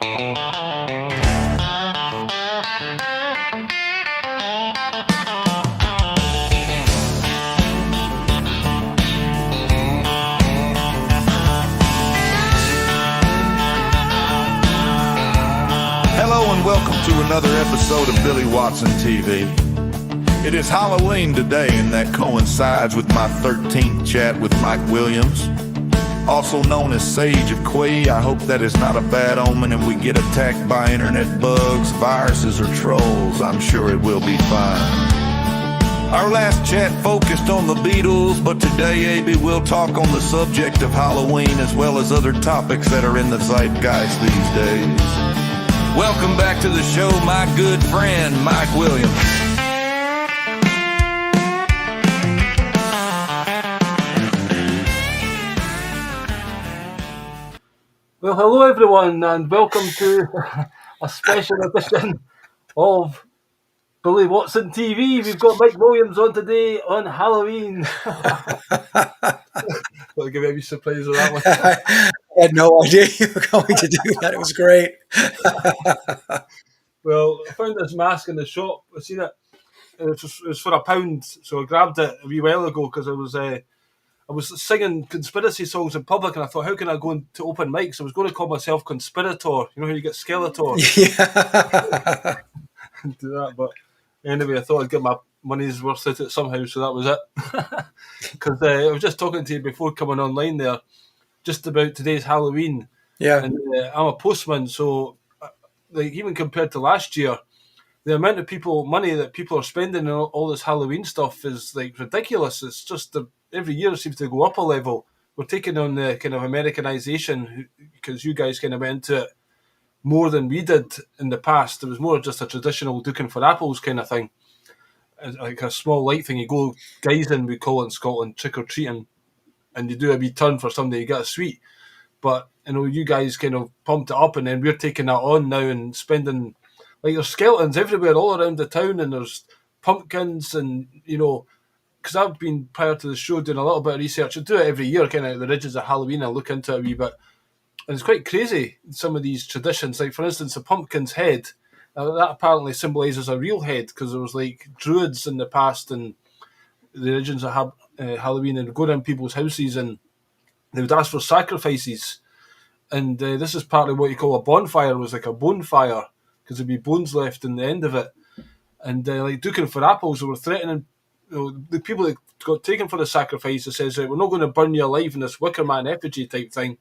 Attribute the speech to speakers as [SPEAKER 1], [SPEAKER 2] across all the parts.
[SPEAKER 1] Hello and welcome to another episode of Billy Watson TV. It is Halloween today, and that coincides with my 13th chat with Mike Williams, also known as Sage of Quay. I hope that is not a bad omen and we get attacked by internet bugs, viruses, or trolls. I'm sure it will be fine. Our last chat focused on the Beatles, but today, AB, we'll talk on the subject of Halloween as well as other topics that are in the zeitgeist these days. Welcome back to the show, my good friend, Mike Williams.
[SPEAKER 2] Well, hello everyone, and welcome to a special edition of Billy Watson TV. We've got Mike Williams on today on Halloween. Thought I'd give you a wee surprise with that one.
[SPEAKER 3] I had no idea you were going to do that. It was great.
[SPEAKER 2] Well, I found this mask in the shop. I seen it. It was for £1, so I grabbed it a wee while ago because I was singing conspiracy songs in public, and I thought, how can I go into open mics? I was going to call myself Conspirator. You know how you get Skeletor?
[SPEAKER 3] Yeah.
[SPEAKER 2] Do that, but anyway, I thought I'd get my money's worth out of it somehow, so that was it. Because I was just talking to you before coming online there, just about today's Halloween.
[SPEAKER 3] Yeah.
[SPEAKER 2] And I'm a postman, so like even compared to last year, the amount of money that people are spending on all this Halloween stuff is like ridiculous. It's just every year it seems to go up a level. We're taking on the kind of Americanization because you guys kind of went into it more than we did in the past. It was more just a traditional looking for apples kind of thing, like a small light thing. You go guising, we call it in Scotland, trick or treating, and you do a wee turn for somebody, you get a sweet. But you know, you guys kind of pumped it up, and then we're taking that on now and spending, like, there's skeletons everywhere all around the town, and there's pumpkins, and you know, because I've been prior to the show doing a little bit of research. I do it every year, kind of the ridges of Halloween. I look into it a wee bit. And it's quite crazy, some of these traditions. Like, for instance, a pumpkin's head, that apparently symbolises a real head, because there was, like, druids in the past and the origins of Halloween, and would go down people's houses and they would ask for sacrifices. And this is partly what you call a bonfire, was like a bonfire, because there'd be bones left in the end of it. And, like, duking for apples, they were threatening, you know, the people that got taken for the sacrifice. It says, we're not going to burn you alive in this Wicker Man effigy type thing.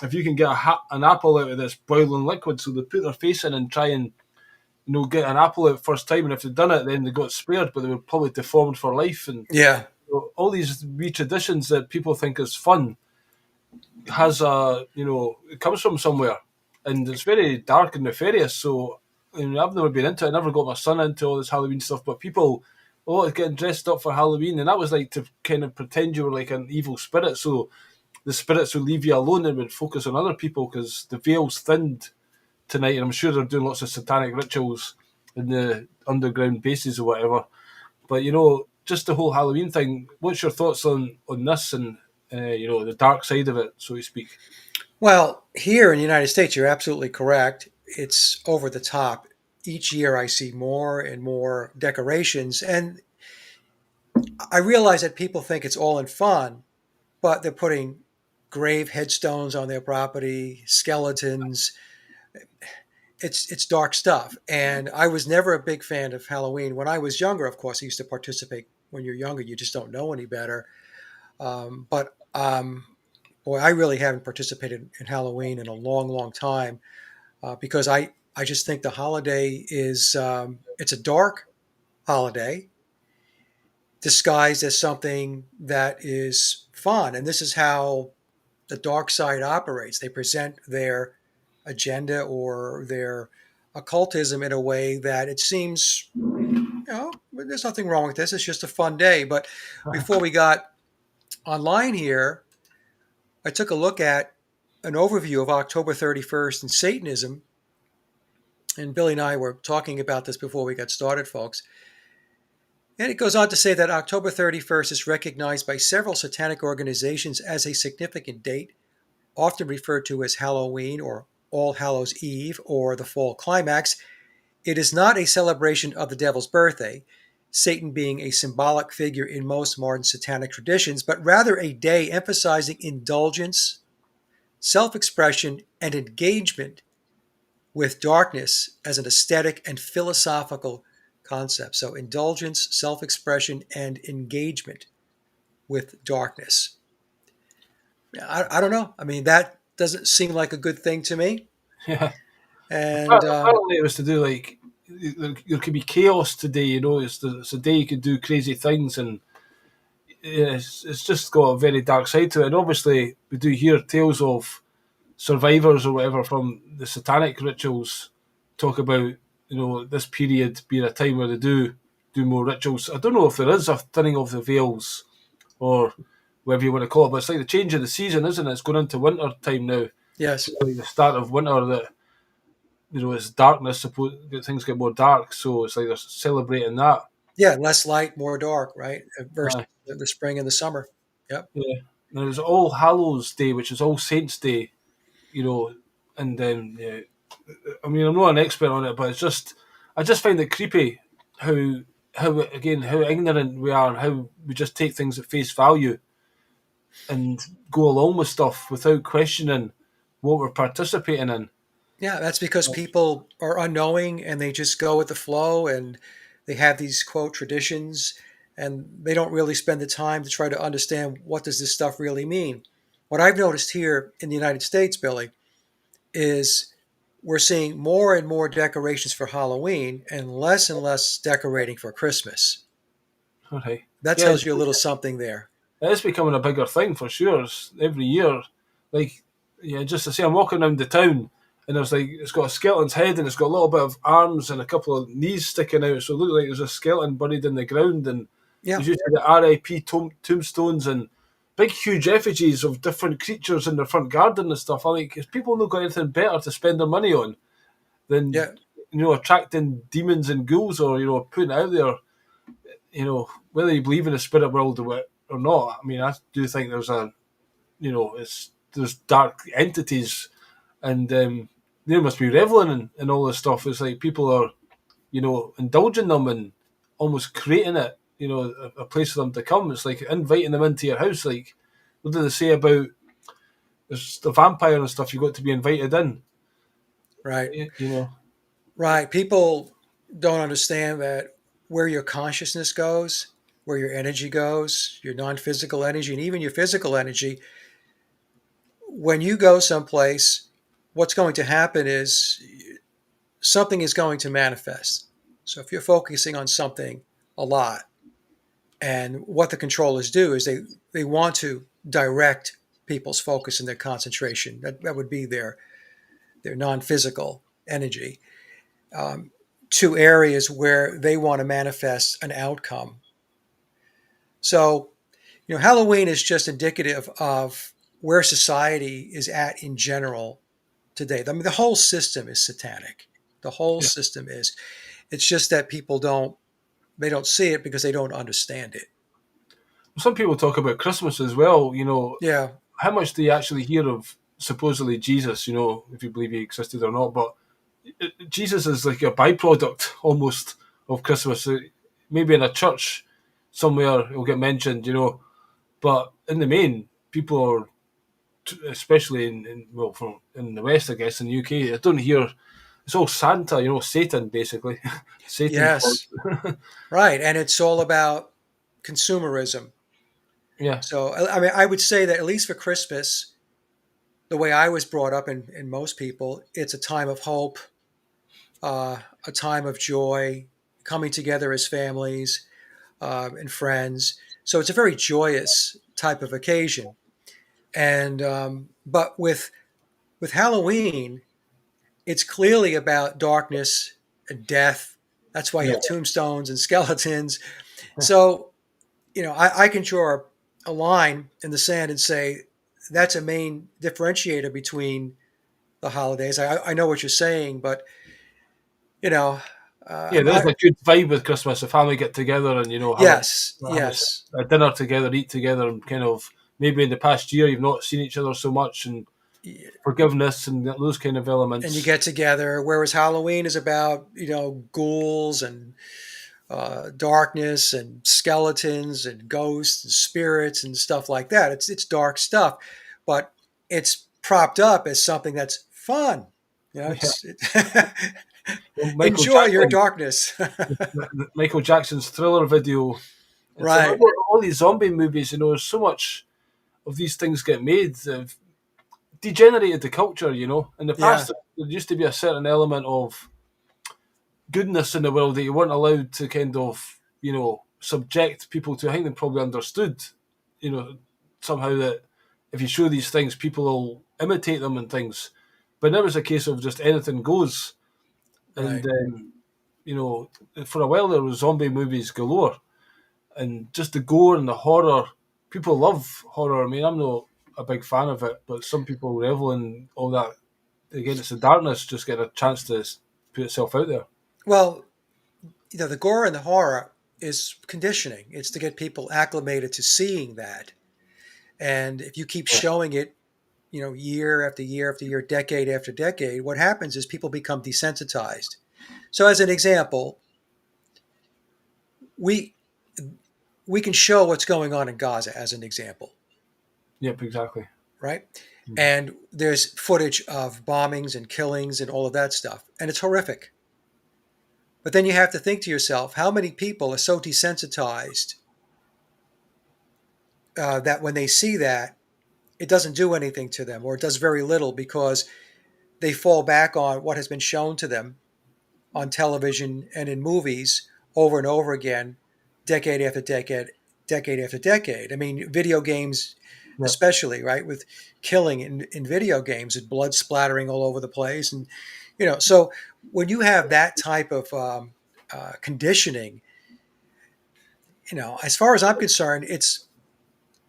[SPEAKER 2] If you can get an apple out of this boiling liquid. So they put their face in and try and, you know, get an apple out first time, and if they'd done it, then they got spared, but they were probably deformed for life. And
[SPEAKER 3] Yeah.
[SPEAKER 2] you know, all these wee traditions that people think is fun has it comes from somewhere, and it's very dark and nefarious. So I've never been into it. I never got my son into all this Halloween stuff, but people, it's getting dressed up for Halloween, and that was like to kind of pretend you were like an evil spirit, so the spirits would leave you alone and would focus on other people, because the veil's thinned tonight, and I'm sure they're doing lots of satanic rituals in the underground bases or whatever. But, you know, just the whole Halloween thing, what's your thoughts on this and, the dark side of it, so to speak?
[SPEAKER 3] Well, here in the United States, you're absolutely correct. It's over the top. Each year I see more and more decorations, and I realize that people think it's all in fun, but they're putting grave headstones on their property, skeletons. It's dark stuff. And I was never a big fan of Halloween. When I was younger, of course, I used to participate. When you're younger, you just don't know any better. But I really haven't participated in Halloween in a long, long time, because I just think the holiday is, it's a dark holiday disguised as something that is fun. And this is how the dark side operates. They present their agenda or their occultism in a way that it seems, there's nothing wrong with this. It's just a fun day. But before we got online here, I took a look at an overview of October 31st and Satanism. And Billy and I were talking about this before we got started, folks. And it goes on to say that October 31st is recognized by several satanic organizations as a significant date, often referred to as Halloween or All Hallows Eve or the fall climax, it is not a celebration of the devil's birthday, Satan being a symbolic figure in most modern satanic traditions, but rather a day emphasizing indulgence, self-expression, and engagement with darkness as an aesthetic and philosophical concept. So indulgence, self-expression, and engagement with darkness. I don't know. I mean, that doesn't seem like a good thing to me.
[SPEAKER 2] Yeah.
[SPEAKER 3] And
[SPEAKER 2] Apparently, it was to do like there could be chaos today. It's a day you could do crazy things, and it's just got a very dark side to it. And obviously, we do hear tales of survivors or whatever from the satanic rituals talk about this period being a time where they do more rituals. I don't know if there is a thinning of the veils or whatever you want to call it, but it's like the change of the season, isn't it? It's going into winter time now.
[SPEAKER 3] yes,
[SPEAKER 2] It's like the start of winter that it's darkness. Suppose things get more dark, so it's like they're celebrating that.
[SPEAKER 3] yeah, less light, more dark, right? Versus
[SPEAKER 2] Aye.
[SPEAKER 3] the spring and the summer. Yep.
[SPEAKER 2] Yeah. And there's All Hallows Day, which is All Saints Day, and then yeah. I mean, I'm not an expert on it, but I just find it creepy how ignorant we are and how we just take things at face value and go along with stuff without questioning what we're participating in.
[SPEAKER 3] Yeah, that's because people are unknowing and they just go with the flow and they have these quote traditions and they don't really spend the time to try to understand what does this stuff really mean. What I've noticed here in the United States, Billy, is we're seeing more and more decorations for Halloween and less decorating for Christmas.
[SPEAKER 2] Okay.
[SPEAKER 3] That
[SPEAKER 2] Yeah,
[SPEAKER 3] tells you a little something there.
[SPEAKER 2] it's becoming a bigger thing for sure. Every year, like, yeah, just to say, I'm walking around the town and it's got a skeleton's head and it's got a little bit of arms and a couple of knees sticking out. So it looks like there's a skeleton buried in the ground. And
[SPEAKER 3] Yeah,
[SPEAKER 2] there's usually the RIP tombstones and big, huge effigies of different creatures in their front garden and stuff. I like, if people not got anything better to spend their money on than,
[SPEAKER 3] yeah,
[SPEAKER 2] attracting demons and ghouls or, putting it out there, whether you believe in the spirit world or not. I mean, I do think there's there's dark entities and they must be reveling in all this stuff. It's like people are, indulging them and almost creating it, a place for them to come. It's like inviting them into your house. Like, what do they say about there's the vampire and stuff? You got to be invited in,
[SPEAKER 3] right.
[SPEAKER 2] you know.
[SPEAKER 3] Right. People don't understand that where your consciousness goes, where your energy goes, your non physical energy, and even your physical energy, when you go someplace, what's going to happen is something is going to manifest. So if you're focusing on something a lot, and what the controllers do is they want to direct people's focus and their concentration. That would be their non-physical energy to areas where they want to manifest an outcome. So, Halloween is just indicative of where society is at in general today. I mean, the whole system is satanic. The whole system is. It's just that people don't see it because they don't understand it.
[SPEAKER 2] Some people talk about Christmas as well.
[SPEAKER 3] Yeah,
[SPEAKER 2] How much do you actually hear of supposedly Jesus? If you believe he existed or not, but Jesus is like a byproduct almost of Christmas. Maybe in a church somewhere it'll get mentioned, but in the main, people are, especially in the West, I guess, in the UK, I don't hear. It's all Santa, Satan, basically. Satan.
[SPEAKER 3] yes, right. And it's all about consumerism.
[SPEAKER 2] Yeah.
[SPEAKER 3] So, I mean, I would say that at least for Christmas, the way I was brought up in most people, it's a time of hope, a time of joy, coming together as families and friends. So it's a very joyous type of occasion. And but with Halloween, it's clearly about darkness and death. That's why you have tombstones and skeletons. So, I can draw a line in the sand and say that's a main differentiator between the holidays. I know what you're saying, but
[SPEAKER 2] Yeah, there's a good vibe with Christmas. The family get together and have
[SPEAKER 3] yes,
[SPEAKER 2] a dinner together, eat together, and kind of maybe in the past year you've not seen each other so much, and forgiveness and those kind of
[SPEAKER 3] and you
[SPEAKER 2] elements.
[SPEAKER 3] get together. Whereas Halloween is about ghouls and darkness and skeletons and ghosts and spirits and stuff like that. It's dark stuff, but it's propped up as something that's fun.
[SPEAKER 2] Yeah. Well,
[SPEAKER 3] Enjoy your darkness.
[SPEAKER 2] Michael Jackson's Thriller video. It's
[SPEAKER 3] Right.
[SPEAKER 2] all these zombie movies. There's so much of these things get made. They've degenerated the culture. In the
[SPEAKER 3] Yeah.
[SPEAKER 2] past, there used to be a certain element of goodness in the world that you weren't allowed to kind of, subject people to. I think they probably understood, somehow that if you show these things, people will imitate them and things. But now it's a case of just anything goes.
[SPEAKER 3] Right.
[SPEAKER 2] And, for a while there was zombie movies galore. And just the gore and the horror. People love horror. I mean, I'm not a big fan of it, but some people revel in all that. Again, it's the darkness just get a chance to put itself out there.
[SPEAKER 3] Well, the gore and the horror is conditioning. It's to get people acclimated to seeing that. And if you keep
[SPEAKER 2] Yeah.
[SPEAKER 3] showing it, year after year after year, decade after decade, what happens is people become desensitized. So, as an example, we can show what's going on in Gaza as an example,
[SPEAKER 2] Yep, exactly.
[SPEAKER 3] right? And there's footage of bombings and killings and all of that stuff, and it's horrific. But then you have to think to yourself, how many people are so desensitized that when they see that, it doesn't do anything to them, or it does very little because they fall back on what has been shown to them on television and in movies over and over again, decade after decade, decade after decade. I mean, video games,
[SPEAKER 2] Yep.
[SPEAKER 3] especially, right, with killing in video games and blood splattering all over the place. And, so when you have that type of conditioning, as far as I'm concerned, it's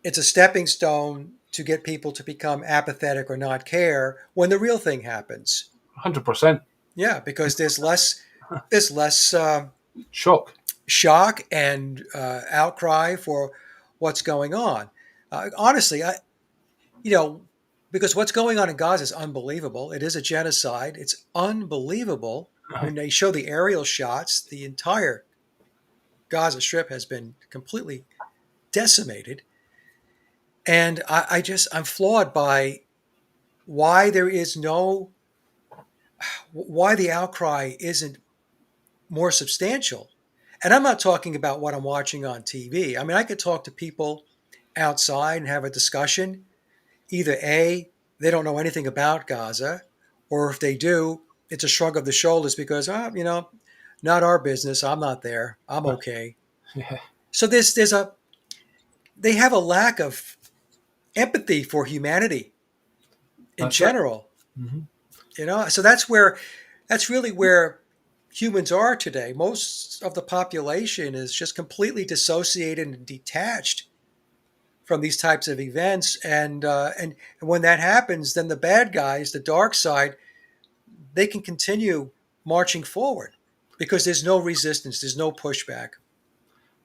[SPEAKER 3] a stepping stone to get people to become apathetic or not care when the real thing happens.
[SPEAKER 2] 100%.
[SPEAKER 3] Yeah, because there's less
[SPEAKER 2] Shock.
[SPEAKER 3] shock and outcry for what's going on. Honestly, because what's going on in Gaza is unbelievable. It is a genocide. It's unbelievable. When they show the aerial shots, the entire Gaza Strip has been completely decimated. And I'm flawed by why the outcry isn't more substantial. And I'm not talking about what I'm watching on TV. I mean, I could talk to people outside and have a discussion. Either A, they don't know anything about Gaza, or if they do, it's a shrug of the shoulders because, not our business. I'm not there. I'm okay.
[SPEAKER 2] Yeah.
[SPEAKER 3] So they have a lack of empathy for humanity in
[SPEAKER 2] That's
[SPEAKER 3] general.
[SPEAKER 2] Mm-hmm.
[SPEAKER 3] So that's really where humans are today. Most of the population is just completely dissociated and detached from these types of events. And when that happens, then the bad guys, the dark side, they can continue marching forward because there's no resistance, there's no pushback.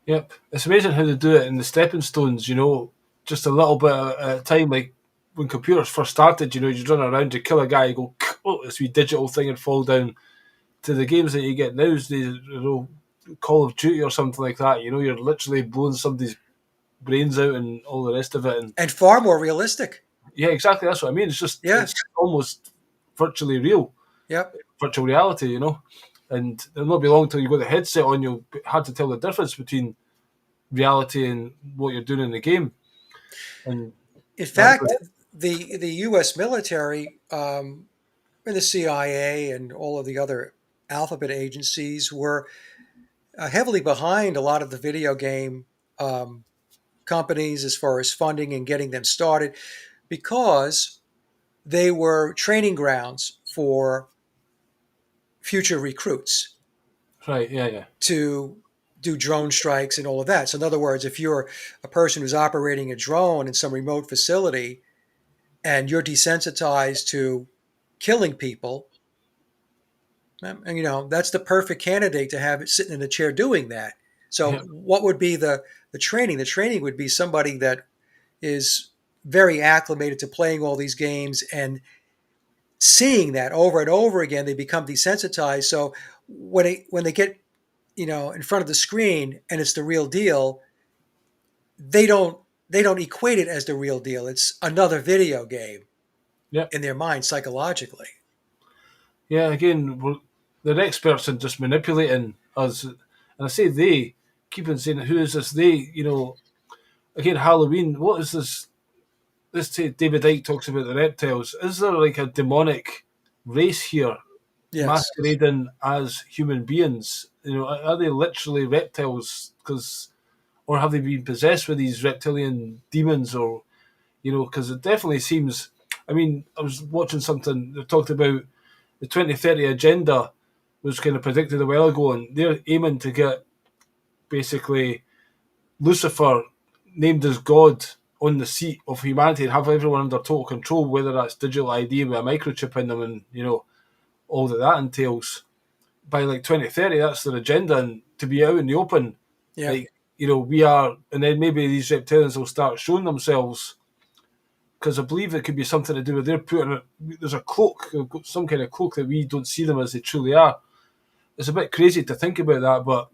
[SPEAKER 2] Yep. It's amazing how they do it in the stepping stones, just a little bit at a time. Like when computers first started, you'd run around, you kill a guy, you go, oh, this wee digital thing and fall down. To the games that you get nowadays, Call of Duty or something like that, you're literally blowing somebody's brains out and all the rest of it.
[SPEAKER 3] And far more realistic.
[SPEAKER 2] Yeah, exactly. That's what I mean. It's just
[SPEAKER 3] Yes.
[SPEAKER 2] It's almost virtually real.
[SPEAKER 3] Yep.
[SPEAKER 2] Virtual reality, And it'll not be long until you got the headset on, you'll be hard to tell the difference between reality and what you're doing in the game. And
[SPEAKER 3] in fact, the U.S. military and the CIA and all of the other alphabet agencies were heavily behind a lot of the video game companies as far as funding and getting them started because they were training grounds for future recruits.
[SPEAKER 2] Right, yeah.
[SPEAKER 3] To do drone strikes and all of that. So in other words, if you're a person who's operating a drone in some remote facility and you're desensitized to killing people, and that's the perfect candidate to have it sitting in a chair doing that. So what would be the training? The training would be somebody that is very acclimated to playing all these games and seeing that over and over again, they become desensitized. So when they get in front of the screen and it's the real deal, they don't they don't equate it as the real deal. It's another video game
[SPEAKER 2] Yeah,
[SPEAKER 3] in their mind psychologically.
[SPEAKER 2] yeah. Again, they're experts in just manipulating us, and I say they keep on saying, "Who is this they?" Again, Halloween. What is this? David Icke talks about the reptiles. Is there like a demonic race here
[SPEAKER 3] Yes.
[SPEAKER 2] masquerading as human beings? Are they literally reptiles? Or have they been possessed with these reptilian demons? Or because it definitely seems. I mean, I was watching something that talked about the 2030 agenda was kind of predicted a while ago, and they're aiming to get basically Lucifer named as God on the seat of humanity and have everyone under total control, whether that's digital ID with a microchip in them and, all that entails. By like 2030, that's their agenda. And to be out in the open,
[SPEAKER 3] Yeah.
[SPEAKER 2] like, we are, and then maybe these reptilians will start showing themselves because I believe it could be something to do with there's a cloak, some kind of cloak that we don't see them as they truly are. It's a bit crazy to think about that, but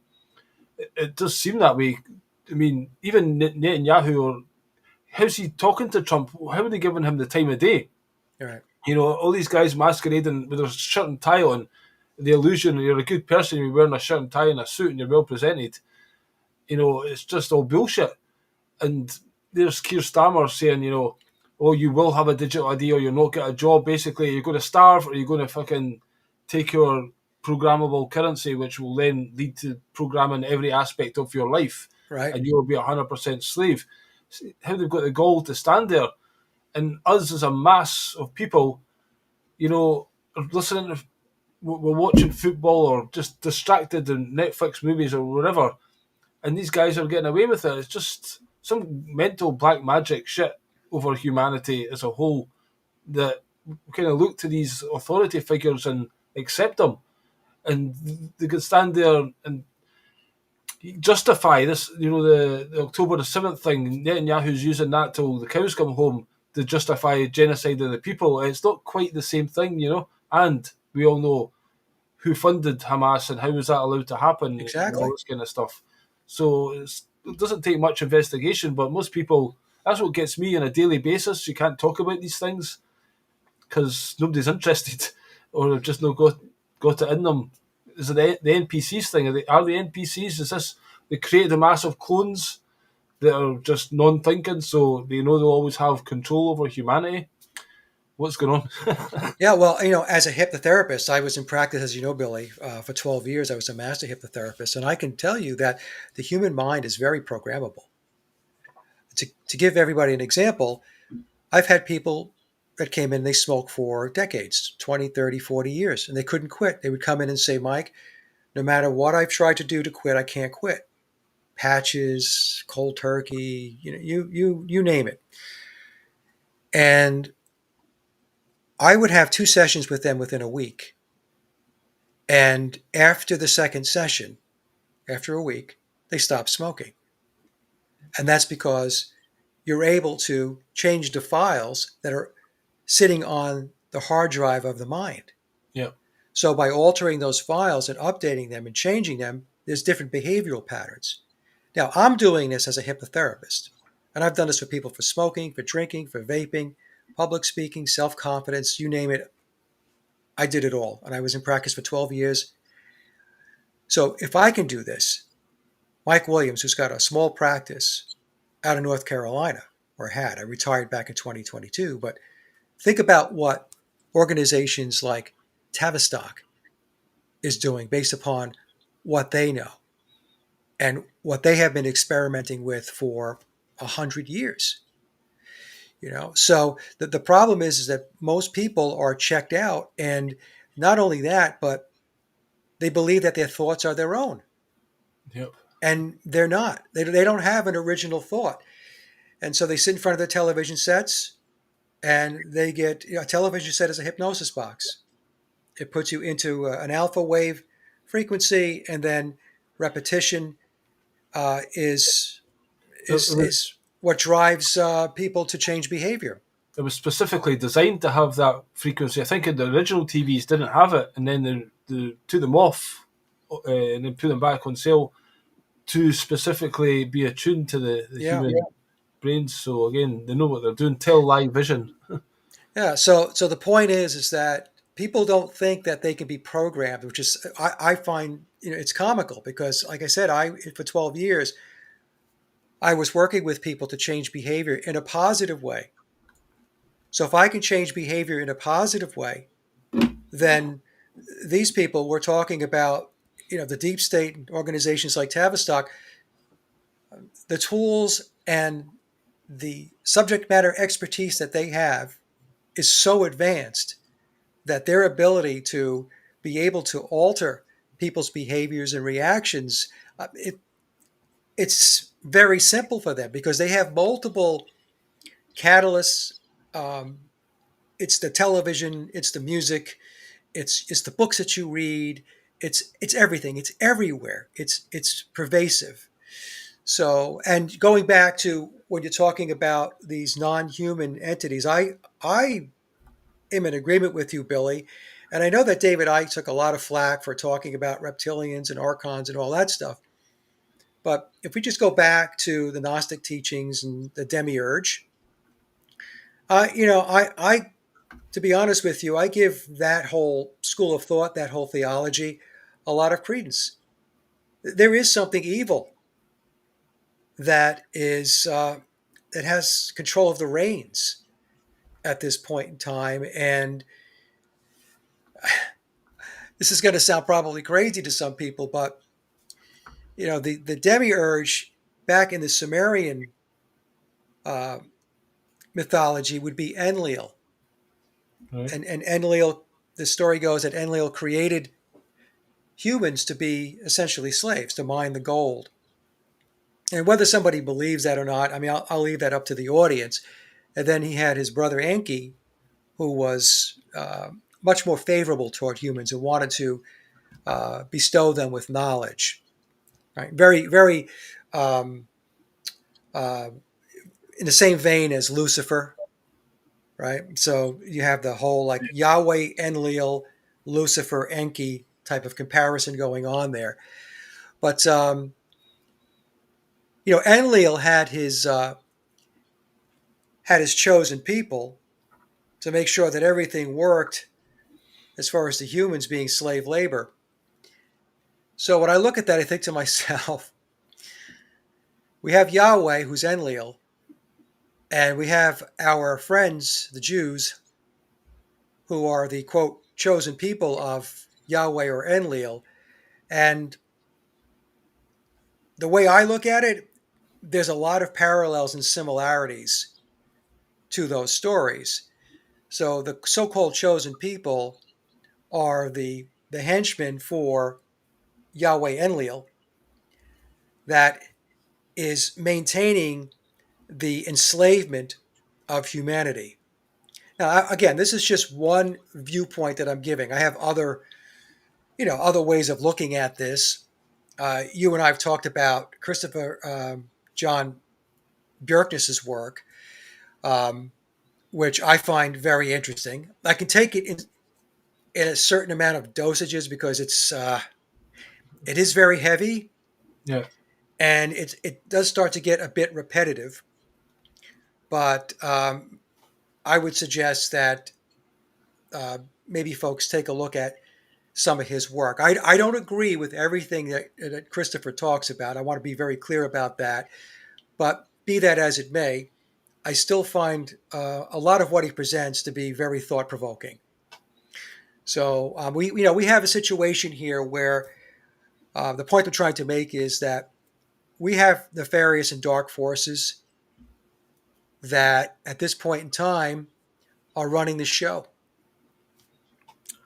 [SPEAKER 2] it does seem that way. I mean, even Netanyahu, or how's he talking to Trump? How are they giving him the time of day?
[SPEAKER 3] All right.
[SPEAKER 2] All these guys masquerading with their shirt and tie on, the illusion that you're a good person, you're wearing a shirt and tie and a suit and you're well presented. It's just all bullshit. And there's Keir Starmer saying, oh, you will have a digital ID or you'll not get a job. Basically, you're going to starve or you're going to fucking take your programmable currency, which will then lead to programming every aspect of your life.
[SPEAKER 3] Right.
[SPEAKER 2] And you will be 100% slave. How they've got the gall to stand there. And us as a mass of people, are listening to, we're watching football or just distracted in Netflix movies or whatever, and these guys are getting away with it. It's just some mental black magic shit over humanity as a whole that kind of look to these authority figures and accept them. And they can stand there and justify this, the October the 7th thing. Netanyahu's using that till the cows come home to justify genocide of the people. It's not quite the same thing, And we all know who funded Hamas and how was that allowed to happen,
[SPEAKER 3] Exactly.
[SPEAKER 2] all this kind of stuff. So it doesn't take much investigation, but most people, that's what gets me on a daily basis. You can't talk about these things because nobody's interested or they've just not got it in them. Is it the NPCs thing? Are the NPCs? Is this they created a mass of clones that are just non-thinking, so they know they'll always have control over humanity? What's going on?
[SPEAKER 3] Yeah, well, as a hypnotherapist, I was in practice, as you know, Billy, for 12 years. I was a master hypnotherapist, and I can tell you that the human mind is very programmable. To give everybody an example, I've had people that came in, they smoked for decades, 20, 30, 40 years, and they couldn't quit. They would come in and say, Mike, no matter what I've tried to do to quit, I can't quit. Patches, cold turkey, you name it. And I would have 2 sessions with them within a week. And after the second session, after a week, they stop smoking. And that's because you're able to change the files that are sitting on the hard drive of the mind.
[SPEAKER 2] Yeah.
[SPEAKER 3] So by altering those files and updating them and changing them, there's different behavioral patterns. Now, I'm doing this as a hypnotherapist. And I've done this for people for smoking, for drinking, for vaping, public speaking, self-confidence, you name it. I did it all. And I was in practice for 12 years. So if I can do this, Mike Williams, who's got a small practice out of North Carolina, or had, I retired back in 2022, but think about what organizations like Tavistock is doing based upon what they know and what they have been experimenting with for 100 years. So the problem is that most people are checked out, and not only that, but they believe that their thoughts are their own.
[SPEAKER 2] Yep.
[SPEAKER 3] And they're not. They don't have an original thought. And so they sit in front of their television sets, and they get a television set is a hypnosis box. It puts you into an alpha wave frequency, and then repetition is what drives people to change behavior.
[SPEAKER 2] It was specifically designed to have that frequency. I think in the original TVs didn't have it, and then they took them off and then put them back on sale to specifically be attuned to the
[SPEAKER 3] Yeah.
[SPEAKER 2] human brains. So again, they know what they're doing. Tell live vision.
[SPEAKER 3] Yeah. So the point is that people don't think that they can be programmed, which is I find it's comical because, like I said, I for 12 years I was working with people to change behavior in a positive way. So if I can change behavior in a positive way, then these people we're talking about, the deep state organizations like Tavistock, the tools and the subject matter expertise that they have is so advanced that their ability to be able to alter people's behaviors and reactions, it's very simple for them because they have multiple catalysts. Um, it's the television, it's the music, it's the books that you read, it's everything, it's everywhere, it's pervasive. So, and going back to when you're talking about these non-human entities, I am in agreement with you, Billy. And I know that David Icke took a lot of flack for talking about reptilians and archons and all that stuff. But if we just go back to the Gnostic teachings and the demiurge, I, to be honest with you, I give that whole school of thought, that whole theology, a lot of credence. There is something evil that is that has control of the reins at this point in time, and this is going to sound probably crazy to some people, but the demiurge back in the Sumerian uh, mythology would be Enlil,
[SPEAKER 2] Right.
[SPEAKER 3] and Enlil. The story goes that Enlil created humans to be essentially slaves to mine the gold. And whether somebody believes that or not, I mean, I'll leave that up to the audience. And then he had his brother Enki, who was much more favorable toward humans and wanted to bestow them with knowledge. Right? Very, very um, uh, in the same vein as Lucifer. Right? So you have the whole like Yahweh, Enlil, Lucifer, Enki type of comparison going on there. But Enlil had his chosen people to make sure that everything worked as far as the humans being slave labor. So when I look at that, I think to myself, we have Yahweh, who's Enlil, and we have our friends, the Jews, who are the, quote, chosen people of Yahweh or Enlil. And the way I look at it, there's a lot of parallels and similarities to those stories. So the so-called chosen people are the henchmen for Yahweh Enlil that is maintaining the enslavement of humanity. Now, again, this is just one viewpoint that I'm giving. I have other ways of looking at this. You and I have talked about Christopher John Bjerknes's work, which I find very interesting. I can take it in a certain amount of dosages because it is very heavy
[SPEAKER 2] Yeah.
[SPEAKER 3] and it does start to get a bit repetitive. But I would suggest that maybe folks take a look at some of his work. I don't agree with everything that Christopher talks about. I want to be very clear about that. But be that as it may, I still find a lot of what he presents to be very thought provoking. So we have a situation here where the point I'm trying to make is that we have nefarious and dark forces that at this point in time are running the show.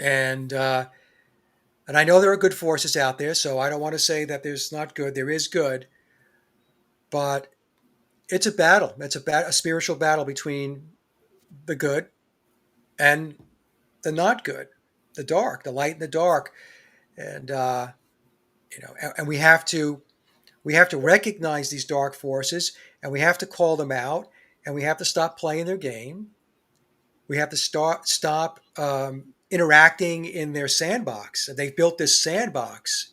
[SPEAKER 3] And I know there are good forces out there, so I don't want to say that there's not good. There is good, but it's a battle. It's a spiritual battle between the good and the not good, the dark, the light and the dark, and and we have to We have to recognize these dark forces, and we have to call them out, and we have to stop playing their game. We have to stop interacting in their sandbox. They've built this sandbox,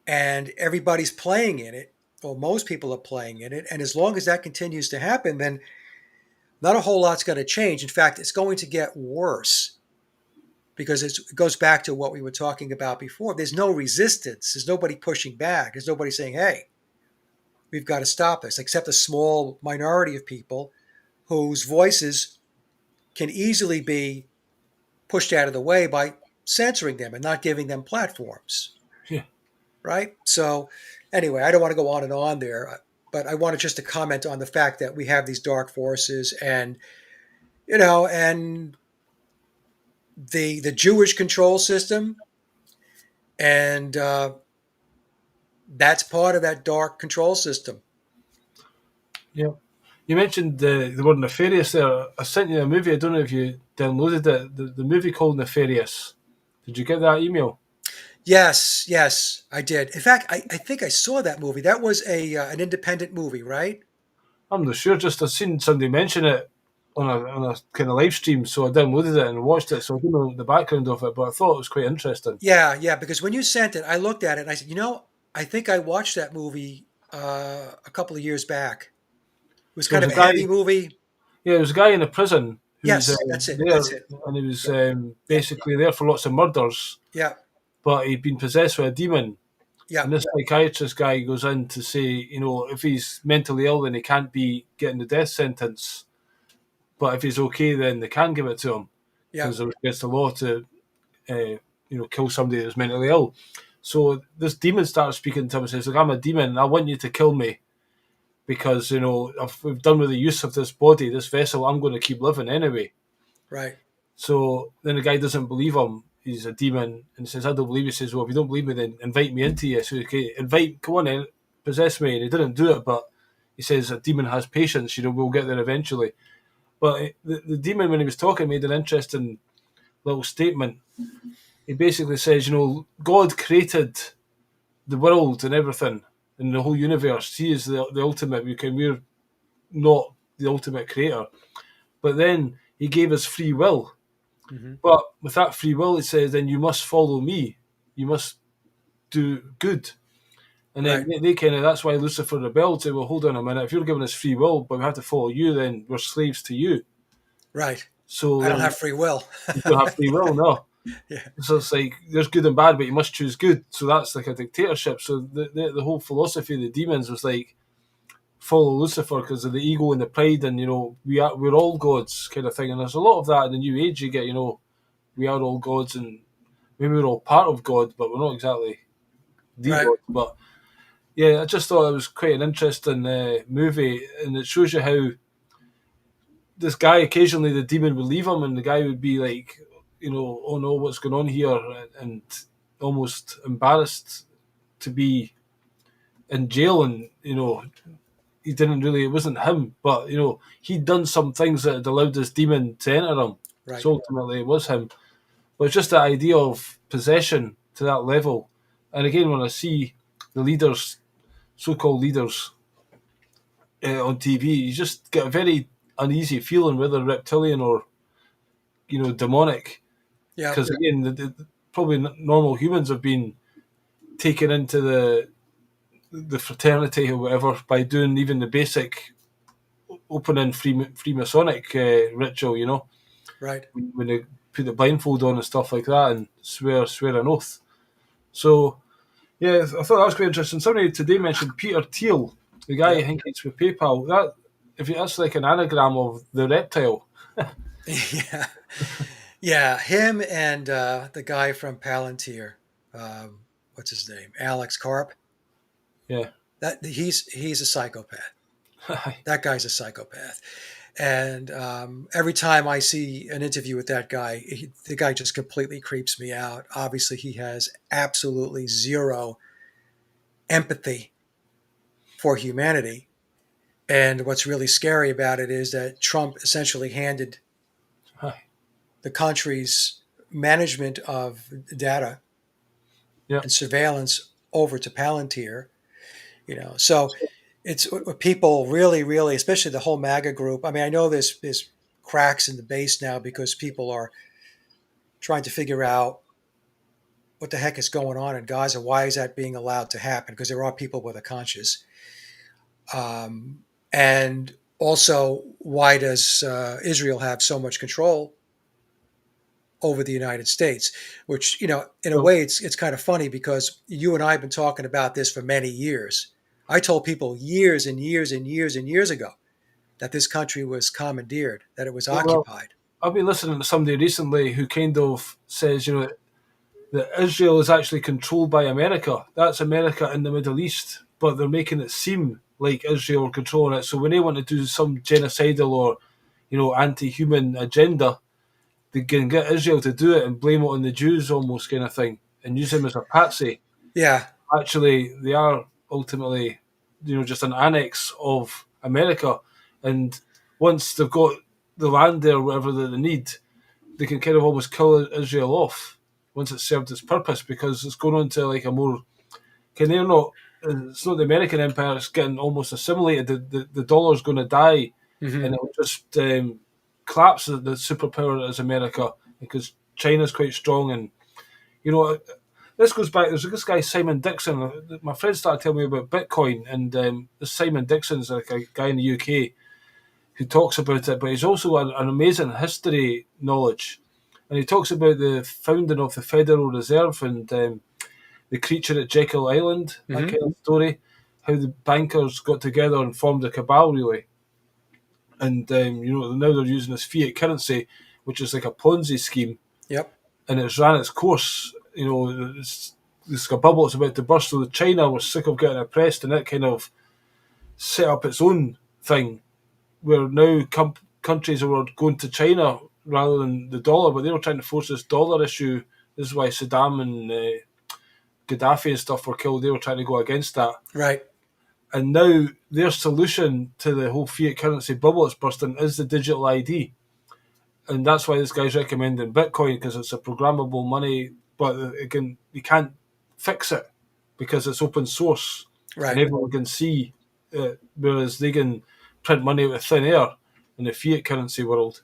[SPEAKER 3] and everybody's playing in it, or most people are playing in it. And as long as that continues to happen, then not a whole lot's going to change. In fact, it's going to get worse because it goes back to what we were talking about before. There's no resistance. There's nobody pushing back. There's nobody saying, hey, we've got to stop this, except a small minority of people whose voices can easily be pushed out of the way by censoring them and not giving them platforms.
[SPEAKER 2] Yeah.
[SPEAKER 3] Right? So anyway, I don't want to go on and on there, but I wanted just to comment on the fact that we have these dark forces and, and the Jewish control system, and that's part of that dark control system.
[SPEAKER 2] Yeah. You mentioned the word nefarious there. I sent you a movie. I don't know if you downloaded it. The movie called Nefarious. Did you get that email?
[SPEAKER 3] Yes, I did. In fact, I think I saw that movie. That was an independent movie, right?
[SPEAKER 2] I'm not sure. Just I've seen somebody mention it on a kind of live stream, so I downloaded it and watched it. So I don't know the background of it, but I thought it was quite interesting.
[SPEAKER 3] Yeah. Because when you sent it, I looked at it and I said, I think I watched that movie a couple of years back. It was kind of a heavy movie.
[SPEAKER 2] Yeah, there was a guy in a prison.
[SPEAKER 3] Yes, that's it.
[SPEAKER 2] And he was basically there for lots of murders.
[SPEAKER 3] Yeah.
[SPEAKER 2] But he'd been possessed with a demon.
[SPEAKER 3] Yeah.
[SPEAKER 2] And this psychiatrist guy goes in to say, if he's mentally ill, then he can't be getting the death sentence. But if he's okay, then they can give it to him.
[SPEAKER 3] Yeah.
[SPEAKER 2] Because it's against the law to, kill somebody that's mentally ill. So this demon starts speaking to him and says, look, I'm a demon and I want you to kill me. Because, if we've done with the use of this body, this vessel, I'm going to keep living anyway.
[SPEAKER 3] Right.
[SPEAKER 2] So then the guy doesn't believe him. He's a demon and says, I don't believe you. He says, well, if you don't believe me, then invite me into you. So, okay, come on in, possess me. And he didn't do it, but he says a demon has patience, we'll get there eventually. But the demon, when he was talking, made an interesting little statement. He basically says, God created the world and everything in the whole universe. He is the ultimate. We're not the ultimate creator. But then he gave us free will. Mm-hmm. But with that free will, it says, then you must follow me. You must do good. And then that's why Lucifer rebelled. Say, well, hold on a minute. If you're giving us free will, but we have to follow you, then we're slaves to you.
[SPEAKER 3] Right.
[SPEAKER 2] So
[SPEAKER 3] I don't have free will.
[SPEAKER 2] You don't have free will, no.
[SPEAKER 3] Yeah.
[SPEAKER 2] So it's like there's good and bad, but you must choose good. So that's like a dictatorship. So the whole philosophy of the demons was like follow Lucifer because of the ego and the pride, and we're all gods kind of thing. And there's a lot of that in the New Age. You get we are all gods, and maybe we're all part of God, but we're not exactly the God. But yeah, I just thought it was quite an interesting movie, and it shows you how this guy occasionally the demon would leave him, and the guy would be like, oh no, what's going on here, and almost embarrassed to be in jail, and he didn't really, it wasn't him, but he'd done some things that had allowed this demon to enter him. Right. So ultimately it was him. But it's just the idea of possession to that level. And again, when I see the leaders, so-called leaders on TV, you just get a very uneasy feeling, whether reptilian or demonic. Yeah. Because again, probably normal humans have been taken into the fraternity or whatever by doing even the basic opening Freemasonic ritual,
[SPEAKER 3] right?
[SPEAKER 2] When they put the blindfold on and stuff like that and swear an oath. So yeah, I thought that was quite interesting. Somebody today mentioned Peter Thiel, the guy I think it's with PayPal. That's like an anagram of the reptile.
[SPEAKER 3] Yeah, him and the guy from Palantir, what's his name, Alex Karp.
[SPEAKER 2] Yeah,
[SPEAKER 3] that he's a psychopath. That guy's a psychopath, and every time I see an interview with that guy, the guy just completely creeps me out. Obviously, he has absolutely zero empathy for humanity, and what's really scary about it is that Trump essentially handed the country's management of data and surveillance over to Palantir. So it's what people really, really, especially the whole MAGA group. I mean, I know there's cracks in the base now because people are trying to figure out what the heck is going on in Gaza. Why is that being allowed to happen? Because there are people with a conscience. And also, why does Israel have so much control over the United States? Which, in a
[SPEAKER 2] Well,
[SPEAKER 3] way, it's kind of funny because you and I have been talking about this for many years. I told people years and years and years and years ago that this country was commandeered, that it was
[SPEAKER 2] well,
[SPEAKER 3] occupied.
[SPEAKER 2] I've been listening to somebody recently who kind of says, that Israel is actually controlled by America. That's America in the Middle East, but they're making it seem like Israel are controlling it. So when they want to do some genocidal or, anti-human agenda, they can get Israel to do it and blame it on the Jews almost kind of thing and use them as a patsy.
[SPEAKER 3] Yeah,
[SPEAKER 2] Actually, they are ultimately, just an annex of America. And once they've got the land there, whatever that they need, they can kind of almost kill Israel off once it's served its purpose because it's going on to like a more can they're not it's not the American empire, it's getting almost assimilated. The dollar's going to die
[SPEAKER 3] hmm
[SPEAKER 2] and it'll just collapse the superpower that is America because China's quite strong. And you know this goes back, there's this guy Simon Dixon. My friend started telling me about Bitcoin, and this Simon Dixon's like a guy in the UK who talks about it, but he's also an amazing history knowledge. And he talks about the founding of the Federal Reserve and the creature at Jekyll Island, that
[SPEAKER 3] hmm
[SPEAKER 2] kind of story, how the bankers got together and formed a cabal, really. And, now they're using this fiat currency, which is like a Ponzi scheme,
[SPEAKER 3] Yep.
[SPEAKER 2] and it's ran its course. It's like a bubble that's about to burst. So China was sick of getting oppressed, and it kind of set up its own thing where now countries were going to China rather than the dollar, but they were trying to force this dollar issue. This is why Saddam and Gaddafi and stuff were killed. They were trying to go against that.
[SPEAKER 3] Right.
[SPEAKER 2] And now their solution to the whole fiat currency bubble that's bursting is the digital ID. And that's why this guy's recommending Bitcoin, because it's a programmable money, but again, you can't fix it because it's open source and
[SPEAKER 3] Right.
[SPEAKER 2] everyone can see it, whereas they can print money out of thin air in the fiat currency world.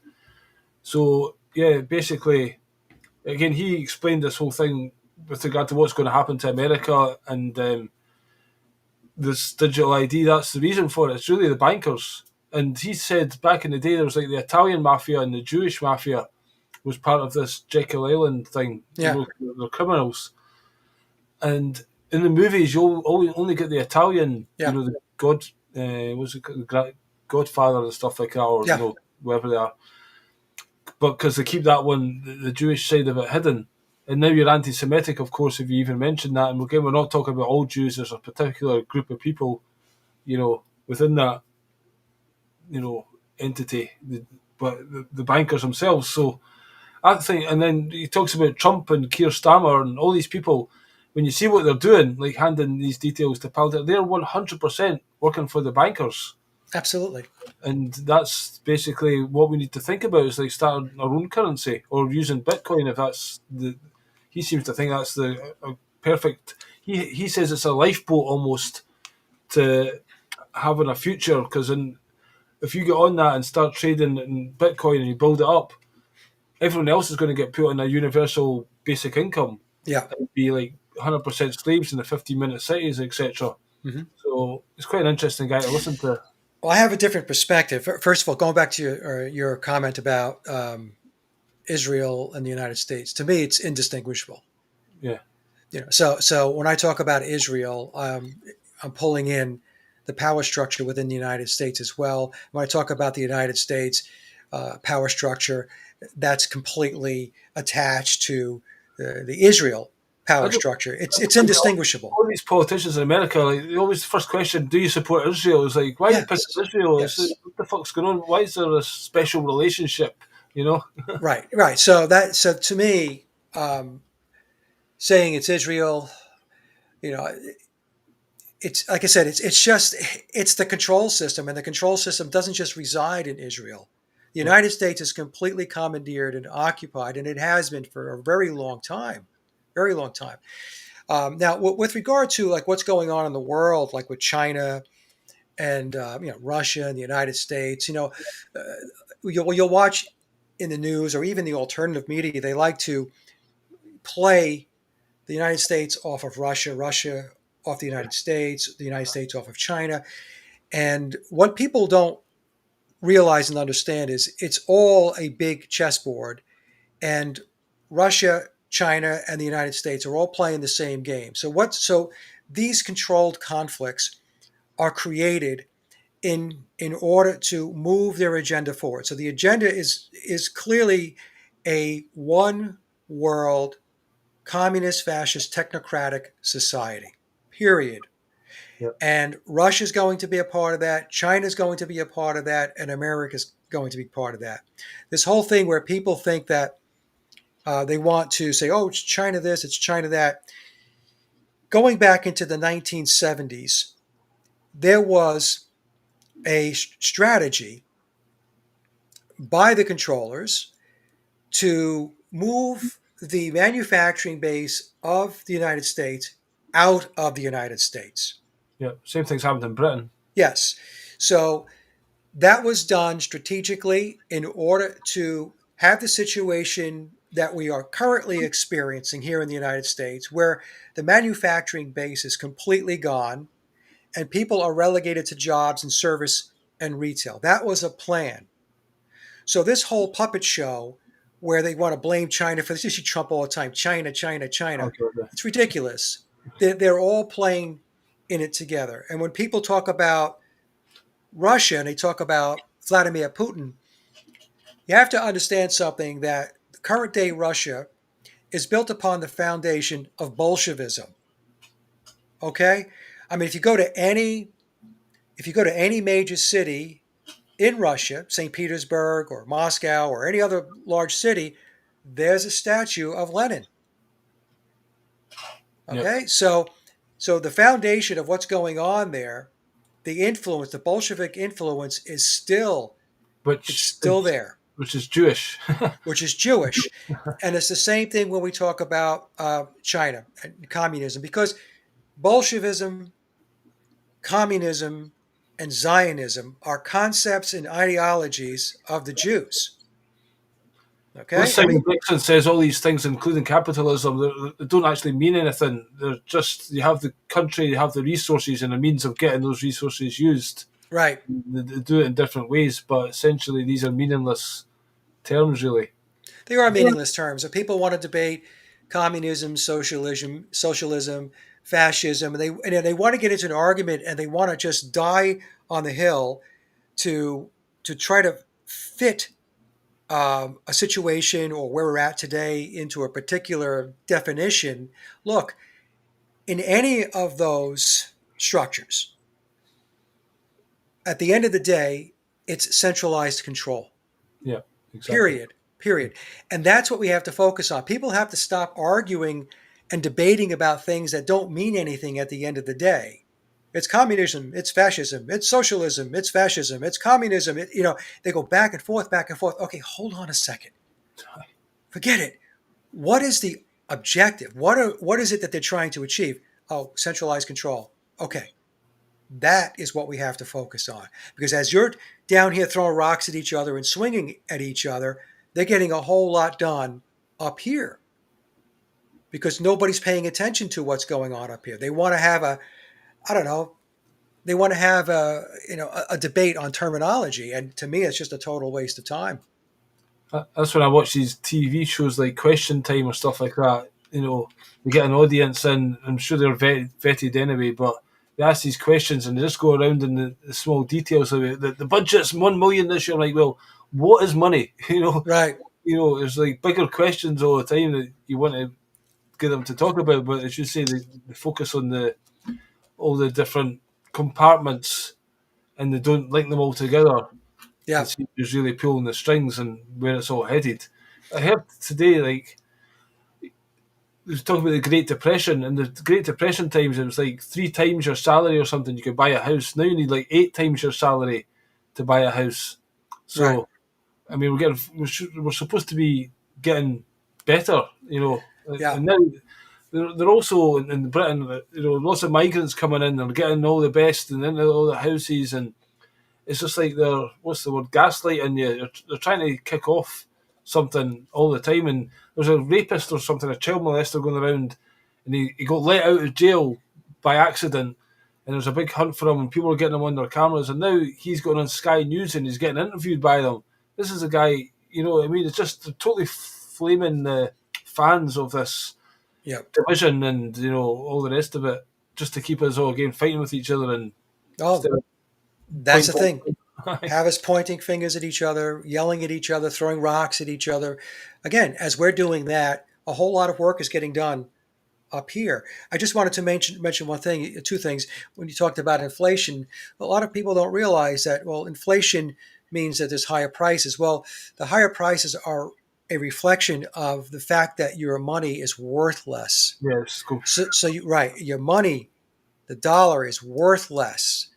[SPEAKER 2] So, yeah, basically, again, he explained this whole thing with regard to what's going to happen to America and this digital ID. That's the reason for it. It's really the bankers. And he said back in the day there was like the Italian mafia and the Jewish mafia was part of this Jekyll Island thing.
[SPEAKER 3] Yeah.
[SPEAKER 2] They're criminals. And in the movies, you'll only get the Italian,
[SPEAKER 3] Yeah.
[SPEAKER 2] the God, was it Godfather and stuff like that, or
[SPEAKER 3] Yeah.
[SPEAKER 2] whoever they are. But because they keep that one, the Jewish side of it, hidden. And now you're anti-Semitic, of course, if you even mention that. And again, we're not talking about all Jews. There's a particular group of people, within that, entity, but the bankers themselves. So I think, and then he talks about Trump and Keir Starmer and all these people. When you see what they're doing, like handing these details to Powder, they're 100% working for the bankers.
[SPEAKER 3] Absolutely.
[SPEAKER 2] And that's basically what we need to think about, is like starting our own currency or using Bitcoin if that's the. He seems to think that's the perfect. He says it's a lifeboat almost to having a future, because if you get on that and start trading in Bitcoin and you build it up, everyone else is going to get put on a universal basic income
[SPEAKER 3] Yeah.
[SPEAKER 2] and be like 100% slaves in the 15-minute cities, etc.
[SPEAKER 3] hmm
[SPEAKER 2] So it's quite an interesting guy to listen to.
[SPEAKER 3] Well, I have a different perspective. First of all, going back to your comment about Israel and the United States, to me, it's indistinguishable.
[SPEAKER 2] Yeah.
[SPEAKER 3] So when I talk about Israel, I'm pulling in the power structure within the United States as well. When I talk about the United States power structure, that's completely attached to the Israel
[SPEAKER 2] I
[SPEAKER 3] power
[SPEAKER 2] don't,
[SPEAKER 3] structure.
[SPEAKER 2] I
[SPEAKER 3] It's
[SPEAKER 2] don't think
[SPEAKER 3] indistinguishable.
[SPEAKER 2] all these politicians in America, like, they always, the first question, do you support Israel? Is like, why are you
[SPEAKER 3] Yes,
[SPEAKER 2] picking Israel? It's like,
[SPEAKER 3] yes,
[SPEAKER 2] what the fuck's going on? Why is there a special relationship? You know?
[SPEAKER 3] right. So to me, saying it's Israel, you know, it's like I said, it's the control system, and the control system doesn't just reside in Israel. The
[SPEAKER 2] Yeah.
[SPEAKER 3] United States is completely commandeered and occupied, and it has been for a very long time, very long time. Now, with regard to like what's going on in the world, like with China and Russia and the United States, uh, you'll watch in the news or even the alternative media, they like to play the United States off of Russia, Russia off the United States off of China. And what people don't realize and understand is it's all a big chessboard, and Russia, China, and the United States are all playing the same game. So these controlled conflicts are created in order to move their agenda forward. So the agenda is clearly a one world communist, fascist, technocratic society. Period.
[SPEAKER 2] Yep.
[SPEAKER 3] And Russia's going to be a part of that, China's going to be a part of that, and America's going to be part of that. This whole thing where people think that they want to say, oh, it's China this, it's China that. Going back into the 1970s, there was a strategy by the controllers to move the manufacturing base of the United States out of the United States.
[SPEAKER 2] Yeah, same thing's happened in Britain.
[SPEAKER 3] Yes. So that was done strategically in order to have the situation that we are currently experiencing here in the United States, where the manufacturing base is completely gone and people are relegated to jobs in service and retail. That was a plan. So this whole puppet show where they want to blame China for this, you see Trump all the time, China, China, China.
[SPEAKER 2] Okay.
[SPEAKER 3] It's ridiculous. They're all playing in it together. And when people talk about Russia and they talk about Vladimir Putin, you have to understand something, that the current day Russia is built upon the foundation of Bolshevism. Okay? I mean, if you go to any major city in Russia, St. Petersburg or Moscow or any other large city, there's a statue of Lenin. Okay?
[SPEAKER 2] Yep.
[SPEAKER 3] So the foundation of what's going on there, the influence, the Bolshevik influence is still there.
[SPEAKER 2] Which is Jewish.
[SPEAKER 3] Which is Jewish. And it's the same thing when we talk about China and communism, because Bolshevism, communism, and Zionism are concepts and ideologies of the Jews. Okay?
[SPEAKER 2] Simon Dixon says all these things, including capitalism, they don't actually mean anything. They're just, you have the country, you have the resources and a means of getting those resources used.
[SPEAKER 3] Right.
[SPEAKER 2] They do it in different ways, but essentially these are meaningless terms, really.
[SPEAKER 3] They are meaningless terms. If people want to debate communism, socialism, fascism, and they want to get into an argument and they want to just die on the hill to try to fit a situation or where we're at today into a particular definition. Look, in any of those structures, at the end of the day, it's centralized control.
[SPEAKER 2] Yeah, exactly.
[SPEAKER 3] Period. And that's what we have to focus on. People have to stop arguing and debating about things that don't mean anything at the end of the day. It's communism, it's fascism, it's socialism, it's fascism, it's communism. They go back and forth, back and forth. Okay, hold on a second. Forget it. What is the objective? What is it that they're trying to achieve? Oh, centralized control. Okay. That is what we have to focus on. Because as you're down here throwing rocks at each other and swinging at each other, they're getting a whole lot done up here. Because nobody's paying attention to what's going on up here. They want to have a debate on terminology. And to me, it's just a total waste of time.
[SPEAKER 2] That's when I watch these TV shows like Question Time or stuff like that. They get an audience in, I'm sure they're vetted anyway, but they ask these questions and they just go around in the small details of it. The budget's $1 million this year. I'm like, well, what is money?
[SPEAKER 3] Right.
[SPEAKER 2] There's like bigger questions all the time that you want to get them to talk about, but as you say, they focus on all the different compartments and they don't link them all together.
[SPEAKER 3] Yeah.
[SPEAKER 2] Who's really pulling the strings and where it's all headed. I heard today, like, they was talking about the Great Depression. In the Great Depression times, it was like 3 times your salary or something you could buy a house. Now you need like 8 times your salary to buy a house. So,
[SPEAKER 3] right.
[SPEAKER 2] I mean, we're supposed to be getting better,
[SPEAKER 3] Yeah.
[SPEAKER 2] And now they're also in Britain. Lots of migrants coming in. They're getting all the best and into all the houses, and it's just like they're what's the word, gaslighting you. They're trying to kick off something all the time. And there's a rapist or something, a child molester going around, and he got let out of jail by accident. And there's a big hunt for him, and people are getting him on their cameras. And now he's going on Sky News and he's getting interviewed by them. This is a guy, you know what I mean? It's just totally flaming fans of this
[SPEAKER 3] Yep.
[SPEAKER 2] division and all the rest of it, just to keep us all again fighting with each other and
[SPEAKER 3] Oh,
[SPEAKER 2] instead of
[SPEAKER 3] that's the thing.
[SPEAKER 2] point.
[SPEAKER 3] Have us pointing fingers at each other, yelling at each other, throwing rocks at each other. Again, as we're doing that, a whole lot of work is getting done up here. I just wanted to mention one thing, two things. When you talked about inflation, a lot of people don't realize that, well, inflation means that there's higher prices. Well, the higher prices are a reflection of the fact that your money is worth less.
[SPEAKER 2] Yes, go.
[SPEAKER 3] Right, your money, the dollar is worth less.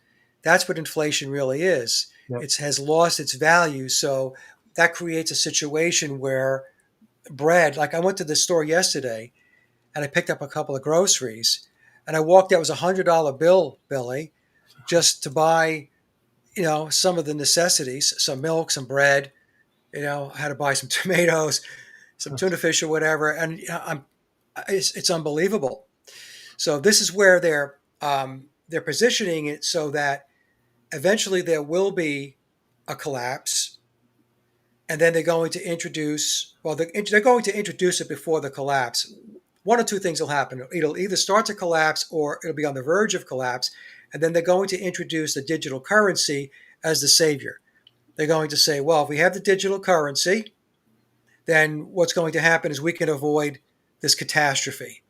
[SPEAKER 3] That's what inflation really is.
[SPEAKER 2] Yep.
[SPEAKER 3] It has lost its value. So that creates a situation where bread, like I went to the store yesterday and I picked up a couple of groceries and I walked out, it was $100 bill, Billy, just to buy, some of the necessities, some milk, some bread, I had to buy some tomatoes, some tuna fish or whatever. And it's unbelievable. So this is where they're positioning it so that eventually there will be a collapse, and then they're going to introduce, they're going to introduce it before the collapse. One or two things will happen. It'll either start to collapse or it'll be on the verge of collapse, and then they're going to introduce the digital currency as the savior. They're going to say, well, if we have the digital currency, then what's going to happen is we can avoid this catastrophe.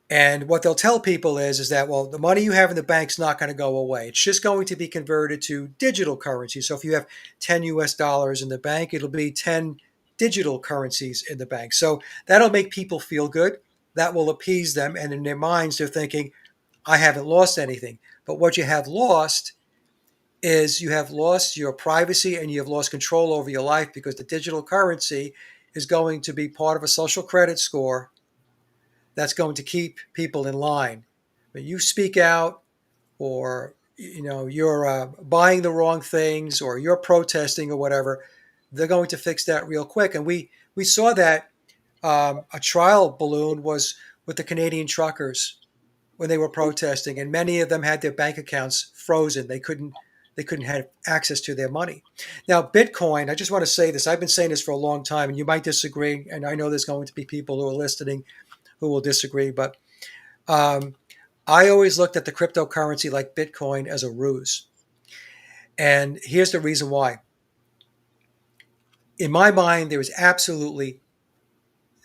[SPEAKER 3] And what they'll tell people is that, well, the money you have in the bank's not going to go away. It's just going to be converted to digital currency. So if you have 10 US dollars in the bank, it'll be 10 digital currencies in the bank. So that'll make people feel good. That will appease them. And in their minds, they're thinking, I haven't lost anything. But what you have lost is you have lost your privacy and you have lost control over your life, because the digital currency is going to be part of a social credit score that's going to keep people in line. But you speak out, or you're buying the wrong things, or you're protesting or whatever, they're going to fix that real quick. And we saw that a trial balloon was with the Canadian truckers when they were protesting, and many of them had their bank accounts frozen. They couldn't have access to their money. Now, Bitcoin, I just want to say this. I've been saying this for a long time, and you might disagree, and I know there's going to be people who are listening who will disagree, but I always looked at the cryptocurrency like Bitcoin as a ruse. And here's the reason why. In my mind, there is absolutely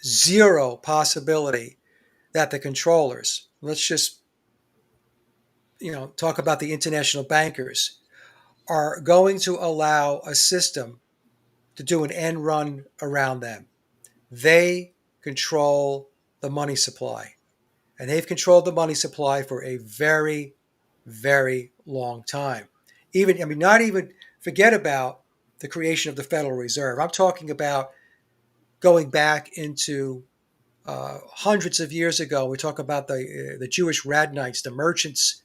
[SPEAKER 3] zero possibility that the controllers, let's just talk about the international bankers, are going to allow a system to do an end run around them. They control the money supply. And they've controlled the money supply for a very, very long time. Not even forget about the creation of the Federal Reserve. I'm talking about going back into hundreds of years ago. We talk about the Jewish Radnites, the merchants,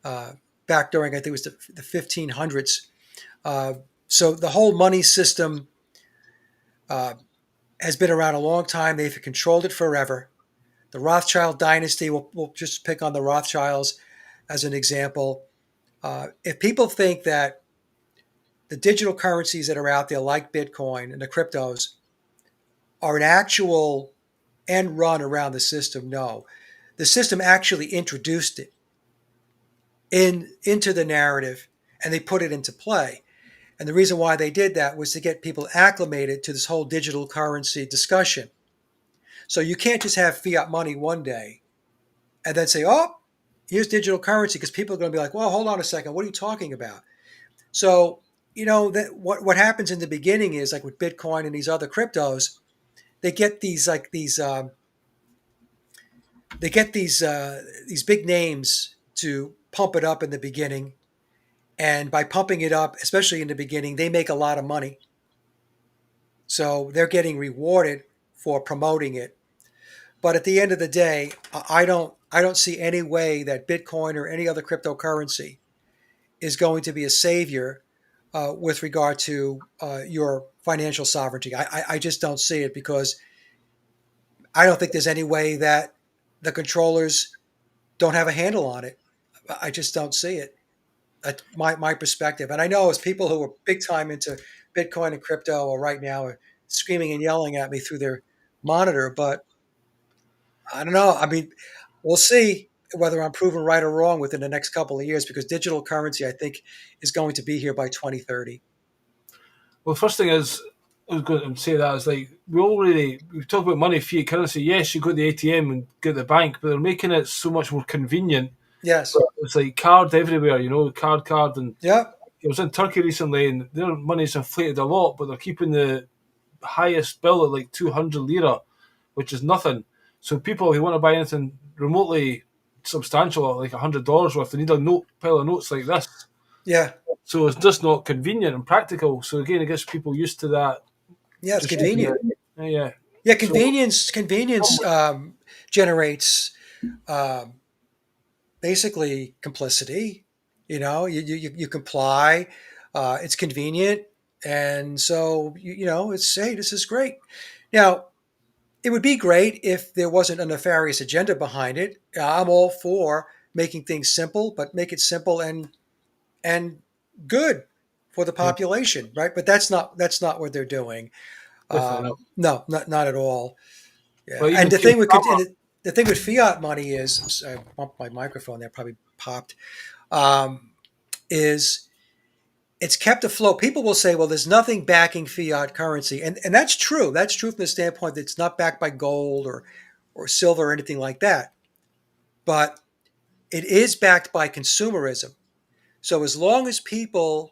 [SPEAKER 3] back during, I think it was the 1500s. So the whole money system has been around a long time. They've controlled it forever. The Rothschild dynasty, we'll just pick on the Rothschilds as an example. If people think that the digital currencies that are out there, like Bitcoin and the cryptos, are an actual end run around the system, no. The system actually introduced it into the narrative, and they put it into play. And the reason why they did that was to get people acclimated to this whole digital currency discussion. So you can't just have fiat money one day and then say, oh, here's digital currency, because people are going to be like, well, hold on a second, what are you talking about? So, what happens in the beginning is, like with Bitcoin and these other cryptos, they get these big names to pump it up in the beginning. And by pumping it up, especially in the beginning, they make a lot of money. So they're getting rewarded for promoting it. But at the end of the day, I don't see any way that Bitcoin or any other cryptocurrency is going to be a savior with regard to your financial sovereignty. I just don't see it, because I don't think there's any way that the controllers don't have a handle on it. I just don't see it. My perspective. And I know as people who are big time into Bitcoin and crypto are right now are screaming and yelling at me through their monitor, but I don't know. I mean, we'll see whether I'm proven right or wrong within the next couple of years, because digital currency, I think, is going to be here by 2030.
[SPEAKER 2] Well, the first thing is, I was going to say that is like we talk about money, fiat currency. Yes, you go to the ATM and get the bank, but they're making it so much more convenient.
[SPEAKER 3] Yes.
[SPEAKER 2] So it's like card everywhere, card, and
[SPEAKER 3] Yeah.
[SPEAKER 2] I was in Turkey recently, and their money's inflated a lot, but they're keeping the highest bill at like 200 lira, which is nothing. So people who want to buy anything remotely substantial, like $100 worth, they need a pile of notes like this.
[SPEAKER 3] Yeah.
[SPEAKER 2] So it's just not convenient and practical. So again, it gets people used to that.
[SPEAKER 3] Yeah. It's
[SPEAKER 2] Just
[SPEAKER 3] convenient.
[SPEAKER 2] Yeah.
[SPEAKER 3] Yeah.
[SPEAKER 2] So,
[SPEAKER 3] Convenience generates basically complicity. You comply. It's convenient. And so, it's, hey, this is great. Now, it would be great if there wasn't a nefarious agenda behind it. I'm all for making things simple, but make it simple and good for the
[SPEAKER 2] yeah,
[SPEAKER 3] population, right? But that's not what they're doing.
[SPEAKER 2] definitely not.
[SPEAKER 3] No, not at all. Yeah,
[SPEAKER 2] Well,
[SPEAKER 3] and
[SPEAKER 2] even
[SPEAKER 3] the
[SPEAKER 2] Keir
[SPEAKER 3] thing with
[SPEAKER 2] Starmer,
[SPEAKER 3] the thing with fiat money is, I bumped my microphone there, probably popped. Um, is it's kept afloat. People will say, well, there's nothing backing fiat currency. And that's true. That's true from the standpoint that it's not backed by gold or silver or anything like that. But it is backed by consumerism. So as long as people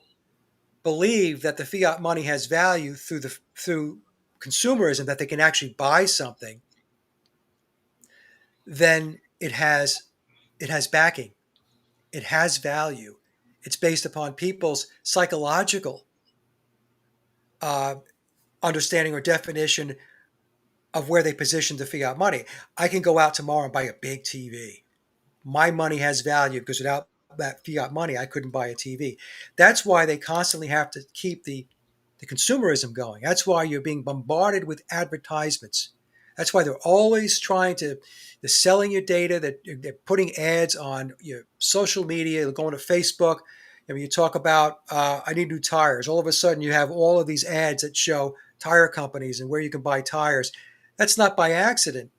[SPEAKER 3] believe that the fiat money has value through consumerism, that they can actually buy something, then it has backing. It has value. It's based upon people's psychological uh, understanding or definition of where they position the fiat money. I can go out tomorrow and buy a big TV. My money has value because without that fiat money, I couldn't buy a TV. That's why they constantly have to keep the consumerism going. That's why you're being bombarded with advertisements. That's why they're always they're selling your data, they're putting ads on your social media, they're going to Facebook. I mean, you talk about, I need new tires. All of a sudden, you have all of these ads that show tire companies and where you can buy tires. That's not by accident.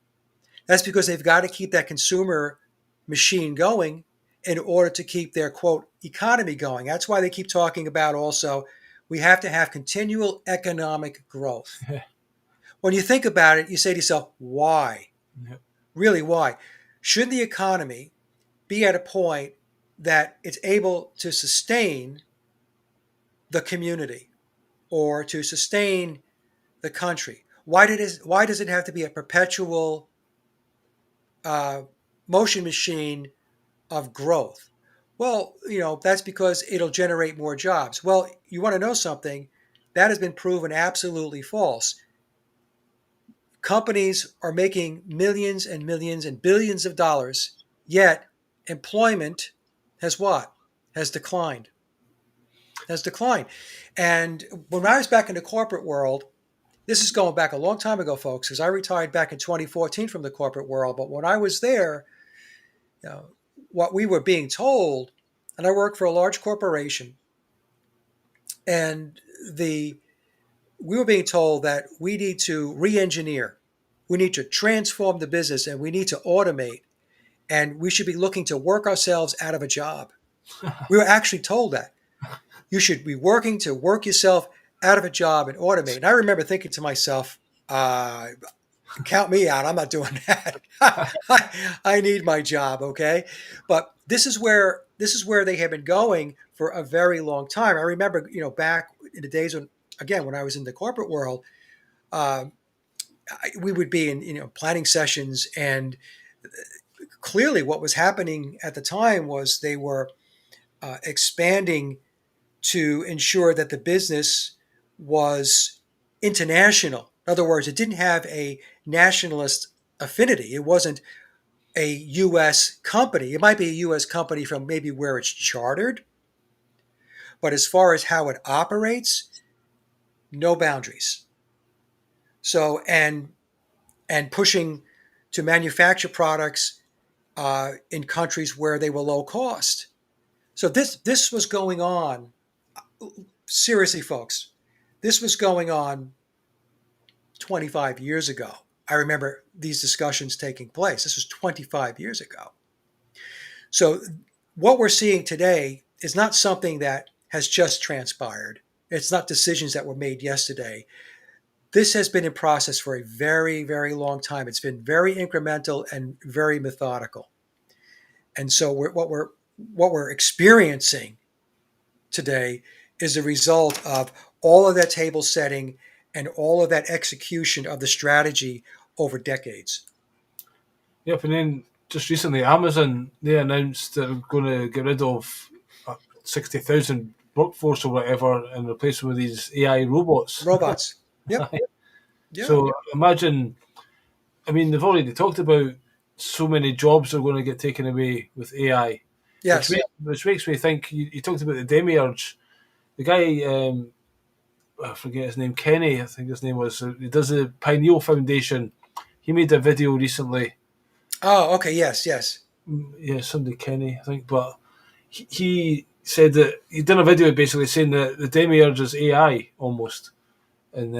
[SPEAKER 3] That's because they've got to keep that consumer machine going in order to keep their, quote, economy going. That's why they keep talking about also, we have to have continual economic growth. When you think about it, you say to yourself, why?
[SPEAKER 2] Yeah.
[SPEAKER 3] Really, why? Should the economy be at a point that it's able to sustain the community or to sustain the country? Why does it have to be a perpetual uh, motion machine of growth? Well, that's because it'll generate more jobs. Well, you want to know something? That has been proven absolutely false. Companies are making millions and millions and billions of dollars, yet employment has what? Has declined. Has declined. And when I was back in the corporate world, this is going back a long time ago, folks, because I retired back in 2014 from the corporate world. But when I was there, you know, what we were being told, and I worked for a large corporation, and we were being told that we need to re-engineer, we need to transform the business, and we need to automate, and we should be looking to work ourselves out of a job. We were actually told that. You should be working to work yourself out of a job and automate. And I remember thinking to myself, count me out. I'm not doing that. I need my job, okay? But this is where they have been going for a very long time. I remember, back in the days when I was in the corporate world, we would be in planning sessions, and clearly what was happening at the time was they were expanding to ensure that the business was international. In other words, it didn't have a nationalist affinity. It wasn't a U.S. company. It might be a U.S. company from maybe where it's chartered, but as far as how it operates, no boundaries. So and pushing to manufacture products in countries where they were low cost. So this was going on. Seriously, folks, this was going on 25 years ago. I remember these discussions taking place. This was 25 years ago. So what we're seeing today is not something that has just transpired. It's not decisions that were made yesterday. This has been in process for a very, very long time. It's been very incremental and very methodical. And so what we're experiencing today is a result of all of that table setting and all of that execution of the strategy over decades.
[SPEAKER 2] Yep, and then just recently, Amazon, they announced that they're going to get rid of 60,000 workforce or whatever and replace them with these AI robots.
[SPEAKER 3] Robots. Yep. Yeah.
[SPEAKER 2] So imagine, I mean, they've already talked about so many jobs are going to get taken away with AI.
[SPEAKER 3] Yes.
[SPEAKER 2] Which makes me think, you talked about the demiurge. The guy, I forget his name, Kenny, I think his name was, he does the Pineal Foundation. He made a video recently.
[SPEAKER 3] Oh, okay. Yes. Yes.
[SPEAKER 2] Yeah, Sunday Kenny, I think. But he said that he done a video basically saying that the demiurge is AI almost. And,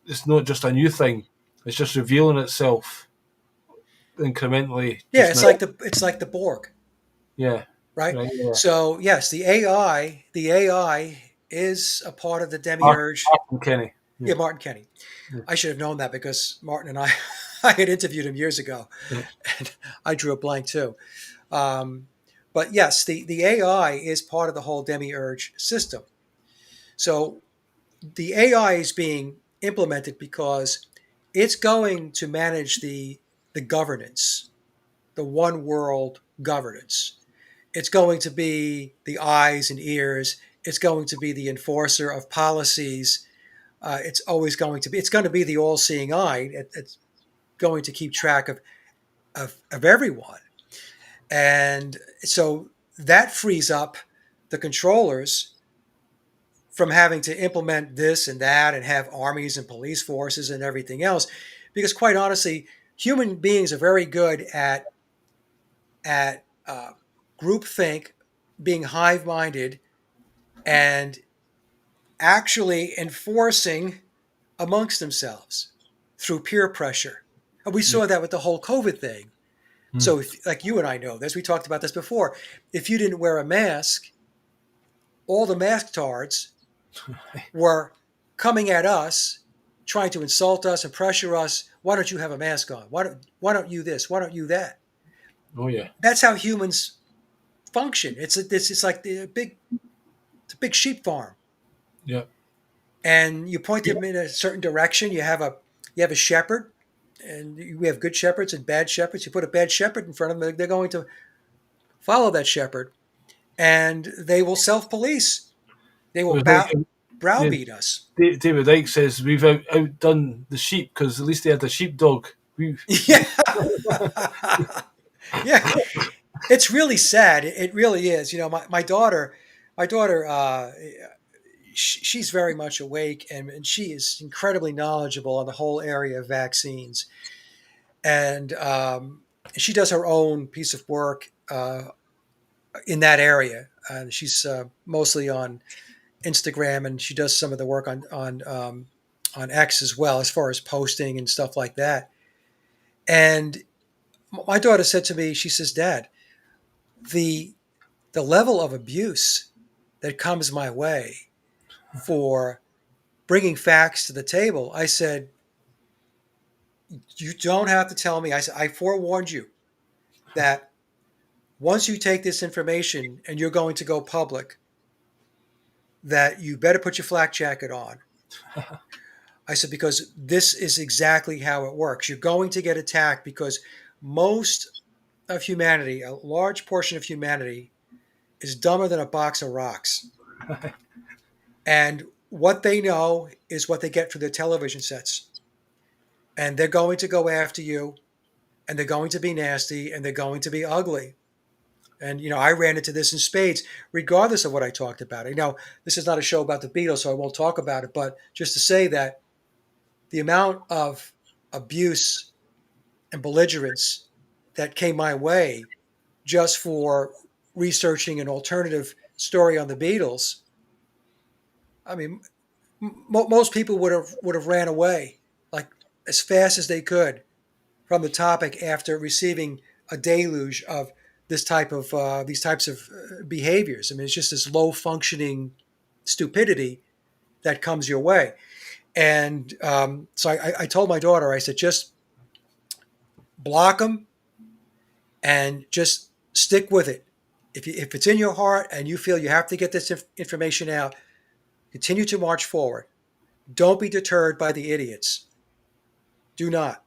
[SPEAKER 2] it's not just a new thing. It's just revealing itself incrementally.
[SPEAKER 3] Yeah,
[SPEAKER 2] just
[SPEAKER 3] it's like the Borg,
[SPEAKER 2] yeah.
[SPEAKER 3] right?
[SPEAKER 2] Right, yeah.
[SPEAKER 3] So yes, the AI is a part of the demiurge.
[SPEAKER 2] Martin Kenny.
[SPEAKER 3] Yeah, Martin Kenny.
[SPEAKER 2] Yeah.
[SPEAKER 3] I should have known that because Martin and I I had interviewed him years ago,
[SPEAKER 2] Yeah.
[SPEAKER 3] and I drew a blank too. But yes, the AI is part of the whole demiurge system. So the AI is being implemented because it's going to manage the governance, the one world governance. It's going to be the eyes and ears. It's going to be the enforcer of policies. It's going to be the all-seeing eye. It's going to keep track of everyone. And so that frees up the controllers from having to implement this and that and have armies and police forces and everything else. Because quite honestly, human beings are very good at groupthink, being hive-minded, and actually enforcing amongst themselves through peer pressure. And we saw that with the whole COVID thing. So, like you and I know this, we talked about this before. If you didn't wear a mask, all the masktards were coming at us, trying to insult us and pressure us. Why don't you have a mask on? Why don't you this? Why don't you that?
[SPEAKER 2] Oh yeah.
[SPEAKER 3] That's how humans function. It's like a big sheep farm,
[SPEAKER 2] Yeah.
[SPEAKER 3] and you point them in a certain direction. You have a shepherd, and we have good shepherds and bad shepherds. You put a bad shepherd in front of them, they're going to follow that shepherd, and they will self-police. They will browbeat us.
[SPEAKER 2] David Icke says we've outdone the sheep because at least they had a sheepdog.
[SPEAKER 3] Yeah. Yeah. It's really sad. It really is. My daughter, she's very much awake, and she is incredibly knowledgeable on the whole area of vaccines. And she does her own piece of work in that area. She's mostly on Instagram, and she does some of the work on X as well, as far as posting and stuff like that. And my daughter said to me, she says, "Dad, the level of abuse that comes my way for bringing facts to the table," I said, "You don't have to tell me." I said, "I forewarned you that once you take this information and you're going to go public, that you better put your flak jacket on." I said, because this is exactly how it works. You're going to get attacked because most of humanity, a large portion of humanity, is dumber than a box of rocks. And what they know is what they get through their television sets. and they're going to go after you, and they're going to be nasty, and they're going to be ugly. And I ran into this in spades, regardless of what I talked about. This is not a show about the Beatles, so I won't talk about it. But just to say that the amount of abuse and belligerence that came my way just for researching an alternative story on the Beatles, I mean, most people would have ran away like as fast as they could from the topic after receiving a deluge of these types of behaviors. I mean, it's just this low functioning stupidity that comes your way. And so I told my daughter, I said, just block them and just stick with it. If it's in your heart and you feel you have to get this information out, continue to march forward. Don't be deterred by the idiots. Do not.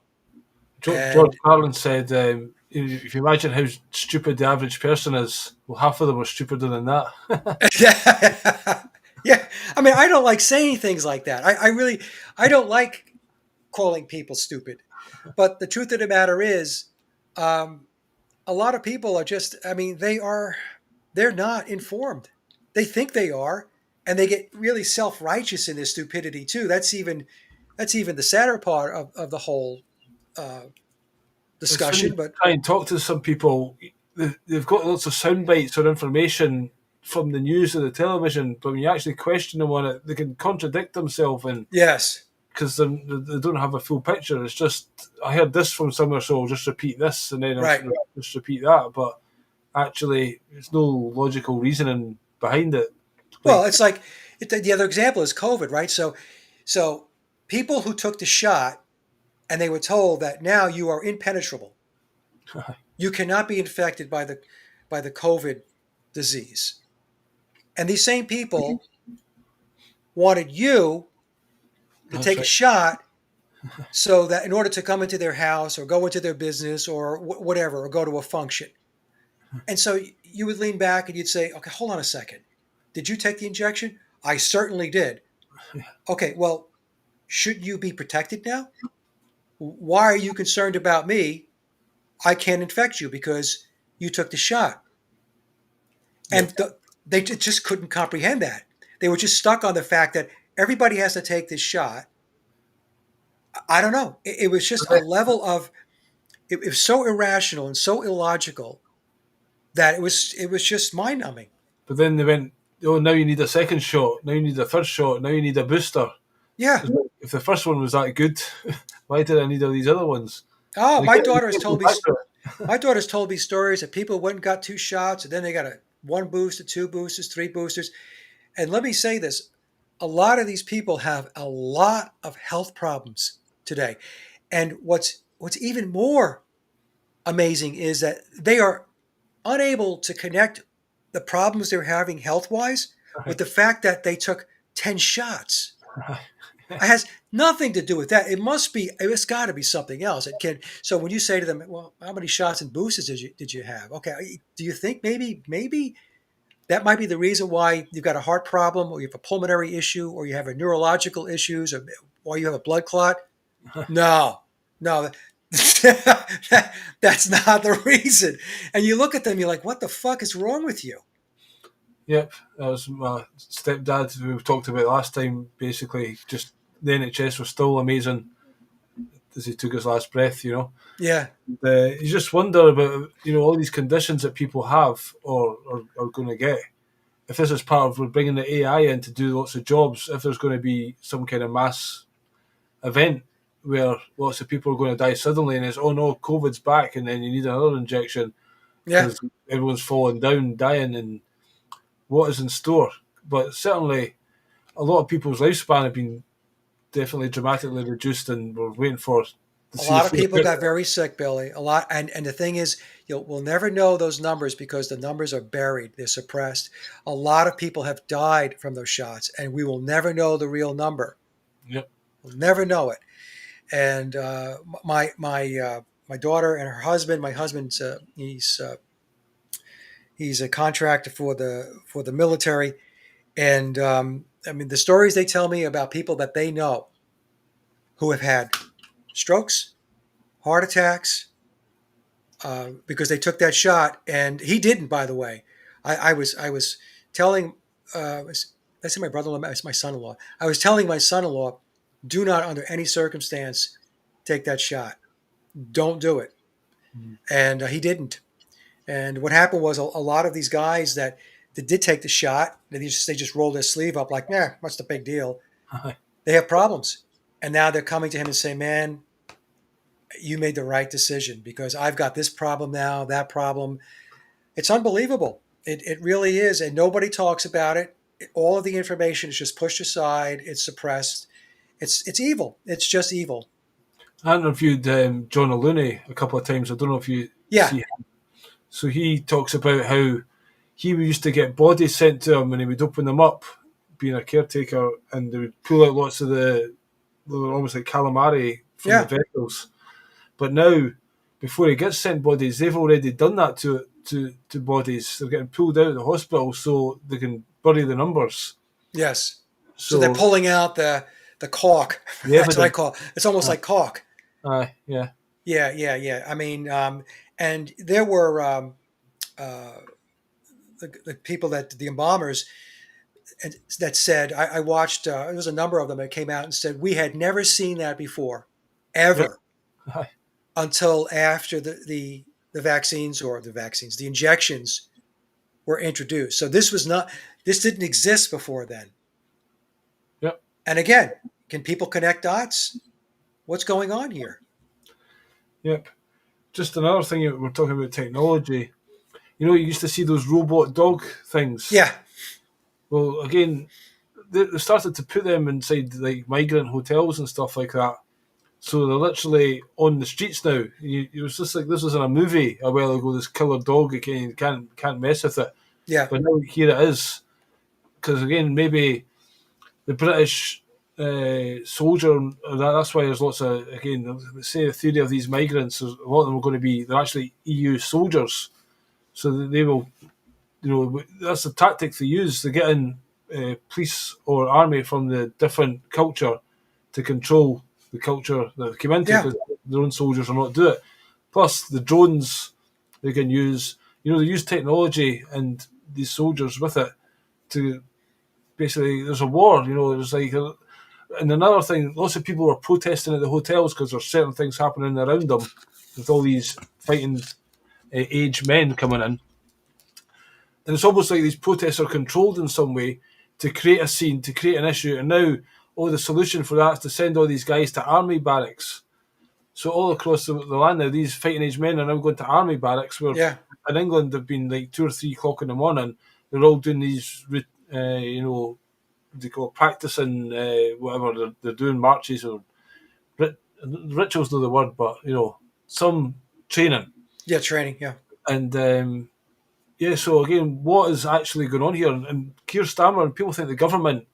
[SPEAKER 2] George Carlin said, if you imagine how stupid the average person is, well, half of them are stupider than that.
[SPEAKER 3] Yeah. I mean, I don't like saying things like that. I don't like calling people stupid. But the truth of the matter is, a lot of people are just, I mean, they're not informed. They think they are, and they get really self-righteous in their stupidity too. That's even the sadder part of the whole discussion. But
[SPEAKER 2] try and talk to some people, they've got lots of sound bites or information from the news or the television, but when you actually question them on it, they can contradict themselves, and
[SPEAKER 3] yes,
[SPEAKER 2] because they don't have a full picture. It's just, I heard this from somewhere, so I'll just repeat this, and then
[SPEAKER 3] right.
[SPEAKER 2] I'll just repeat that. But actually, there's no logical reasoning behind it.
[SPEAKER 3] Well, it's like the other example is COVID, right? So people who took the shot and they were told that now you are impenetrable. You cannot be infected by the COVID disease. And these same people wanted you to take a shot so that in order to come into their house or go into their business or whatever, or go to a function. And so you would lean back and you'd say, okay, hold on a second. Did you take the injection? I certainly did. Okay, well, shouldn't you be protected now? Why are you concerned about me? I can't infect you because you took the shot. And they just couldn't comprehend that. They were just stuck on the fact that everybody has to take this shot. I don't know. It was just a level of, it was so irrational and so illogical that it was just mind numbing.
[SPEAKER 2] But then they went, oh, now you need a second shot. Now you need a third shot. Now you need a booster.
[SPEAKER 3] Yeah.
[SPEAKER 2] If the first one was that good, why did I need all these other ones?
[SPEAKER 3] Oh, my daughter has told me stories that people went and got 2 shots, and then they got 1 booster, 2 boosters, 3 boosters. And let me say this, a lot of these people have a lot of health problems today. And what's even more amazing is that they are unable to connect the problems they're having health-wise with the fact that they took 10 shots. It has nothing to do with that. It's got to be something else. So when you say to them, well, how many shots and boosters did you have? Okay, do you think maybe that might be the reason why you've got a heart problem, or you have a pulmonary issue, or you have a neurological issues, or why you have a blood clot? No, that's not the reason. And you look at them, you're like, what the fuck is wrong with you?
[SPEAKER 2] Yep, that was my stepdad, who we talked about last time. Basically, just the NHS was still amazing as he took his last breath,
[SPEAKER 3] Yeah.
[SPEAKER 2] You just wonder about, all these conditions that people have or are going to get. If this is part of, we're bringing the AI in to do lots of jobs, if there's going to be some kind of mass event where lots of people are going to die suddenly, and it's, oh no, COVID's back, and then you need another injection.
[SPEAKER 3] Yeah.
[SPEAKER 2] Because everyone's falling down, dying, and what is in store. But certainly a lot of people's lifespan have been definitely dramatically reduced, and we're waiting for
[SPEAKER 3] a lot of people got very sick, Billy. A lot, and the thing is, we'll never know those numbers because the numbers are buried, they're suppressed. A lot of people have died from those shots, and we will never know the real number.
[SPEAKER 2] Yep,
[SPEAKER 3] we'll never know it. And my daughter and her husband. My husband's he's a contractor for the military, and I mean, the stories they tell me about people that they know who have had strokes, heart attacks, because they took that shot, and he didn't. By the way, I was telling, I say my brother-in-law, it's my son-in-law. I was telling my son-in-law, do not under any circumstance take that shot. Don't do it, and he didn't. And what happened was a lot of these guys that did take the shot, they just rolled their sleeve up like, nah, what's the big deal? They have problems, and now they're coming to him and say, man, you made the right decision because I've got this problem now, that problem. It's unbelievable. It really is. And nobody talks about it. All of the information is just pushed aside. It's suppressed. It's evil. It's just evil.
[SPEAKER 2] I interviewed John O'Looney a couple of times. I don't know if you
[SPEAKER 3] Yeah.
[SPEAKER 2] see him. So he talks about how he used to get bodies sent to him and he would open them up, being a caretaker, and they would pull out lots of they were almost like calamari from
[SPEAKER 3] Yeah.
[SPEAKER 2] the vessels. But now, before he gets sent bodies, they've already done that to bodies. They're getting pulled out of the hospital so they can bury the numbers.
[SPEAKER 3] Yes. So they're pulling out the caulk.
[SPEAKER 2] The
[SPEAKER 3] That's what I
[SPEAKER 2] evidence.
[SPEAKER 3] call it. It's almost like caulk.
[SPEAKER 2] Yeah.
[SPEAKER 3] Yeah. I mean, and there were the people the embalmers that said, I watched, there was a number of them that came out and said, we had never seen that before, ever,
[SPEAKER 2] Aye.
[SPEAKER 3] until after the vaccines, the injections were introduced. So this didn't exist before then.
[SPEAKER 2] Yep.
[SPEAKER 3] And again, can people connect dots? What's going on here?
[SPEAKER 2] Yep. Just another thing, we're talking about technology. You used to see those robot dog things.
[SPEAKER 3] Yeah.
[SPEAKER 2] Well, again, they started to put them inside like migrant hotels and stuff like that. So they're literally on the streets now. It was just like this was in a movie a while ago. This killer dog, again, you can't mess with it.
[SPEAKER 3] Yeah.
[SPEAKER 2] But now here it is. Because again, maybe the British soldier. That's why there's lots of, again, say the theory of these migrants. A lot of them are going to be, they're actually EU soldiers. So that they will, that's the tactic they use. They get in police or army from the different culture to control the culture that they come into,
[SPEAKER 3] Yeah.
[SPEAKER 2] because their own soldiers will not do it. Plus the drones they can use. They use technology and these soldiers with it to basically, there's a war. There's like, and another thing, lots of people are protesting at the hotels because there's certain things happening around them with all these fighting aged men coming in. And it's almost like these protests are controlled in some way to create a scene, to create an issue. And now, the solution for that is to send all these guys to army barracks. So all across the land now, these fighting age men are now going to army barracks, where
[SPEAKER 3] Yeah.
[SPEAKER 2] in England they've been like 2 or 3 o'clock in the morning. They're all doing these, they call practicing whatever they're doing, marches or rituals. Not the word, but some training.
[SPEAKER 3] Yeah. Training. Yeah.
[SPEAKER 2] And so again, what is actually going on here? And Keir Starmer, and people think the government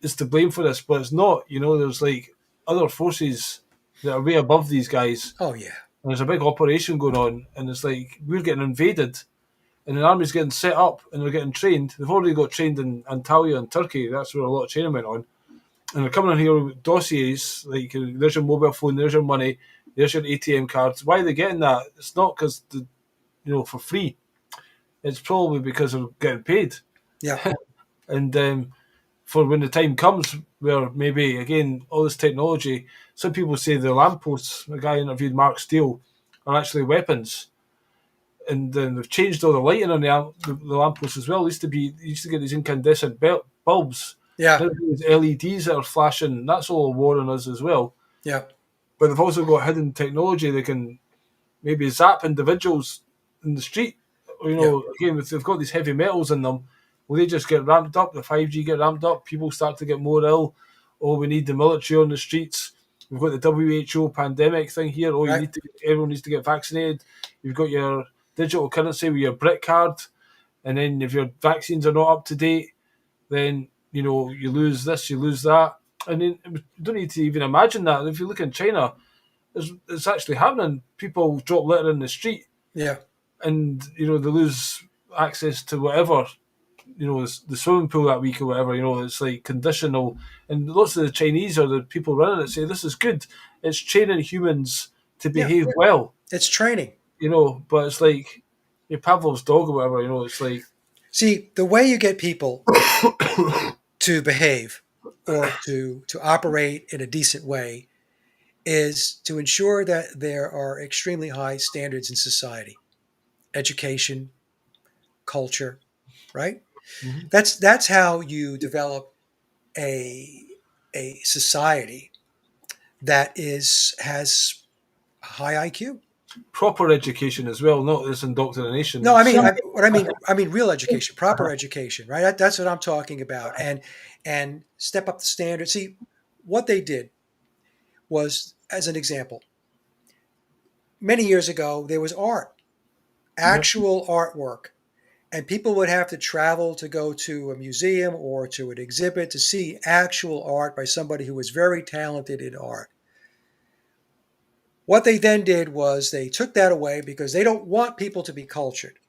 [SPEAKER 2] is to blame for this, but it's not. There's like other forces that are way above these guys.
[SPEAKER 3] Oh, yeah.
[SPEAKER 2] And there's a big operation going on, and it's like we're getting invaded, and the army's getting set up, and they're getting trained. They've already got trained in Antalya in Turkey. That's where a lot of training went on. And they're coming in here with dossiers, like there's your mobile phone, there's your money, there's your ATM cards. Why are they getting that? It's not because, for free. It's probably because they're getting paid.
[SPEAKER 3] Yeah.
[SPEAKER 2] And for when the time comes where maybe, again, all this technology, some people say the lampposts, the guy interviewed Mark Steele, are actually weapons. And then they've changed all the lighting on the lampposts as well. You used to get these incandescent bulbs.
[SPEAKER 3] Yeah.
[SPEAKER 2] Now these LEDs that are flashing, that's all a war on us as well.
[SPEAKER 3] Yeah.
[SPEAKER 2] But they've also got hidden technology that can maybe zap individuals in the street. Again, if they've got these heavy metals in them, will they just get ramped up? The 5G get ramped up, people start to get more ill. Oh, we need the military on the streets. We've got the WHO pandemic thing here. Oh,
[SPEAKER 3] Right.
[SPEAKER 2] everyone needs to get vaccinated. You've got your digital currency with your BRIC card, and then if your vaccines are not up to date, then you lose this, you lose that. And then you don't need to even imagine that. If you look in China, it's actually happening. People drop litter in the street,
[SPEAKER 3] Yeah.
[SPEAKER 2] and they lose access to whatever the swimming pool that week or whatever. It's like conditional, and lots of the Chinese or the people running it say this is good. It's training humans to
[SPEAKER 3] Yeah,
[SPEAKER 2] behave well.
[SPEAKER 3] it's training.
[SPEAKER 2] But it's like your Pavlov's dog or whatever. It's like
[SPEAKER 3] See, the way you get people to behave or to operate in a decent way is to ensure that there are extremely high standards in society, education, culture, right?
[SPEAKER 2] Mhm.
[SPEAKER 3] That's how you develop a society that has high IQ.
[SPEAKER 2] proper education as well, not this indoctrination.
[SPEAKER 3] No, I mean what I mean real education, proper education, right? That's what I'm talking about, and step up the standard. See, what they did was, as an example, many years ago there was art,
[SPEAKER 2] Yep.
[SPEAKER 3] actual artwork, and people would have to travel to go to a museum or to an exhibit to see actual art by somebody who was very talented in art. What they then did was they took that away because they don't want people to be cultured.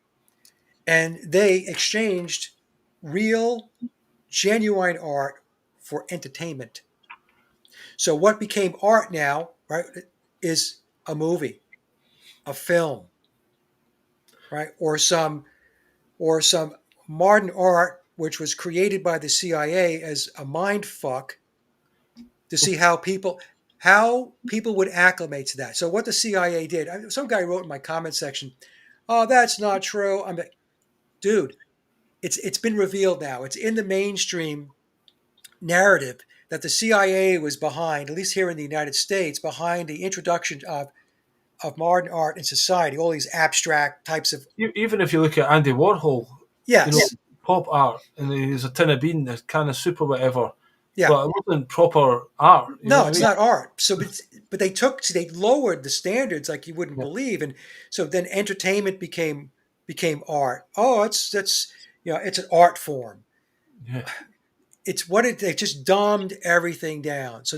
[SPEAKER 3] And they exchanged real, genuine art for entertainment. So what became art now, right, is a movie, a film, right, or some modern art which was created by the CIA as a mind fuck to see how people would acclimate to that. So what the CIA did, some guy wrote in my comment section, "Oh, that's not true." I'm like, dude, it's been revealed now. It's in the mainstream narrative that the CIA was behind, at least here in the United States, behind the introduction of modern art in society, all these abstract types of
[SPEAKER 2] Even if you look at Andy Warhol, you know,
[SPEAKER 3] yes,
[SPEAKER 2] pop art, and there's a tin of bean, a can of soup or whatever,
[SPEAKER 3] yeah.
[SPEAKER 2] but it wasn't proper art. You know
[SPEAKER 3] No,
[SPEAKER 2] what I
[SPEAKER 3] it's
[SPEAKER 2] mean?
[SPEAKER 3] not art. So, but they lowered the standards like you wouldn't
[SPEAKER 2] Yeah.
[SPEAKER 3] believe, and so then entertainment became art. Oh, it's an art form.
[SPEAKER 2] Yeah.
[SPEAKER 3] It's what it they just dumbed everything down. So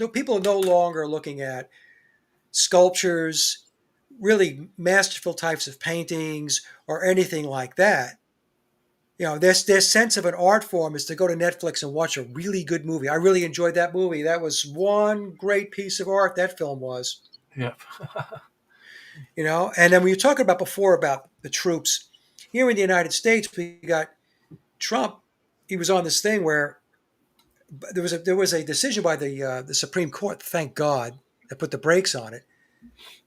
[SPEAKER 3] people are no longer looking at sculptures, really masterful types of paintings or anything like that. Their sense of an art form is to go to Netflix and watch a really good movie. I really enjoyed that movie. That was one great piece of art, that film was.
[SPEAKER 2] Yeah.
[SPEAKER 3] And then we were talking about before about the troops. Here in the United States, we got Trump. He was on this thing where there was a decision by the Supreme Court, thank God, that put the brakes on it.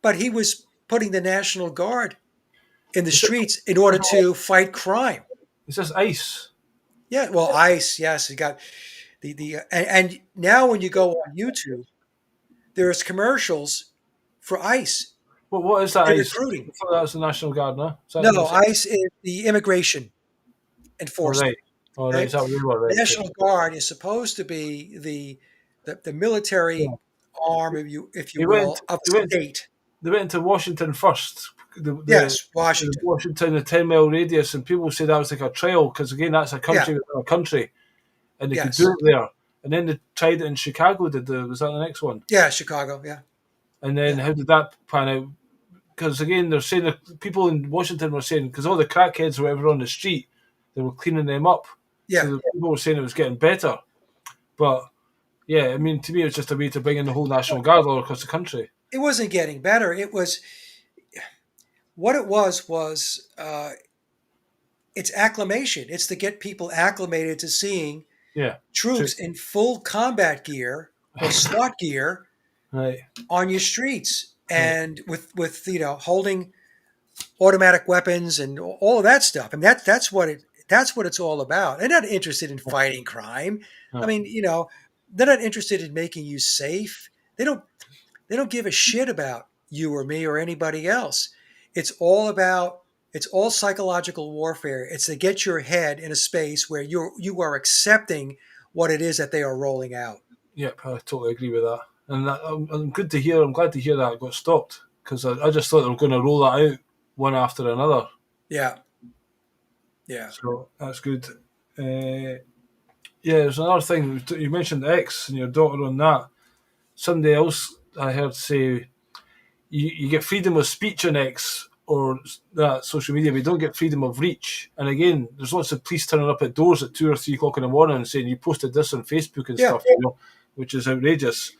[SPEAKER 3] But he was putting the National Guard in the streets in order to fight crime.
[SPEAKER 2] It's just ice.
[SPEAKER 3] Yeah, well, ICE, yes, you got and now when you go on YouTube, there's commercials for ICE
[SPEAKER 2] What is that
[SPEAKER 3] and
[SPEAKER 2] ice?
[SPEAKER 3] recruiting.
[SPEAKER 2] I thought that was the National Guard, no? Is that
[SPEAKER 3] No, ICE is the immigration
[SPEAKER 2] all
[SPEAKER 3] enforcement.
[SPEAKER 2] right. All right.
[SPEAKER 3] Okay?
[SPEAKER 2] Is that what they were? Right.
[SPEAKER 3] National Guard is supposed to be the military
[SPEAKER 2] Yeah.
[SPEAKER 3] arm, if you
[SPEAKER 2] They
[SPEAKER 3] will,
[SPEAKER 2] went.
[SPEAKER 3] of
[SPEAKER 2] They
[SPEAKER 3] the
[SPEAKER 2] went.
[SPEAKER 3] state.
[SPEAKER 2] They went into Washington first.
[SPEAKER 3] Yes,
[SPEAKER 2] The
[SPEAKER 3] Washington.
[SPEAKER 2] Washington, the 10-mile radius, and people say that was like a trial because again, that's a
[SPEAKER 3] Yeah,
[SPEAKER 2] country within a country, and they could do
[SPEAKER 3] yes,
[SPEAKER 2] it there. And then they tried it in Chicago. Was that the next one?
[SPEAKER 3] yeah, Chicago. Yeah,
[SPEAKER 2] And then
[SPEAKER 3] yeah,
[SPEAKER 2] how did that pan out? Because again, they're saying that people in Washington were saying because all the crackheads or whatever on the street, they were cleaning them up.
[SPEAKER 3] yeah.
[SPEAKER 2] So the people were saying it was getting better. But yeah, I mean, to me, it's just a way to bring in the whole National Guard all across the country.
[SPEAKER 3] It wasn't getting better. It was what it was it's acclimation. It's to get people acclimated to seeing
[SPEAKER 2] Yeah, true.
[SPEAKER 3] troops in full combat gear or SWAT gear
[SPEAKER 2] Right,
[SPEAKER 3] on your streets
[SPEAKER 2] right.
[SPEAKER 3] and with holding automatic weapons and all of that stuff. And that's what it's all about. They're not interested in fighting crime. I
[SPEAKER 2] No.
[SPEAKER 3] mean, they're not interested in making you safe. They don't give a shit about you or me or anybody else. It's all psychological warfare. It's to get your head in a space where you are accepting what it is that they are rolling out.
[SPEAKER 2] Yep, I totally agree with that. And I'm good to hear. I'm glad to hear that it got stopped because I just thought they were going to roll that out one after another.
[SPEAKER 3] Yeah. Yeah.
[SPEAKER 2] So that's good. Yeah, there's another thing you mentioned X and your daughter on that. Somebody else I heard say you get freedom of speech on X or that social media, we don't get freedom of reach. And again, there's lots of police turning up at doors at 2 or 3 o'clock in the morning and saying you posted this on Facebook and
[SPEAKER 3] Yeah.
[SPEAKER 2] stuff, which is outrageous.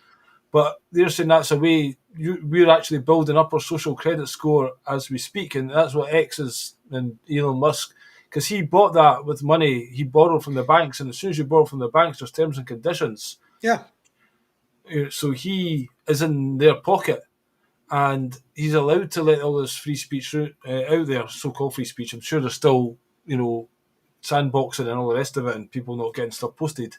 [SPEAKER 2] But they're saying that's a way we're actually building up our social credit score as we speak, and that's what X is and Elon Musk, because he bought that with money he borrowed from the banks, and as soon as you borrow from the banks, there's terms and conditions.
[SPEAKER 3] Yeah.
[SPEAKER 2] So he is in their pocket. And he's allowed to let all this free speech out there, so-called free speech. I'm sure there's still, sandboxing and all the rest of it, and people not getting stuff posted.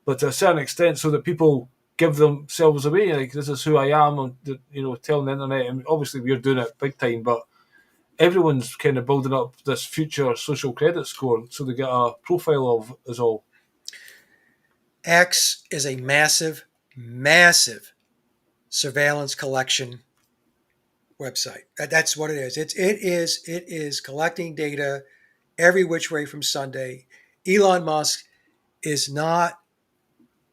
[SPEAKER 2] But to a certain extent, so that people give themselves away, like this is who I am, and telling the internet. And obviously, we're doing it big time, but everyone's kind of building up this future social credit score, so they get a profile of us all.
[SPEAKER 3] X is a massive, massive surveillance collection website. That's what it is. It is collecting data every which way from Sunday. Elon Musk is not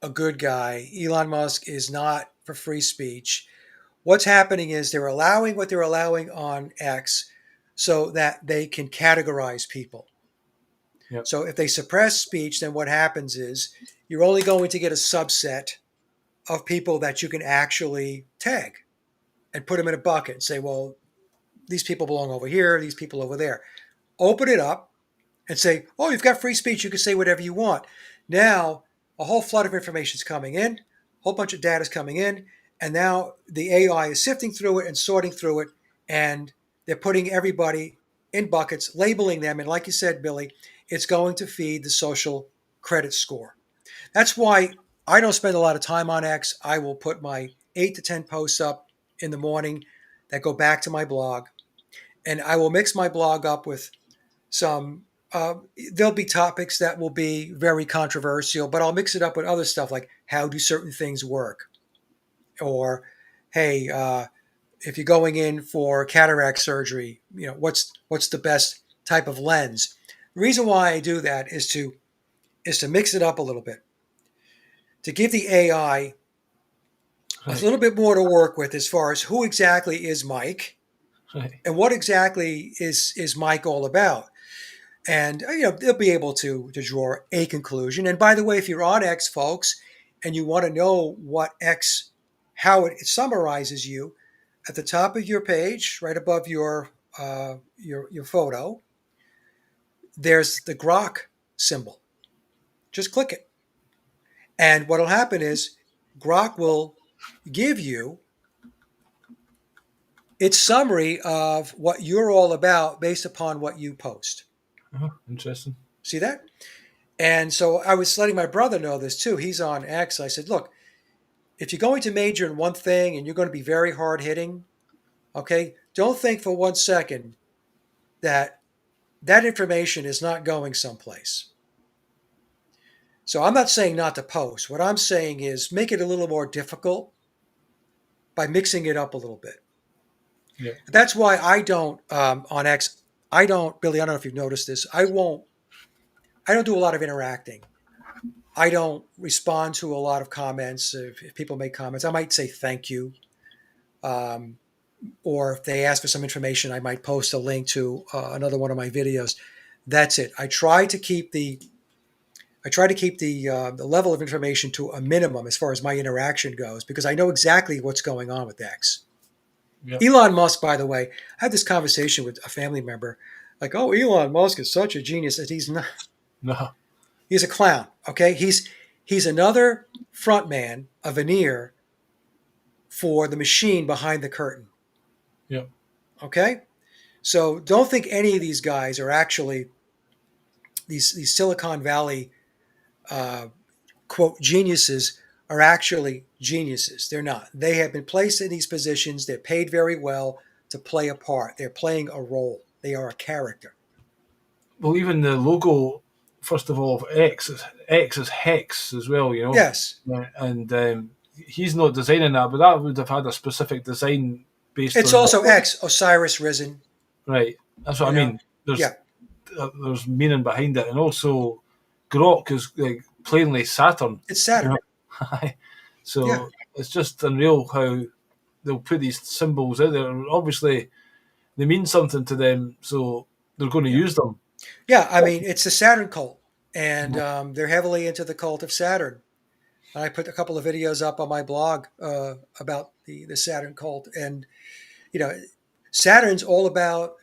[SPEAKER 3] a good guy. Elon Musk is not for free speech. What's happening is they're allowing what they're allowing on X so that they can categorize people.
[SPEAKER 2] Yep.
[SPEAKER 3] So if they suppress speech, then what happens is you're only going to get a subset of people that you can actually tag and put them in a bucket and say, well, these people belong over here, these people over there. Open it up and say, oh, you've got free speech. You can say whatever you want. Now, a whole flood of information is coming in, a whole bunch of data is coming in, and now the AI is sifting through it and sorting through it, and they're putting everybody in buckets, labeling them, and like you said, Billy, it's going to feed the social credit score. That's why I don't spend a lot of time on X. I will put my 8 to 10 posts up in the morning that go back to my blog, and I will mix my blog up with some there'll be topics that will be very controversial, but I'll mix it up with other stuff like how do certain things work, or hey, if you're going in for cataract surgery, what's the best type of lens. The reason why I do that is to mix it up a little bit, to give the AI a little bit more to work with as far as who exactly is Mike,
[SPEAKER 2] Right.
[SPEAKER 3] and what exactly is Mike all about. And they'll be able to draw a conclusion. And by the way, if you're on X, folks, and you want to know what X, how it summarizes you, at the top of your page, right above your photo, there's the Grok symbol. Just click it, and what'll happen is Grok will give you its summary of what you're all about based upon what you post.
[SPEAKER 2] Interesting.
[SPEAKER 3] See that? And so I was letting my brother know this too. He's on X. I said, look, if you're going to major in one thing and you're going to be very hard hitting, okay, don't think for 1 second that information is not going someplace. So I'm not saying not to post. What I'm saying is make it a little more difficult by mixing it up a little bit.
[SPEAKER 2] Yeah.
[SPEAKER 3] That's why I don't, on X, Billy, I don't know if you've noticed this. I don't do a lot of interacting. I don't respond to a lot of comments. If people make comments, I might say thank you. Or if they ask for some information, I might post a link to another one of my videos. That's it. I try to keep the level of information to a minimum as far as my interaction goes, because I know exactly what's going on with X. Yep. Elon Musk, by the way, I had this conversation with a family member, like, oh, Elon Musk is such a genius. That he's not.
[SPEAKER 2] No.
[SPEAKER 3] He's a clown, okay? He's another front man, a veneer for the machine behind the curtain.
[SPEAKER 2] Yeah.
[SPEAKER 3] Okay? So don't think any of these guys are actually these Silicon Valley quote geniuses are actually geniuses. They're not. They have been placed in these positions. They're paid very well to play a part. They're playing a role. They are a character.
[SPEAKER 2] Well, even the logo, first of all, of X is Hex as well,
[SPEAKER 3] Yes.
[SPEAKER 2] And he's not designing that, but that would have had a specific design based on...
[SPEAKER 3] It's also X, Osiris Risen.
[SPEAKER 2] Right. That's what I mean. There's meaning behind it. And also, Grok is like plainly Saturn.
[SPEAKER 3] It's Saturn.
[SPEAKER 2] So it's just unreal how they'll put these symbols out there. And obviously, they mean something to them, so they're going to use them.
[SPEAKER 3] Yeah, I mean, it's the Saturn cult, and they're heavily into the cult of Saturn. And I put a couple of videos up on my blog about the Saturn cult, and you know, Saturn's all about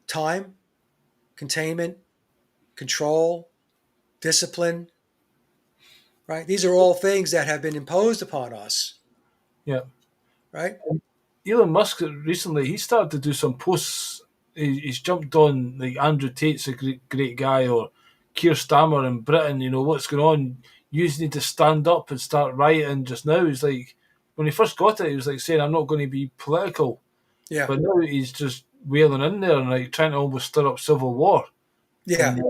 [SPEAKER 3] time, containment, control, discipline. Right? These are all things that have been imposed upon us.
[SPEAKER 2] Yeah.
[SPEAKER 3] Right?
[SPEAKER 2] Elon Musk recently, he started to do some posts. He's jumped on, like, Andrew Tate's a great guy, or Keir Starmer in Britain. What's going on? You need to stand up and start rioting just now. He's like, when he first got it, he was like saying, I'm not going to be political.
[SPEAKER 3] Yeah.
[SPEAKER 2] But now he's just wailing in there and like trying to almost stir up civil war.
[SPEAKER 3] Yeah.
[SPEAKER 2] And,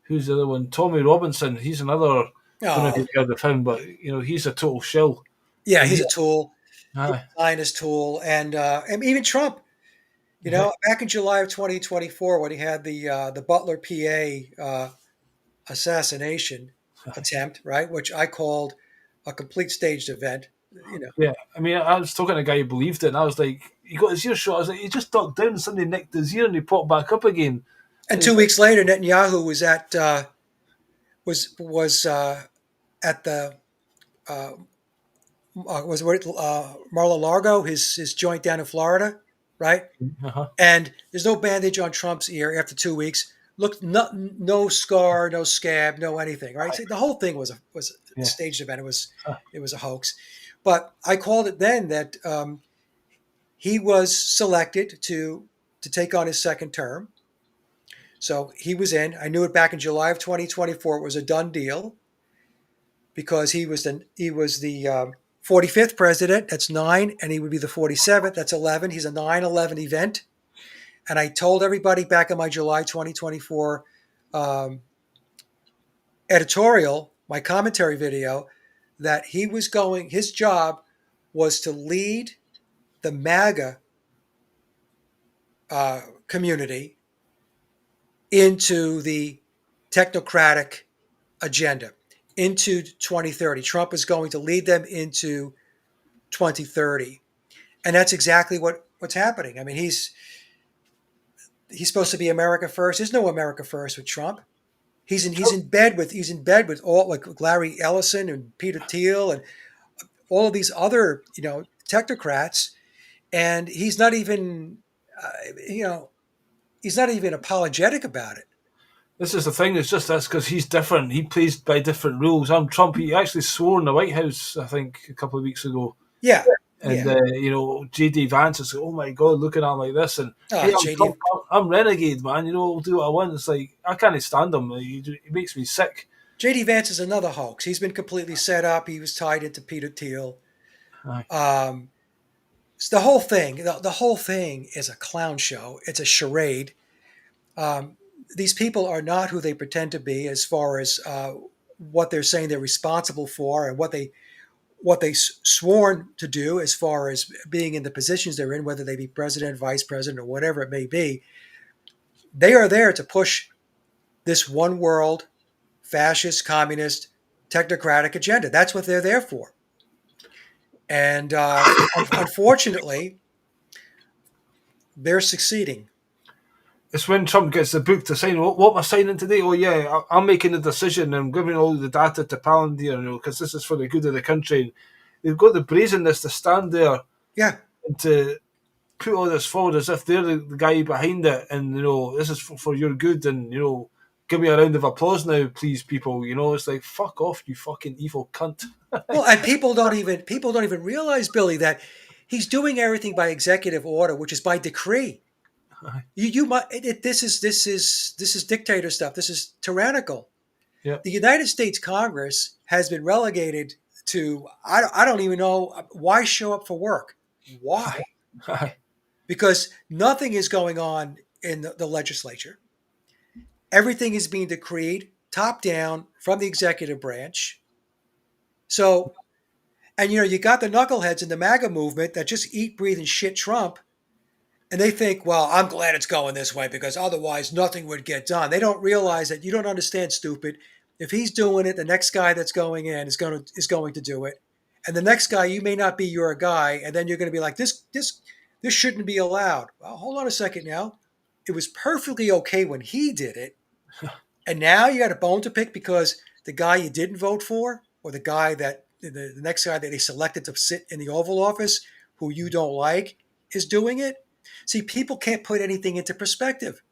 [SPEAKER 2] who's the other one? Tommy Robinson. He's another. I don't know if you've heard of him, but he's a total shill.
[SPEAKER 3] Yeah, he's a tool.
[SPEAKER 2] Aye.
[SPEAKER 3] Zionist tool, and even Trump. Back in July of 2024, when he had the Butler, PA assassination attempt, right, which I called a complete staged event.
[SPEAKER 2] Yeah, I mean, I was talking to a guy who believed it, and I was like, he got his ear shot. I was like, he just ducked down, and somebody nicked his ear, and he popped back up again.
[SPEAKER 3] And 2 weeks later, Netanyahu was at at the Mar-a-Lago, his joint down in Florida, right?
[SPEAKER 2] Uh-huh.
[SPEAKER 3] And there's no bandage on Trump's ear after 2 weeks. Looked no scar, no scab, no anything, right? So the whole thing was a staged event. It was a hoax. But I called it then that he was selected to take on his second term. So he was in. I knew it back in July of 2024. It was a done deal because he was the 45th president. That's 9, and he would be the 47th. That's 11. He's a 9/11 event. And I told everybody back in my July 2024 editorial, my commentary video, that his job was to lead the MAGA community into the technocratic agenda, into 2030. Trump is going to lead them into 2030. And that's exactly what's happening. I mean, he's supposed to be America first. There's no America first with Trump. He's in bed with all, like, Larry Ellison and Peter Thiel and all of these other technocrats, and he's not even he's not even apologetic about it.
[SPEAKER 2] This is the thing. It's just this because he's different. He plays by different rules. I'm Trump. He actually swore in the White House, I think, a couple of weeks ago.
[SPEAKER 3] Yeah.
[SPEAKER 2] And J.D. Vance is like, oh my God, looking at him like this, and hey, I'm renegade, man. I'll do what I want. It's like I can't stand him. He makes me sick.
[SPEAKER 3] J.D. Vance is another hoax. He's been completely set up. He was tied into Peter Thiel. So the whole thing, the whole thing is a clown show. It's a charade. These people are not who they pretend to be, as far as what they're saying they're responsible for, and what they sworn to do as far as being in the positions they're in, whether they be president, vice president, or whatever it may be. They are there to push this one world, fascist, communist, technocratic agenda. That's what they're there for. And unfortunately, they're succeeding.
[SPEAKER 2] It's when Trump gets the book to sign. What am I signing today? Oh yeah, I'm making the decision. I'm giving all the data to Palantir, because this is for the good of the country. They've got the brazenness to stand there, and to put all this forward as if they're the guy behind it, and this is for your good, and give me a round of applause now, please, people. It's like, fuck off, you fucking evil cunt.
[SPEAKER 3] Well, and people don't even realize, Billy, that he's doing everything by executive order, which is by decree. This is dictator stuff. This is tyrannical.
[SPEAKER 2] Yeah.
[SPEAKER 3] The United States Congress has been relegated to, I don't even know why show up for work. Why? Because nothing is going on in the legislature. Everything is being decreed top down from the executive branch. So, and you got the knuckleheads in the MAGA movement that just eat, breathe, and shit Trump. And they think, well, I'm glad it's going this way because otherwise nothing would get done. They don't realize that you don't understand, stupid. If he's doing it, the next guy that's going in is going to do it. And the next guy, you may not be your guy. And then you're going to be like, this This shouldn't be allowed. Well, hold on a second now. It was perfectly okay when he did it. And now you got a bone to pick because the guy you didn't vote for, or the guy that the next guy that they selected to sit in the Oval Office, who you don't like, is doing it. See, people can't put anything into perspective.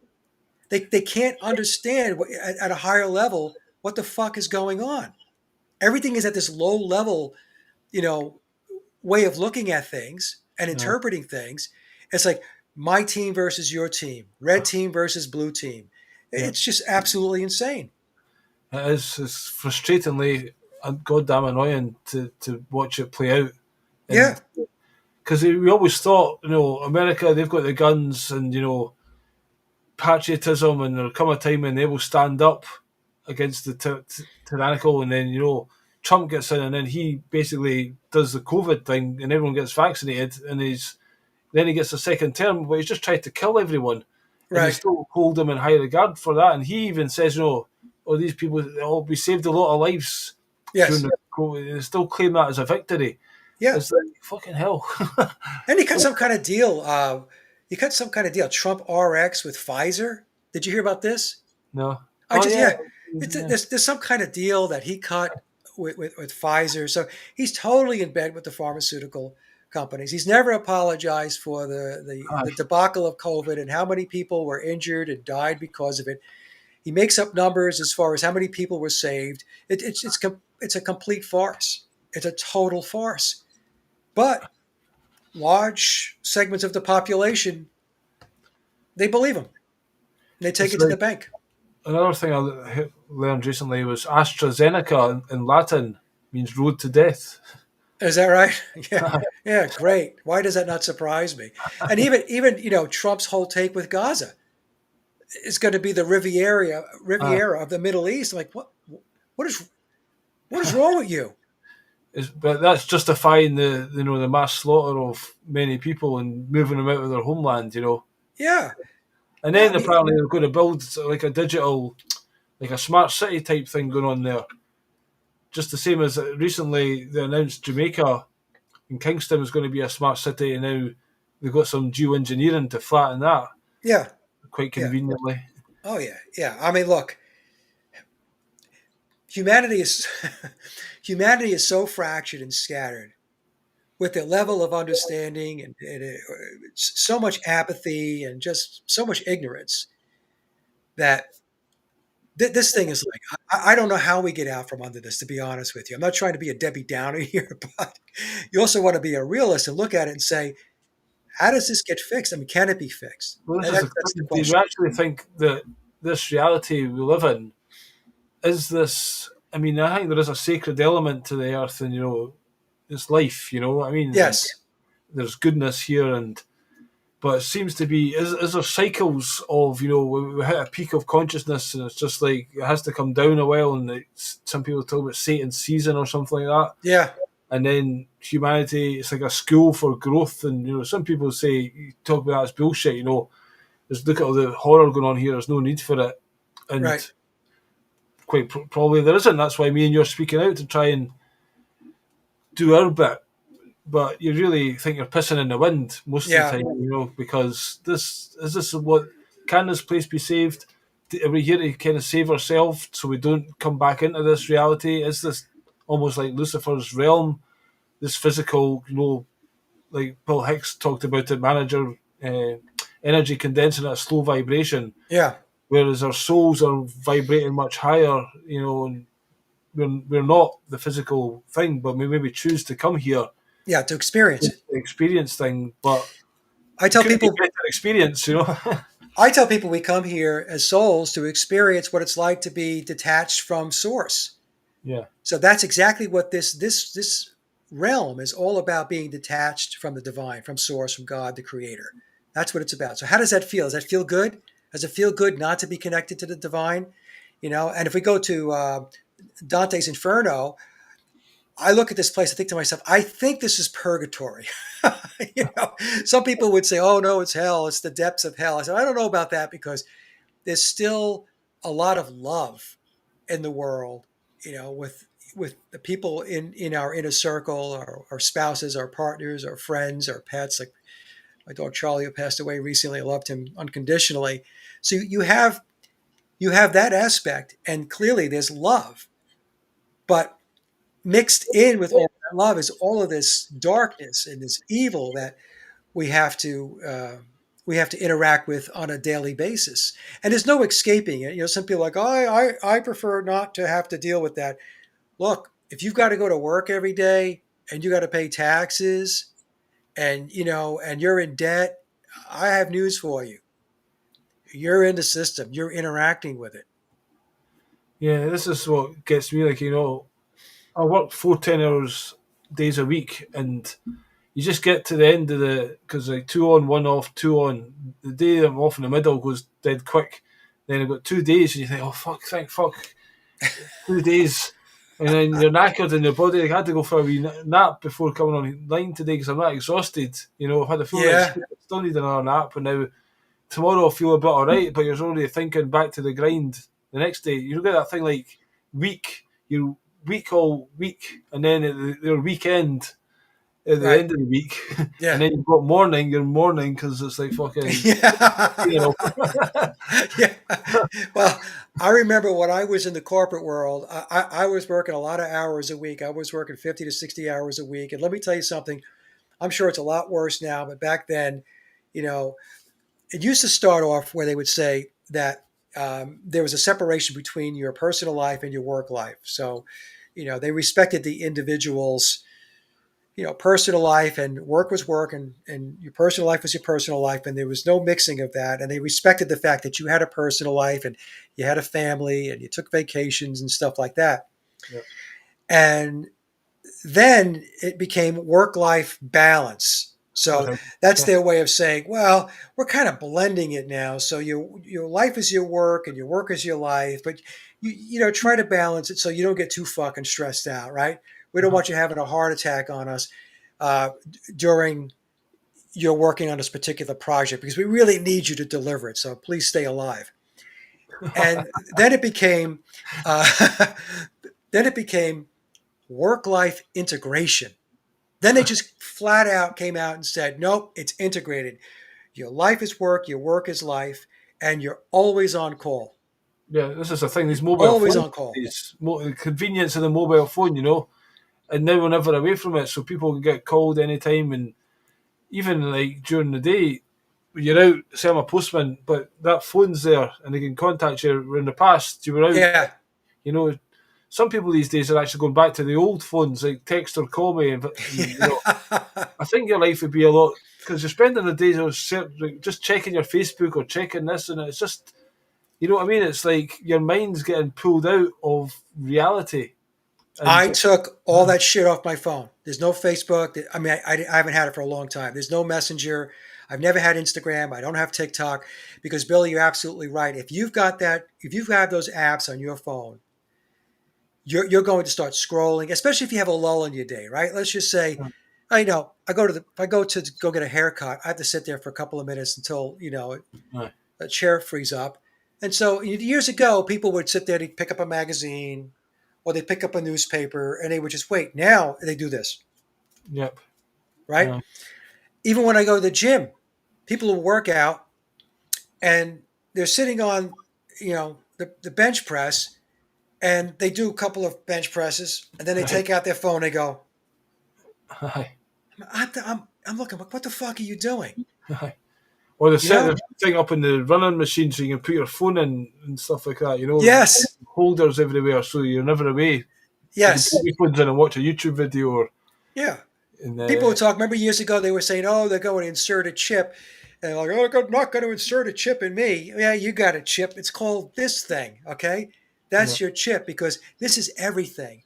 [SPEAKER 3] They can't understand at a higher level what the fuck is going on. Everything is at this low level, you know, way of looking at things and
[SPEAKER 2] Yeah.
[SPEAKER 3] interpreting things. It's like my team versus your team, red team versus blue team.
[SPEAKER 2] Yeah.
[SPEAKER 3] It's just absolutely insane.
[SPEAKER 2] It is. It's frustratingly and goddamn annoying to watch it play out.
[SPEAKER 3] Yeah.
[SPEAKER 2] And because we always thought, America, they've got the guns and, patriotism, and there'll come a time when they will stand up against the tyrannical, and then, Trump gets in and then he basically does the COVID thing and everyone gets vaccinated and then he gets a second term, but he's just tried to kill everyone. And they
[SPEAKER 3] Right.
[SPEAKER 2] still hold him in high regard for that. And he even says, these people, we saved a lot of lives
[SPEAKER 3] Yes.
[SPEAKER 2] during the COVID. They still claim that as a victory.
[SPEAKER 3] Yeah.
[SPEAKER 2] It's like, fucking hell.
[SPEAKER 3] And he cut some kind of deal. He cut some kind of deal. Trump RX with Pfizer. Did you hear about this?
[SPEAKER 2] No.
[SPEAKER 3] There's some kind of deal that he cut with Pfizer. So he's totally in bed with the pharmaceutical companies. He's never apologized for the debacle of COVID and how many people were injured and died because of it. He makes up numbers as far as how many people were saved. It's a complete farce. It's a total farce. But large segments of the population, they believe him. They take it to the bank.
[SPEAKER 2] Another thing I learned recently was AstraZeneca in Latin means road to death.
[SPEAKER 3] Is that right? Yeah, great. Why does that not surprise me? And even Trump's whole take with Gaza is going to be the Riviera of the Middle East. I'm like, what is wrong with you?
[SPEAKER 2] But that's justifying the mass slaughter of many people and moving them out of their homeland,
[SPEAKER 3] Yeah.
[SPEAKER 2] And then apparently they're going to build like a digital, like a smart city type thing going on there. Just the same as recently they announced Jamaica and Kingston was going to be a smart city, and now they've got some geoengineering to flatten that.
[SPEAKER 3] Yeah.
[SPEAKER 2] Quite conveniently.
[SPEAKER 3] Oh yeah. Yeah. I mean, look, humanity is so fractured and scattered with the level of understanding and so much apathy and just so much ignorance that this thing is like, I don't know how we get out from under this, to be honest with you. I'm not trying to be a Debbie Downer here, but you also want to be a realist and look at it and say, how does this get fixed? I mean, can it be fixed?
[SPEAKER 2] Well,
[SPEAKER 3] That's the
[SPEAKER 2] do
[SPEAKER 3] question.
[SPEAKER 2] you actually think that this reality we live in is this? I mean, I think there is a sacred element to the earth, and it's life. I mean,
[SPEAKER 3] Yes.
[SPEAKER 2] there's goodness here, but it seems to be is there cycles of we hit a peak of consciousness, and it's just like it has to come down a while, and some people talk about Satan's season or something like that.
[SPEAKER 3] Yeah.
[SPEAKER 2] And then humanity, it's like a school for growth. And, some people say, you talk about that as bullshit, Just look at all the horror going on here. There's no need for it. And
[SPEAKER 3] Right.
[SPEAKER 2] quite probably there isn't. That's why me and you're speaking out to try and do our bit. But you really think you're pissing in the wind most of the time, because can this place be saved? Are we here to kind of save ourselves so we don't come back into this reality? Is this almost like Lucifer's realm, this physical, like Bill Hicks talked about it, manager energy condensing at a slow vibration.
[SPEAKER 3] Yeah.
[SPEAKER 2] Whereas our souls are vibrating much higher, and we're not the physical thing, but we maybe choose to come here.
[SPEAKER 3] Yeah, to experience it.
[SPEAKER 2] The experience thing, but
[SPEAKER 3] I tell people
[SPEAKER 2] experience,
[SPEAKER 3] I tell people we come here as souls to experience what it's like to be detached from source.
[SPEAKER 2] Yeah.
[SPEAKER 3] So that's exactly what this realm is all about, being detached from the divine, from source, from God, the creator. That's what it's about. So how does that feel? Does that feel good? Does it feel good not to be connected to the divine? And if we go to Dante's Inferno, I look at this place, I think to myself, I think this is purgatory. Some people would say, oh no, it's hell. It's the depths of hell. I said, I don't know about that, because there's still a lot of love in the world, with the people in our inner circle, our spouses, our partners, our friends, our pets, like My dog Charlie, who passed away recently, I loved him unconditionally. So you have that aspect, and clearly there's love, but mixed in with all that love is all of this darkness and this evil that we have to interact with on a daily basis, and there's no escaping it. Some people are like, oh, I prefer not to have to deal with that. Look, if you've got to go to work every day and you got to pay taxes, and and you're in debt, I have news for you. You're in the system. You're interacting with it.
[SPEAKER 2] Yeah, this is what gets me. Like, I work 4 10 hours days a week, and you just get to the end of because like 2 on, 1 off, 2 on. The day I'm off in the middle goes dead quick. Then I've got 2 days, and you think, oh fuck, thank fuck, 2 days, and then you're knackered in your body. Like, I had to go for a wee nap before coming online today because I'm not exhausted. I've had a full
[SPEAKER 3] Yeah.
[SPEAKER 2] night. Still need another nap, and now tomorrow I'll feel a bit alright. But you're already thinking back to the grind the next day. You get that thing like week. You're week all week, and then at your weekend at the
[SPEAKER 3] Right.
[SPEAKER 2] end of the week,
[SPEAKER 3] Yeah.
[SPEAKER 2] and then you've got you're morning because it's like fucking,
[SPEAKER 3] Yeah.
[SPEAKER 2] you know.
[SPEAKER 3] Yeah. Well, I remember when I was in the corporate world, I was working a lot of hours a week. I was working 50 to 60 hours a week. And let me tell you something, I'm sure it's a lot worse now, but back then, it used to start off where they would say that there was a separation between your personal life and your work life. So, they respected the individual's personal life, and work was work, and your personal life was your personal life, and there was no mixing of that. And they respected the fact that you had a personal life and you had a family and you took vacations and stuff like that.
[SPEAKER 2] Yep.
[SPEAKER 3] And then it became work-life balance. So
[SPEAKER 2] Okay.
[SPEAKER 3] that's
[SPEAKER 2] Yeah.
[SPEAKER 3] their way of saying, well, we're kind of blending it now. So your life is your work and your work is your life, but you try to balance it so you don't get too fucking stressed out, right? We don't want you having a heart attack on us during you're working on this particular project, because we really need you to deliver it. So please stay alive. And then it became work-life integration. Then they just flat out came out and said, nope, it's integrated. Your life is work, your work is life, and you're always on call.
[SPEAKER 2] Yeah, this is the thing. These mobile
[SPEAKER 3] Always
[SPEAKER 2] phones,
[SPEAKER 3] on call.
[SPEAKER 2] the convenience of the mobile phone, and now we're never away from it. So people can get called anytime, and even like during the day, when you're out. Say I'm a postman, but that phone's there, and they can contact you. Where in the past, you were out.
[SPEAKER 3] Yeah.
[SPEAKER 2] Some people these days are actually going back to the old phones, like text or call me. And I think your life would be a lot, because you're spending the days just checking your Facebook or checking this, and it's just, you know what I mean? It's like your mind's getting pulled out of reality. And
[SPEAKER 3] I took all that shit off my phone. There's no Facebook. I mean, I haven't had it for a long time. There's no Messenger. I've never had Instagram. I don't have TikTok, because Billy, you're absolutely right. If you've got those apps on your phone, you're going to start scrolling, especially if you have a lull in your day, right? Let's just say, if I go to go get a haircut, I have to sit there for a couple of minutes until
[SPEAKER 2] Right.
[SPEAKER 3] a chair frees up. And so years ago, people would sit there, they'd pick up a magazine, or they'd pick up a newspaper, and they would just wait. Now they do this,
[SPEAKER 2] Yep.
[SPEAKER 3] right?
[SPEAKER 2] Yeah.
[SPEAKER 3] Even when I go to the gym, people will work out and they're sitting on, the bench press, and they do a couple of bench presses, and then they take out their phone. They go,
[SPEAKER 2] Aye.
[SPEAKER 3] I'm looking. What the fuck are you doing?
[SPEAKER 2] Aye. Or they
[SPEAKER 3] You
[SPEAKER 2] set
[SPEAKER 3] know?
[SPEAKER 2] the thing up in the running machine so you can put your phone in and stuff like that.
[SPEAKER 3] Yes.
[SPEAKER 2] Holders everywhere, so you're never away.
[SPEAKER 3] Yes.
[SPEAKER 2] You can put your phones in and watch a YouTube video, or
[SPEAKER 3] Yeah.
[SPEAKER 2] in
[SPEAKER 3] People would talk. Remember years ago, they were saying, "Oh, they're going to insert a chip," and they're like, "Oh, they're not going to insert a chip in me." Yeah, you got a chip. It's called this thing. Okay, that's your chip, because this is everything.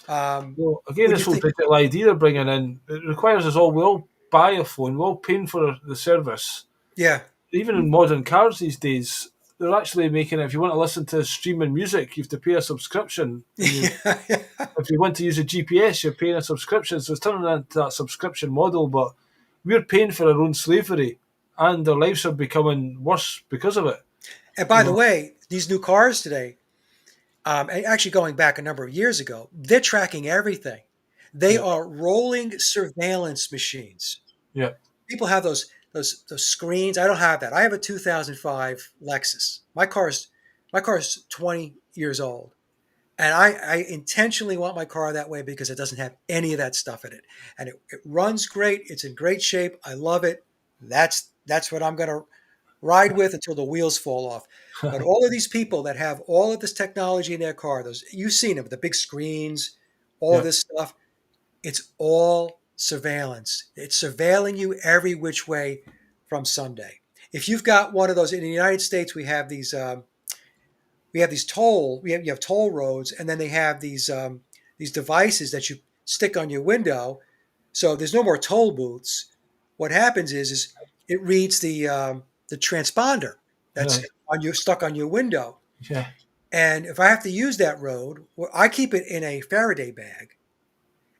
[SPEAKER 2] Well, again,
[SPEAKER 3] When
[SPEAKER 2] this
[SPEAKER 3] you
[SPEAKER 2] whole
[SPEAKER 3] think-
[SPEAKER 2] digital ID they're bringing in, it requires us all. We all buy a phone. We're all paying for the service.
[SPEAKER 3] Yeah.
[SPEAKER 2] Even in modern cars these days, they're actually making it. If you want to listen to streaming music, you have to pay a subscription. If you want to use a GPS, you're paying a subscription. So it's turning into that subscription model, but we're paying for our own slavery, and our lives are becoming worse because of it.
[SPEAKER 3] And by the way, these new cars today, and actually going back a number of years ago, they're tracking everything. They are rolling surveillance machines.
[SPEAKER 2] Yeah.
[SPEAKER 3] People have those those screens. I don't have that. I have a 2005 Lexus. My car is 20 years old. And I intentionally want my car that way because it doesn't have any of that stuff in it. And it runs great. It's in great shape. I love it. That's what I'm going to ride with until the wheels fall off. But all of these people that have all of this technology in their car, those you've seen them, the big screens, all of this stuff, it's all surveillance. It's surveilling you every which way from Sunday. If you've got one of those in the United States, we have these you have toll roads, and then they have these devices that you stick on your window, so there's no more toll booths. What happens is it reads the transponder that's stuck on your window.
[SPEAKER 2] Yeah.
[SPEAKER 3] And if I have to use that road, well, I keep it in a Faraday bag,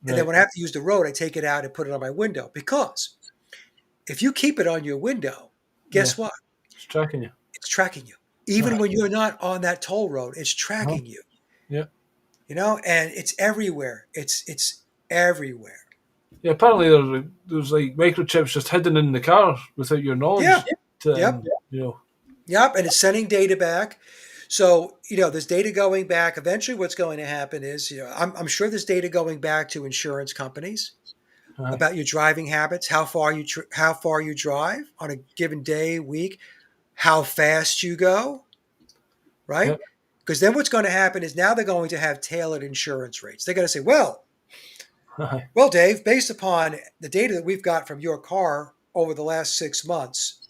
[SPEAKER 3] and then when I have to use the road, I take it out and put it on my window, because if you keep it on your window, guess what?
[SPEAKER 2] It's tracking you.
[SPEAKER 3] It's tracking you. Even when you're not on that toll road, it's tracking you.
[SPEAKER 2] Yeah.
[SPEAKER 3] And it's everywhere. It's everywhere.
[SPEAKER 2] Yeah, apparently there's like microchips just hidden in the car without your knowledge.
[SPEAKER 3] Yeah.
[SPEAKER 2] Yep.
[SPEAKER 3] Yep, and it's sending data back. So, there's data going back. Eventually what's going to happen is, I'm sure there's data going back to insurance companies about your driving habits, how far you drive on a given day, week, how fast you go, right?
[SPEAKER 2] Yep.
[SPEAKER 3] Because then what's going to happen is now they're going to have tailored insurance rates. They're going to say, well, Dave, based upon the data that we've got from your car over the last 6 months,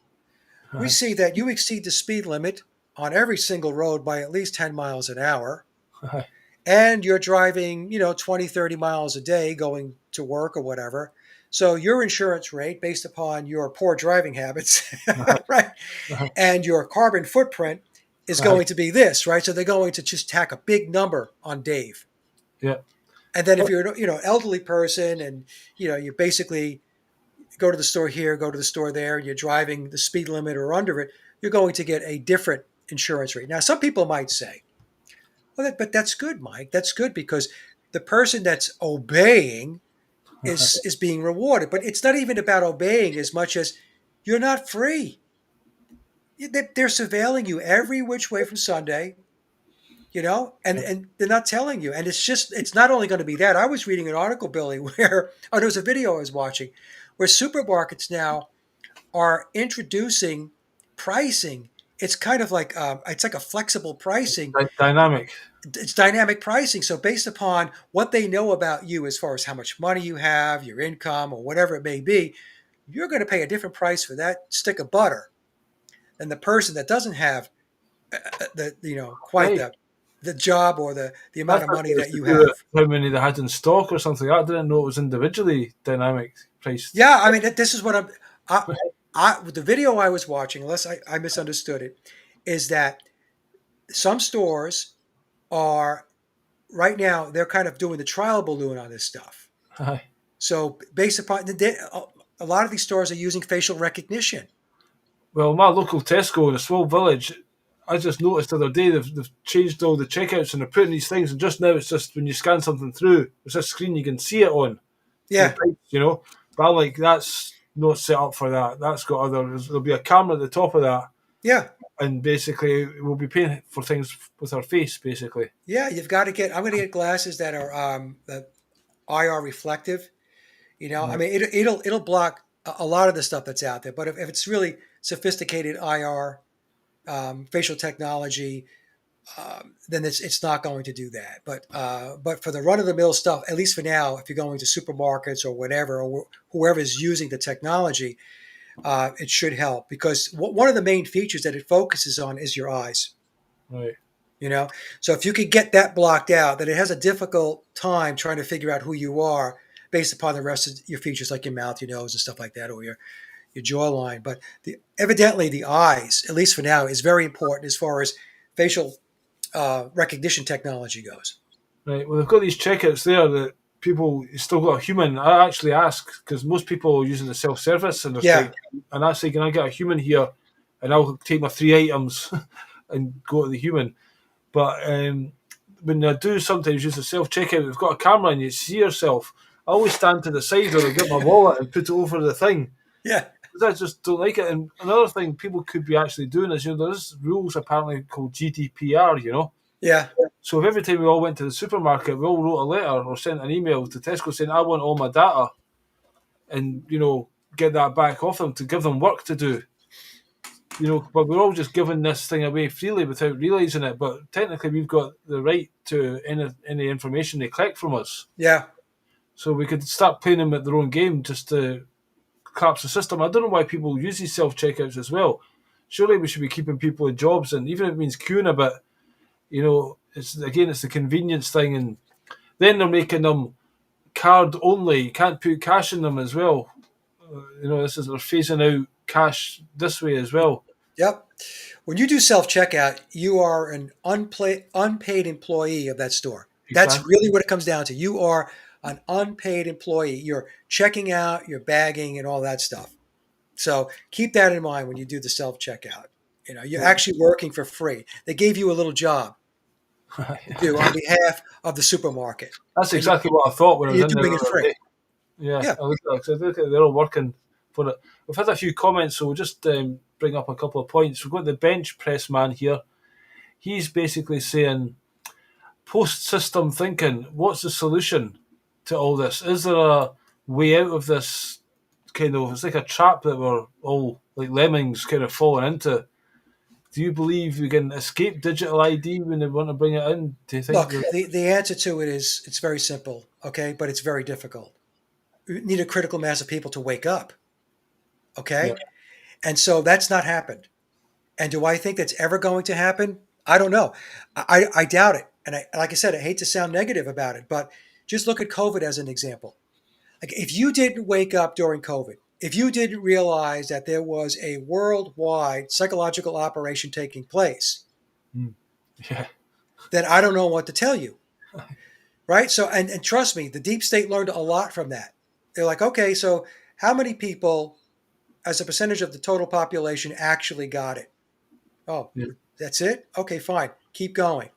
[SPEAKER 3] we see that you exceed the speed limit on every single road by at least 10 miles an hour. And you're driving, 20, 30 miles a day going to work or whatever. So your insurance rate, based upon your poor driving habits, right, and your carbon footprint, is going to be this, right? So they're going to just tack a big number on Dave.
[SPEAKER 2] Yeah.
[SPEAKER 3] And then if you're, an elderly person, and you basically go to the store here, go to the store there, and you're driving the speed limit or under it, you're going to get a different insurance rate. Now, some people might say, well, but that's good, Mike. That's good, because the person that's obeying is being rewarded. But it's not even about obeying as much as you're not free. They're surveilling you every which way from Sunday, and they're not telling you. And it's not only going to be that. I was reading an article, Billy, there was a video I was watching where supermarkets now are introducing pricing. It's kind of like it's like a flexible pricing.
[SPEAKER 2] Dynamic.
[SPEAKER 3] It's dynamic pricing. So based upon what they know about you as far as how much money you have, your income, or whatever it may be, you're going to pay a different price for that stick of butter than the person that doesn't have the job or the amount of money that you have.
[SPEAKER 2] How many they had in stock or something. I didn't know it was individually dynamic priced.
[SPEAKER 3] Yeah, I mean, this is what the video I was watching, unless I misunderstood it, is that some stores are right now, they're kind of doing the trial balloon on this stuff. So based upon a lot of these stores are using facial recognition.
[SPEAKER 2] Well, my local Tesco in a small village, I just noticed the other day they've changed all the checkouts and they're putting these things, and just now it's just when you scan something through, it's a screen you can see it on.
[SPEAKER 3] Yeah.
[SPEAKER 2] But I'm like, that's not set up for that. That's got there'll be a camera at the top of that.
[SPEAKER 3] Yeah.
[SPEAKER 2] And basically we'll be paying for things with our face, basically.
[SPEAKER 3] Yeah, I'm going to get glasses that are that IR reflective. I mean, it'll block a lot of the stuff that's out there. But if it's really sophisticated IR facial technology, then it's not going to do that. But for the run-of-the-mill stuff, at least for now, if you're going to supermarkets or whatever, or whoever is using the technology, it should help, because one of the main features that it focuses on is your eyes.
[SPEAKER 2] Right.
[SPEAKER 3] So if you could get that blocked out, then it has a difficult time trying to figure out who you are based upon the rest of your features, like your mouth, your nose, and stuff like that, or your jawline. But evidently the eyes, at least for now, is very important as far as facial recognition technology goes.
[SPEAKER 2] Right. Well, they've got these checkouts there that people still got a human. I actually ask, because most people are using the self-service, and and I say, can I get a human here? And I'll take my 3 items and go to the human. But when I do sometimes use the self-checkout, we've got a camera and you see yourself. I always stand to the side or I get my wallet and put it over the thing.
[SPEAKER 3] Yeah.
[SPEAKER 2] I just don't like it. And another thing people could be actually doing is, there's rules apparently called GDPR,
[SPEAKER 3] Yeah.
[SPEAKER 2] So if every time we all went to the supermarket, we all wrote a letter or sent an email to Tesco saying, I want all my data, and, get that back off them to give them work to do. But we're all just giving this thing away freely without realising it. But technically, we've got the right to any information they collect from us.
[SPEAKER 3] Yeah.
[SPEAKER 2] So we could start playing them at their own game just to collapse the system. I don't know why people use these self-checkouts as well. Surely we should be keeping people in jobs, and even if it means queuing a bit, it's the convenience thing. And then they're making them card only. You can't put cash in them as well. They're phasing out cash this way as well.
[SPEAKER 3] Yep. When you do self-checkout, you are an unpaid employee of that store. That's
[SPEAKER 2] Exactly.
[SPEAKER 3] really what it comes down to. You are an unpaid employee. You're checking out, you're bagging, and all that stuff. So keep that in mind when you do the self-checkout. You're actually working for free. They gave you a little job to do on behalf of the supermarket.
[SPEAKER 2] That's exactly what I thought when I was
[SPEAKER 3] You're
[SPEAKER 2] in there.
[SPEAKER 3] doing it
[SPEAKER 2] the other
[SPEAKER 3] free.
[SPEAKER 2] day. Yeah,
[SPEAKER 3] Yeah.
[SPEAKER 2] I look at they're all working for it. We've had a few comments, so we'll just bring up a couple of points. We've got the bench press man here. He's basically saying, post-system thinking, what's the solution to all this? Is there a way out of this it's like a trap that we're all like lemmings kind of falling into? Do you believe we can escape digital ID when they want to bring it in? Do you think?
[SPEAKER 3] Look, the answer to it is it's very simple, okay, but it's very difficult. You need a critical mass of people to wake up, okay?
[SPEAKER 2] Yeah.
[SPEAKER 3] And so that's not happened. And do I think that's ever going to happen? I don't know. I doubt it. And like I said, I hate to sound negative about it, but just look at COVID as an example. Like if you didn't wake up during COVID, if you didn't realize that there was a worldwide psychological operation taking place,
[SPEAKER 2] Yeah.
[SPEAKER 3] then I don't know what to tell you. Right? So, and trust me, the deep state learned a lot from that. They're like, okay, so how many people as a percentage of the total population actually got it? Oh,
[SPEAKER 2] Yeah.
[SPEAKER 3] that's it? Okay, fine. Keep going.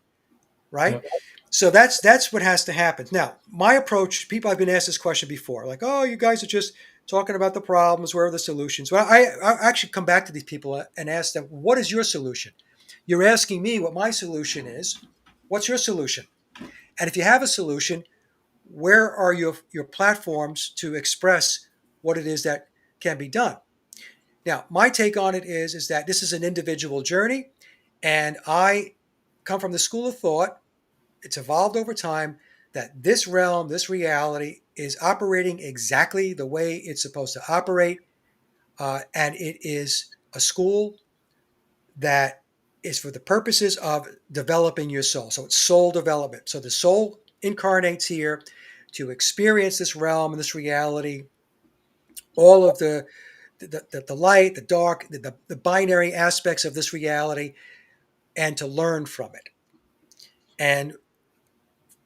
[SPEAKER 3] Right?
[SPEAKER 2] Yeah.
[SPEAKER 3] So that's what has to happen. Now, my approach, people, I've been asked this question before, like, oh, you guys are just talking about the problems, where are the solutions? Well, I actually come back to these people and ask them, what is your solution? You're asking me what my solution is. What's your solution? And if you have a solution, where are your platforms to express what it is that can be done? Now, my take on it is that this is an individual journey, and I come from the school of thought, it's evolved over time, that this realm, this reality is operating exactly the way it's supposed to operate. And it is a school that is for the purposes of developing your soul. So it's soul development. So the soul incarnates here to experience this realm and this reality, all of the light, the dark, the binary aspects of this reality, and to learn from it. And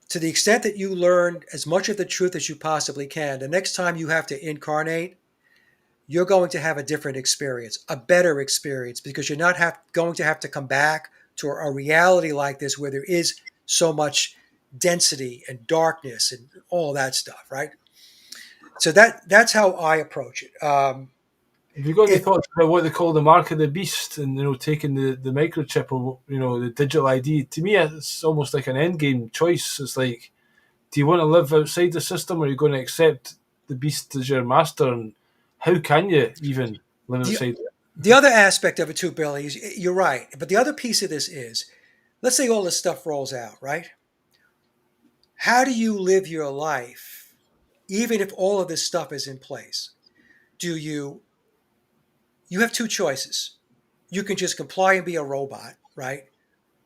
[SPEAKER 3] to the extent that you learn as much of the truth as you possibly can, the next time you have to incarnate, you're going to have a different experience, a better experience, because you're not going to have to come back to a reality like this where there is so much density and darkness and all that stuff, right? So that's how I approach it.
[SPEAKER 2] Have you got any thoughts about what they call the mark of the beast and taking the microchip or the digital ID? To me, it's almost like an end game choice. It's like, do you want to live outside the system, or are you going to accept the beast as your master? And how can you even live outside it?
[SPEAKER 3] The other aspect of it too, Billy, is you're right. But the other piece of this is, let's say all this stuff rolls out, right? How do you live your life, even if all of this stuff is in place? You have two choices. You can just comply and be a robot, right?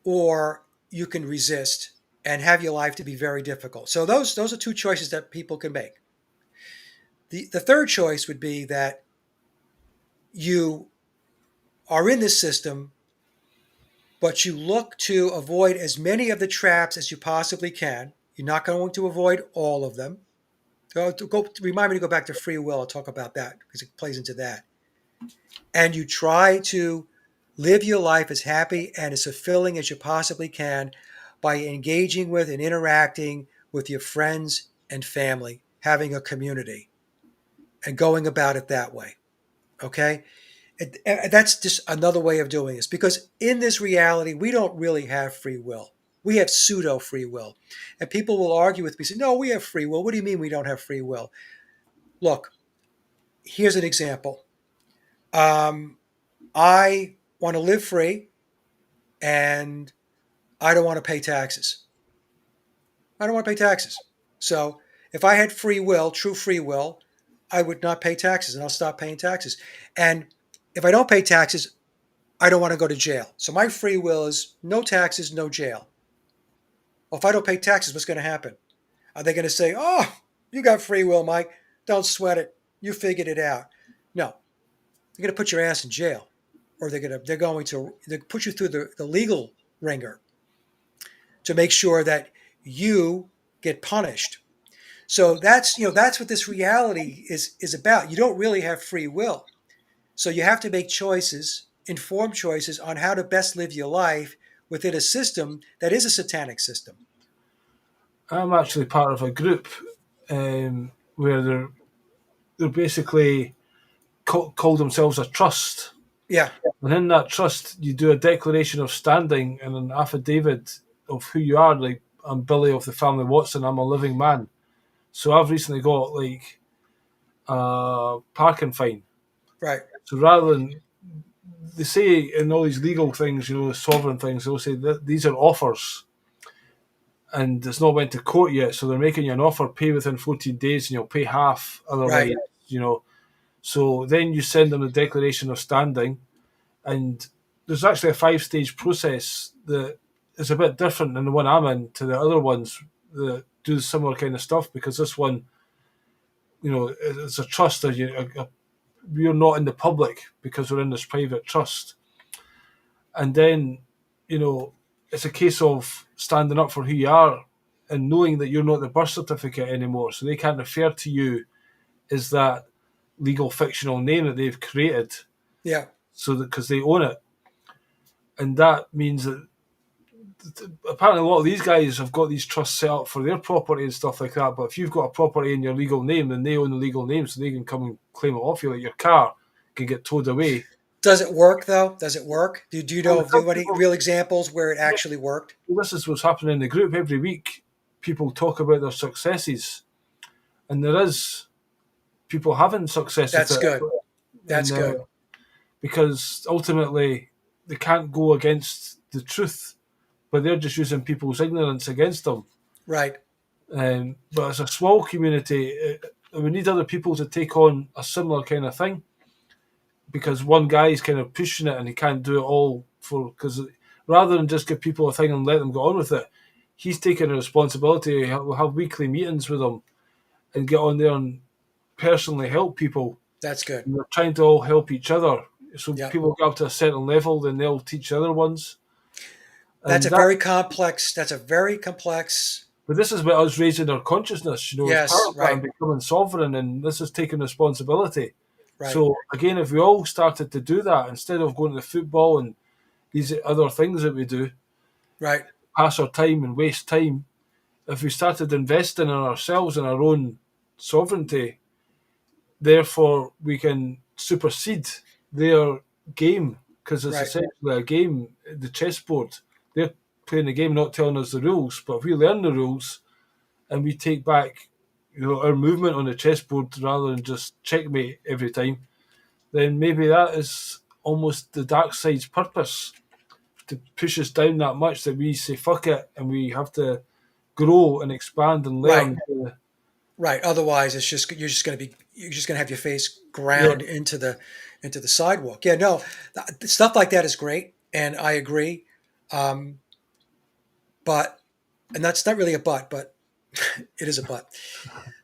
[SPEAKER 3] Or you can resist and have your life to be very difficult. So those are two choices that people can make. The third choice would be that you are in this system, but you look to avoid as many of the traps as you possibly can. You're not going to avoid all of them. Remind me to go back to free will. I'll talk about that because it plays into that. And you try to live your life as happy and as fulfilling as you possibly can by engaging with and interacting with your friends and family, having a community, and going about it that way. Okay, and that's just another way of doing this, because in this reality we don't really have free will. We have pseudo free will, and people will argue with me, say, "No, we have free will. What do you mean we don't have free will?" Look, here's an example. I want to live free, and I don't want to pay taxes. I don't want to pay taxes. So if I had free will, true free will, I would not pay taxes, and I'll stop paying taxes. And if I don't pay taxes, I don't want to go to jail. So my free will is no taxes, no jail. Well, if I don't pay taxes, what's going to happen? Are they going to say, "Oh, you got free will, Mike. Don't sweat it. You figured it out"? No, they're going to put your ass in jail, or they're put you through the legal ringer to make sure that you get punished. So that's what this reality is about. You don't really have free will. So you have to make choices, informed choices on how to best live your life within a system that is a satanic system.
[SPEAKER 2] I'm actually part of a group where they're basically call themselves a trust.
[SPEAKER 3] Yeah,
[SPEAKER 2] And in that trust, you do a declaration of standing and an affidavit of who you are. Like, I'm Billy of the family Watson. I'm a living man. So I've recently got like a parking fine.
[SPEAKER 3] right,
[SPEAKER 2] So rather than they say in all these legal things, sovereign things, they'll say that these are offers, and it's not went to court yet. So they're making you an offer: pay within 14 days, and you'll pay half. Otherwise,
[SPEAKER 3] right,
[SPEAKER 2] So then you send them the declaration of standing, and there's actually a 5-stage process that is a bit different than the one I'm in to the other ones that do similar kind of stuff, because this one, it's a trust that we're not in the public because we're in this private trust. And then, it's a case of standing up for who you are and knowing that you're not the birth certificate anymore. So they can't refer to you as that legal fictional name that they've created,
[SPEAKER 3] yeah,
[SPEAKER 2] so that because they own it. And that means that apparently a lot of these guys have got these trusts set up for their property and stuff like that. But if you've got a property in your legal name, then they own the legal name, so they can come and claim it off you. Like your car can get towed away.
[SPEAKER 3] Does it work though? Does it work? Do you know
[SPEAKER 2] Well,
[SPEAKER 3] of any real examples where it actually worked?
[SPEAKER 2] this is what's happening in the group every week. People talk about their successes, and there is people having success.
[SPEAKER 3] That's
[SPEAKER 2] with it.
[SPEAKER 3] good. That's
[SPEAKER 2] And,
[SPEAKER 3] good.
[SPEAKER 2] Because ultimately they can't go against the truth, but they're just using people's ignorance against them.
[SPEAKER 3] Right.
[SPEAKER 2] But as a small community, we need other people to take on a similar kind of thing, because one guy is kind of pushing it and he can't do it all because rather than just give people a thing and let them go on with it, he's taking a responsibility. We'll have weekly meetings with them and get on there and personally help people.
[SPEAKER 3] That's good.
[SPEAKER 2] And we're trying to all help each other. So
[SPEAKER 3] Yep.
[SPEAKER 2] people get up to a certain level, then they'll teach other ones.
[SPEAKER 3] That's
[SPEAKER 2] And
[SPEAKER 3] a very complex. That's a very complex.
[SPEAKER 2] But this is about us raising our consciousness,
[SPEAKER 3] Yes,
[SPEAKER 2] as part of that,
[SPEAKER 3] right.
[SPEAKER 2] and becoming sovereign, and this is taking responsibility.
[SPEAKER 3] Right.
[SPEAKER 2] So again, if we all started to do that instead of going to football and these other things that we do,
[SPEAKER 3] Right.
[SPEAKER 2] pass our time and waste time, if we started investing in ourselves and our own sovereignty, therefore we can supersede their game, because it's
[SPEAKER 3] Right.
[SPEAKER 2] essentially a game, the chessboard. They're playing the game, not telling us the rules, but if we learn the rules and we take back our movement on the chessboard rather than just checkmate every time, then maybe that is almost the dark side's purpose, to push us down that much that we say fuck it and we have to grow and expand and learn.
[SPEAKER 3] Right. Otherwise, you're just going to have your face ground into the sidewalk. Yeah. No, stuff like that is great, and I agree. But, and that's not really a but it is a but.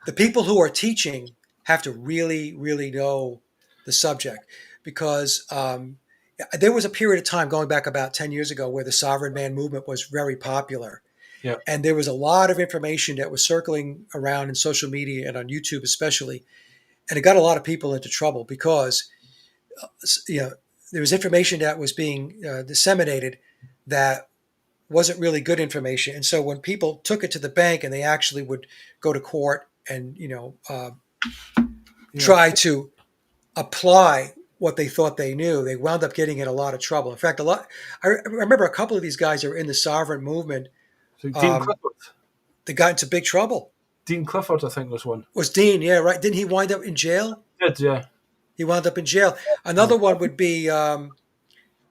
[SPEAKER 3] The people who are teaching have to really, really know the subject, because there was a period of time going back about 10 years ago where the sovereign man movement was very popular.
[SPEAKER 2] Yeah.
[SPEAKER 3] And there was a lot of information that was circling around in social media and on YouTube especially. And it got a lot of people into trouble because there was information that was being disseminated that wasn't really good information. And so when people took it to the bank and they actually would go to court and try to apply what they thought they knew. They wound up getting in a lot of trouble. In fact, I remember a couple of these guys are in the sovereign movement.
[SPEAKER 2] So Dean Clifford.
[SPEAKER 3] They got into big trouble.
[SPEAKER 2] Dean Clifford, I think, was one.
[SPEAKER 3] Was Dean? Yeah, right. Didn't he wind up in jail?
[SPEAKER 2] He did, yeah.
[SPEAKER 3] He wound up in jail. Another one would be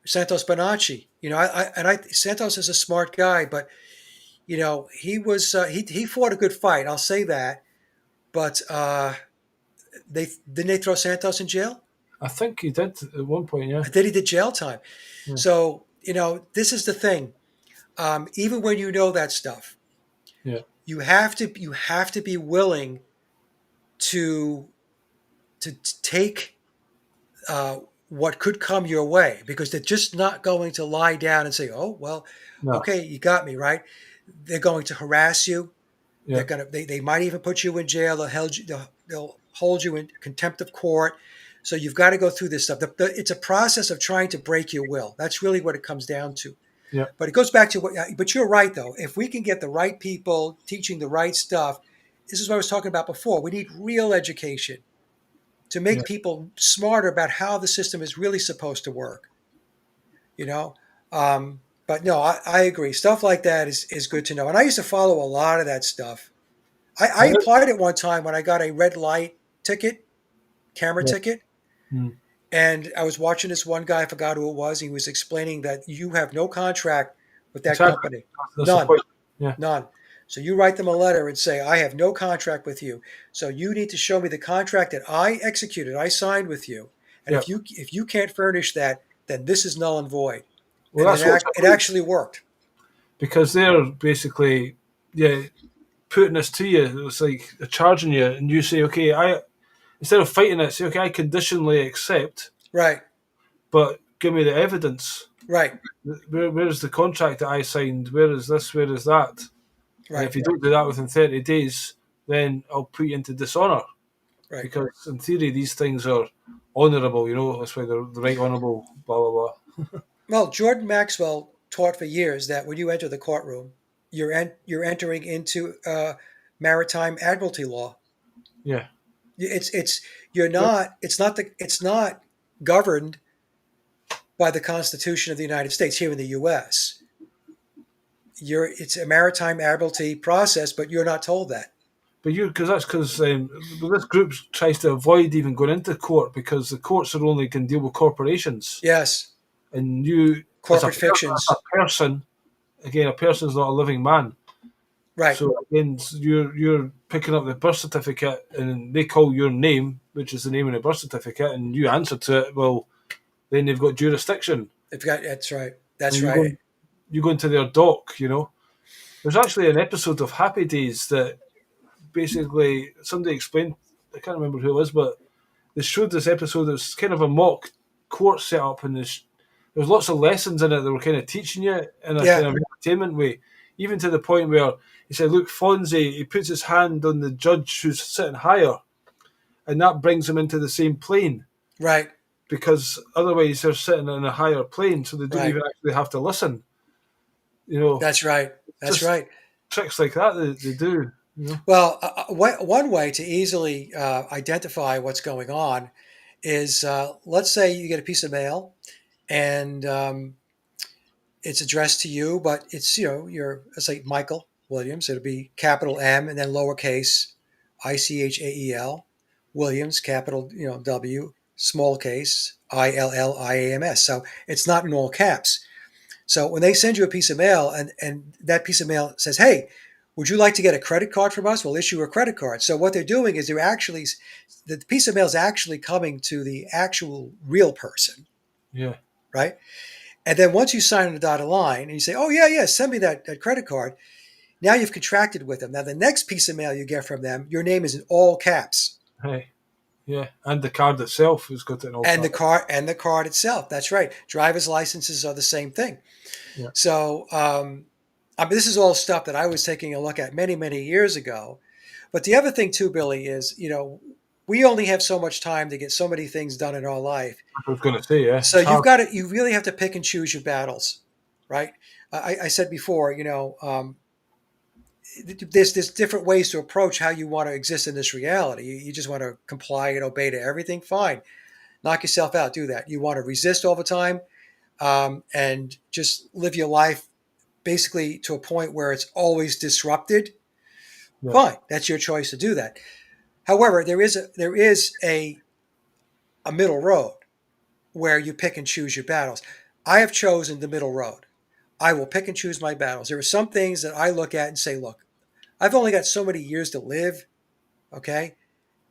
[SPEAKER 3] Santos Bonacci. Santos is a smart guy, but he was he fought a good fight. I'll say that. But they throw Santos in jail?
[SPEAKER 2] I think he did at one point, yeah.
[SPEAKER 3] I think he did jail time.
[SPEAKER 2] Yeah.
[SPEAKER 3] So this is the thing. Even when you know that stuff,
[SPEAKER 2] Yeah.
[SPEAKER 3] you have to be willing to take what could come your way, because they're just not going to lie down and say, "Oh well,
[SPEAKER 2] No.
[SPEAKER 3] okay, you got me right." They're going to harass you.
[SPEAKER 2] Yeah.
[SPEAKER 3] They might even put you in jail. They'll hold you in contempt of court. So you've got to go through this stuff. It's a process of trying to break your will. That's really what it comes down to.
[SPEAKER 2] Yeah.
[SPEAKER 3] But it goes back to but you're right though. If we can get the right people teaching the right stuff, this is what I was talking about before. We need real education to make people smarter about how the system is really supposed to work. But no, I agree. Stuff like that is good to know. And I used to follow a lot of that stuff. I applied it one time when I got a red light camera ticket.
[SPEAKER 2] Mm.
[SPEAKER 3] And I was watching this one guy, I forgot who it was. He was explaining that you have no contract with that company. None.
[SPEAKER 2] Yeah.
[SPEAKER 3] None. So you write them a letter and say, I have no contract with you. So you need to show me the contract that I executed, I signed with you. And if you can't furnish that, then this is null and void.
[SPEAKER 2] Well,
[SPEAKER 3] and it actually worked.
[SPEAKER 2] Because they're basically, putting this to you. It's like they're charging you, and you say, okay, instead of fighting it, say, okay, I conditionally accept.
[SPEAKER 3] Right.
[SPEAKER 2] But give me the evidence.
[SPEAKER 3] Right.
[SPEAKER 2] Where's the contract that I signed? Where is this? Where is that?
[SPEAKER 3] Right.
[SPEAKER 2] And if you don't do that within 30 days, then I'll put you into dishonour.
[SPEAKER 3] Right.
[SPEAKER 2] Because in theory, these things are honourable, that's why they're the right honourable, blah, blah, blah.
[SPEAKER 3] Well, Jordan Maxwell taught for years that when you enter the courtroom, you're entering into maritime admiralty law.
[SPEAKER 2] Yeah.
[SPEAKER 3] It's not governed by the Constitution of the United States here in the U.S. It's a maritime admiralty process, but you're not told that.
[SPEAKER 2] But because this group tries to avoid even going into court because the courts are only can deal with corporations.
[SPEAKER 3] Yes.
[SPEAKER 2] And you,
[SPEAKER 3] corporate fictions.
[SPEAKER 2] As a person, again, a person's not a living man.
[SPEAKER 3] Right.
[SPEAKER 2] So again, you're picking up the birth certificate, and they call your name, which is the name in the birth certificate, and you answer to it. Well, then they've got jurisdiction.
[SPEAKER 3] That's right. That's right.
[SPEAKER 2] You go into their dock. There's actually an episode of Happy Days that basically somebody explained. I can't remember who it was, but they showed this episode. It was kind of a mock court setup, and there's lots of lessons in it that were kind of teaching you in a kind of entertainment way, even to the point where he said, look, Fonzie, he puts his hand on the judge who's sitting higher, and that brings him into the same plane.
[SPEAKER 3] Right.
[SPEAKER 2] Because otherwise they're sitting in a higher plane, so they don't even actually have to listen.
[SPEAKER 3] That's right. That's right.
[SPEAKER 2] Tricks like that they do.
[SPEAKER 3] Well, one way to easily identify what's going on is, let's say you get a piece of mail, and it's addressed to you, but it's let's say Michael Williams. It'll be capital M and then lowercase ICHAEL Williams, capital W, small case ILLIAMS. So it's not in all caps. So when they send you a piece of mail and that piece of mail says, hey, would you like to get a credit card from us? We'll issue a credit card. So what they're doing is the piece of mail is actually coming to the actual real person.
[SPEAKER 2] Yeah.
[SPEAKER 3] Right. And then once you sign on the dotted line and you say, oh, yeah, send me that credit card. Now you've contracted with them. Now the next piece of mail you get from them, your name is in all caps.
[SPEAKER 2] Hey. Yeah. And the card itself has got it in all caps.
[SPEAKER 3] And the card itself. That's right. Driver's licenses are the same thing. Yeah. So, this is all stuff that I was taking a look at many, many years ago. But the other thing too, Billy, is, we only have so much time to get so many things done in our life.
[SPEAKER 2] I was going to say, yeah.
[SPEAKER 3] So you really have to pick and choose your battles, right? I said before, there's different ways to approach how you want to exist in this reality. You just want to comply and obey to everything, fine. Knock yourself out. Do that. You want to resist all the time, and just live your life basically to a point where it's always disrupted.
[SPEAKER 2] Yeah.
[SPEAKER 3] Fine, that's your choice to do that. However, there is a middle road where you pick and choose your battles. I have chosen the middle road. I will pick and choose my battles. There are some things that I look at and say, look, I've only got so many years to live, okay?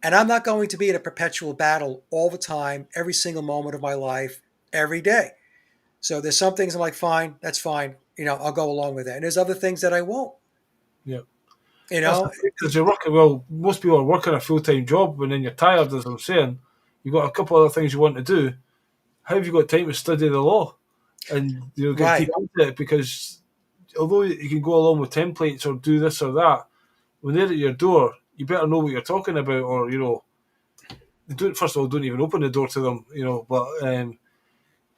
[SPEAKER 3] And I'm not going to be in a perpetual battle all the time, every single moment of my life, every day. So there's some things I'm like, fine, that's fine. I'll go along with that. And there's other things that I won't.
[SPEAKER 2] Yeah.
[SPEAKER 3] You
[SPEAKER 2] That's
[SPEAKER 3] know,
[SPEAKER 2] because you're working. Well, most people are working a full-time job, and then you're tired, as I'm saying. You've got a couple other things you want to do. How have you got time to study the law and get
[SPEAKER 3] right,
[SPEAKER 2] deep into it? Because although you can go along with templates or do this or that, when they're at your door, you better know what you're talking about, or don't, first of all, don't even open the door to them, But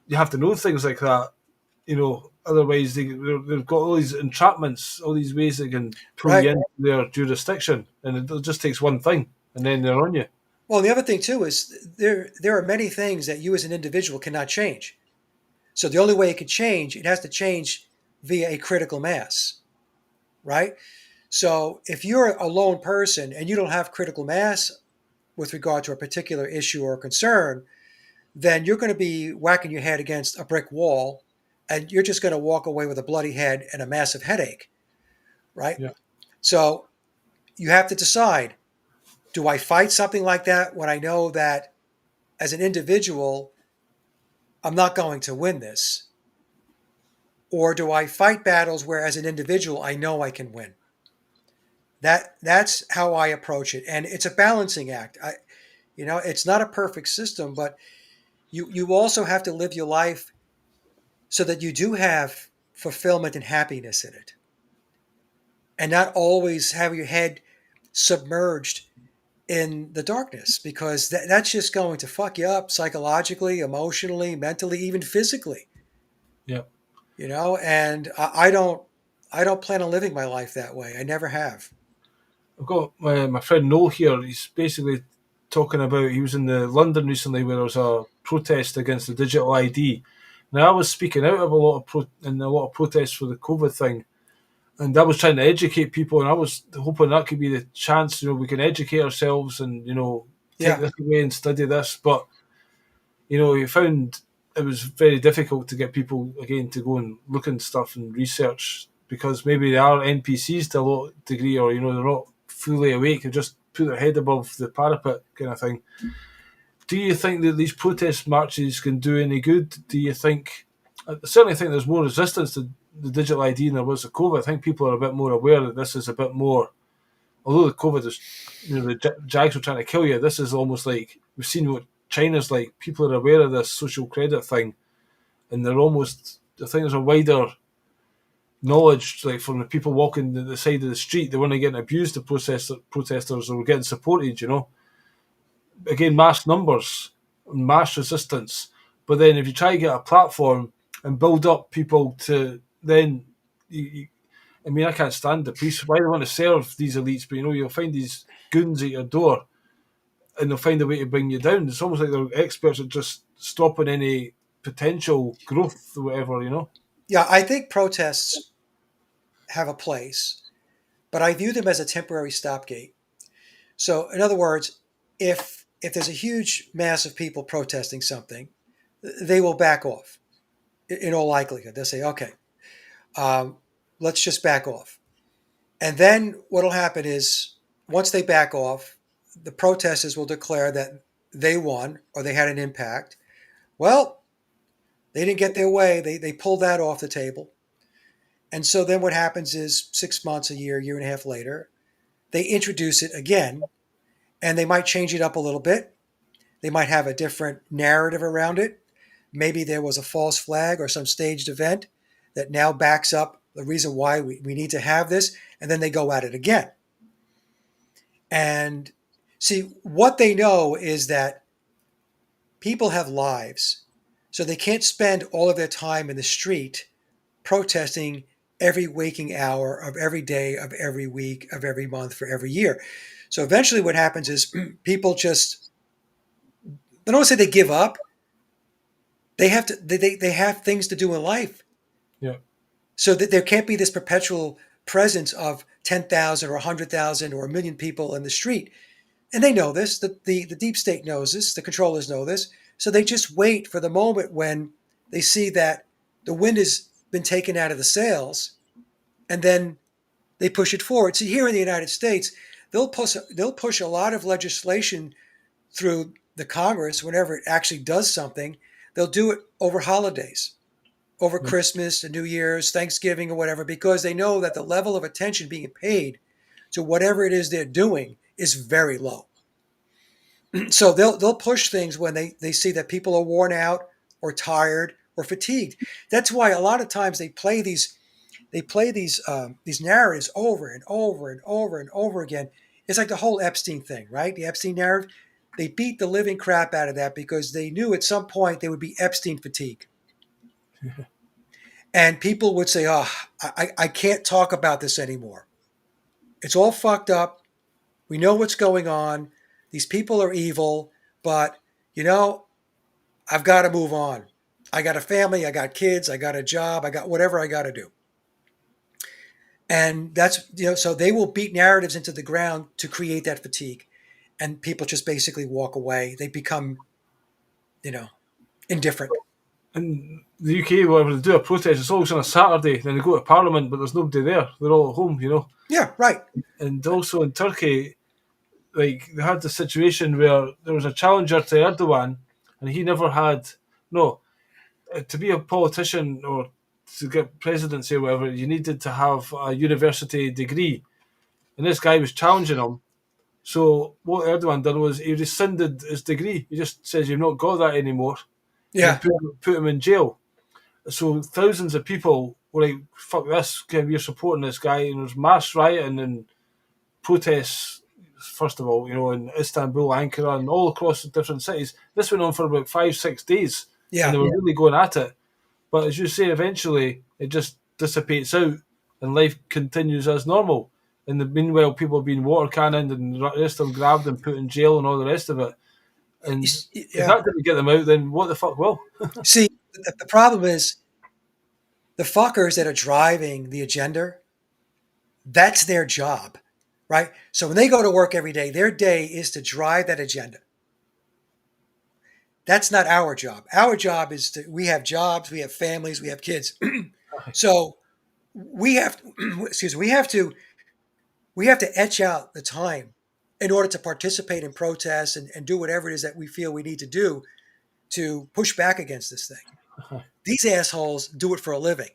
[SPEAKER 2] you have to know things like that, Otherwise, they've got all these entrapments, all these ways they can pull
[SPEAKER 3] right.
[SPEAKER 2] you into their jurisdiction, and it just takes one thing, and then they're on you.
[SPEAKER 3] Well, the other thing too is there are many things that you as an individual cannot change. So the only way it could change, it has to change via a critical mass, right? So if you're a lone person and you don't have critical mass with regard to a particular issue or concern, then you're going to be whacking your head against a brick wall, and you're just going to walk away with a bloody head and a massive headache, right?
[SPEAKER 2] Yeah.
[SPEAKER 3] So you have to decide, do I fight something like that when I know that as an individual, I'm not going to win this? Or do I fight battles where as an individual, I know I can win? That's how I approach it. And it's a balancing act. It's not a perfect system, but you also have to live your life so that you do have fulfillment and happiness in it, and not always have your head submerged in the darkness, because that's just going to fuck you up psychologically, emotionally, mentally, even physically.
[SPEAKER 2] Yeah.
[SPEAKER 3] And I don't plan on living my life that way. I never have.
[SPEAKER 2] I've got my friend Noel here. He's basically talking about, he was in the London recently where there was a protest against the digital ID. Now I was speaking out of a lot of protests for the COVID thing, and I was trying to educate people, and I was hoping that could be the chance. We can educate ourselves and take
[SPEAKER 3] Yeah.
[SPEAKER 2] this away and study this. But you found it was very difficult to get people again to go and look and stuff and research, because maybe they are NPCs to a lot degree, or they're not fully awake. They just put their head above the parapet, kind of thing. Do you think that these protest marches can do any good? Do you think? I certainly think there's more resistance to the digital ID than there was to COVID. I think people are a bit more aware that this is a bit more. Although the COVID is, the Jags were trying to kill you. This is almost like we've seen what China's like. People are aware of this social credit thing, and they're almost. I think there's a wider knowledge, like from the people walking the side of the street. They weren't getting abused. The protesters were getting supported. Again, mass numbers, mass resistance. But then if you try to get a platform and build up people to then, I can't stand the police. Why do they want to serve these elites? But you'll find these goons at your door, and they'll find a way to bring you down. It's almost like they're experts at just stopping any potential growth or whatever.
[SPEAKER 3] Yeah, I think protests have a place, but I view them as a temporary stopgate. So, in other words, if there's a huge mass of people protesting something, they will back off. In all likelihood, they'll say, "Okay, let's just back off." And then what'll happen is, once they back off, the protesters will declare that they won or they had an impact. Well, they didn't get their way. They pulled that off the table. And so then what happens is 6 months, a year and a half later, they introduce it again, and they might change it up a little bit. They might have a different narrative around it. Maybe there was a false flag or some staged event that now backs up the reason why we need to have this, and then they go at it again. And see, what they know is that people have lives, so they can't spend all of their time in the street protesting every waking hour of every day, of every week, of every month, for every year. So eventually what happens is people just I don't say they give up. They have to. They have things to do in life,
[SPEAKER 2] Yeah.
[SPEAKER 3] so that there can't be this perpetual presence of 10,000 or 100,000 or a million people in the street. And they know this. The deep state knows this. The controllers know this. So they just wait for the moment when they see that the wind has been taken out of the sails, and then they push it forward. See, here in the United States, they'll push a lot of legislation through the Congress whenever it actually does something. They'll do it over holidays, over
[SPEAKER 2] Yeah.
[SPEAKER 3] Christmas, and New Year's, Thanksgiving, or whatever, because they know that the level of attention being paid to whatever it is they're doing is very low. So they'll push things when they see that people are worn out or tired or fatigued. That's why a lot of times they play these narratives over and over and over and over again. It's like the whole Epstein thing, right? The Epstein narrative. They beat the living crap out of that because they knew at some point there would be Epstein fatigue. And people would say, oh, I can't talk about this anymore. It's all fucked up. We know what's going on. These people are evil, but, you know, I've got to move on. I got a family. I got kids. I got a job. I got whatever I got to do. And that's, so they will beat narratives into the ground to create that fatigue. And people just basically walk away. They become, indifferent.
[SPEAKER 2] In the UK, whenever they do a protest, it's always on a Saturday. Then they go to Parliament, but there's nobody there. They're all at home,
[SPEAKER 3] Yeah, right.
[SPEAKER 2] And also in Turkey, like they had the situation where there was a challenger to Erdogan, and he never had to be a politician or to get presidency or whatever. You needed to have a university degree, and this guy was challenging him. So what Erdogan done was he rescinded his degree. He just says you've not got that anymore.
[SPEAKER 3] Yeah.
[SPEAKER 2] And put him in jail. So thousands of people were like, "Fuck this! We're supporting this guy." And there's mass rioting and protests. First of all, in Istanbul, Ankara, and all across the different cities. This went on for about 5-6 days,
[SPEAKER 3] Yeah.
[SPEAKER 2] and they were really going at it. But as you say, eventually it just dissipates out, and life continues as normal. In the meanwhile, people have been water cannoned and the rest of them grabbed and put in jail and all the rest of it. And if
[SPEAKER 3] Yeah.
[SPEAKER 2] that didn't get them out, then what the fuck will?
[SPEAKER 3] See, the problem is the fuckers that are driving the agenda, that's their job, right? So when they go to work every day, their day is to drive that agenda. That's not our job. Our job is we have jobs, we have families, we have kids. So we have, we have to etch out the time in order to participate in protests and do whatever it is that we feel we need to do to push back against this thing. These assholes do it for a living.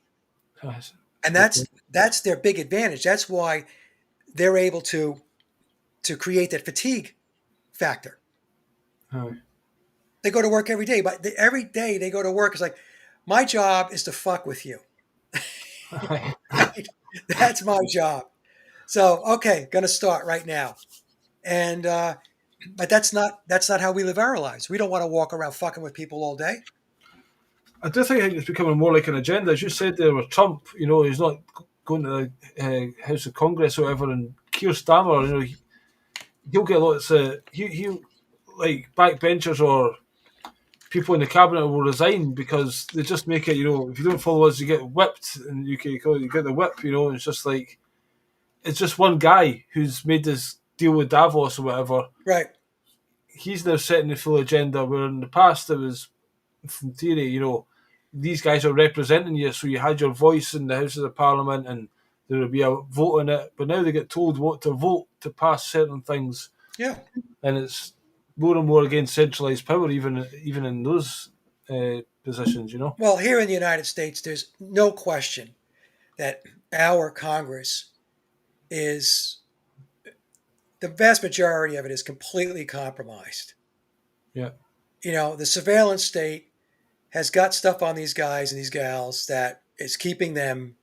[SPEAKER 3] And that's their big advantage. That's why they're able to create that fatigue factor. They go to work every day, but every day they go to work is like, my job is to fuck with you. That's my job. So, okay, going to start right now. And but that's not how we live our lives. We don't want to walk around fucking with people all day.
[SPEAKER 2] I do think it's becoming more like an agenda. As you said there with Trump, he's not going to the House of Congress or whatever, and Keir Starmer, he'll get lots of, he'll like backbenchers or people in the cabinet will resign because they just make it, if you don't follow us, you get whipped in the UK, you get the whip, and it's just like, it's just one guy who's made this deal with Davos or whatever.
[SPEAKER 3] Right.
[SPEAKER 2] He's now setting the full agenda, where in the past it was, from theory, these guys are representing you, so you had your voice in the Houses of Parliament and there would be a vote on it, but now they get told what to vote to pass certain things.
[SPEAKER 3] Yeah.
[SPEAKER 2] And it's more and more against centralised power, even in those positions,
[SPEAKER 3] Well, here in the United States, there's no question that our Congress is, the vast majority of it is completely compromised.
[SPEAKER 2] Yeah.
[SPEAKER 3] The surveillance state has got stuff on these guys and these gals that is keeping them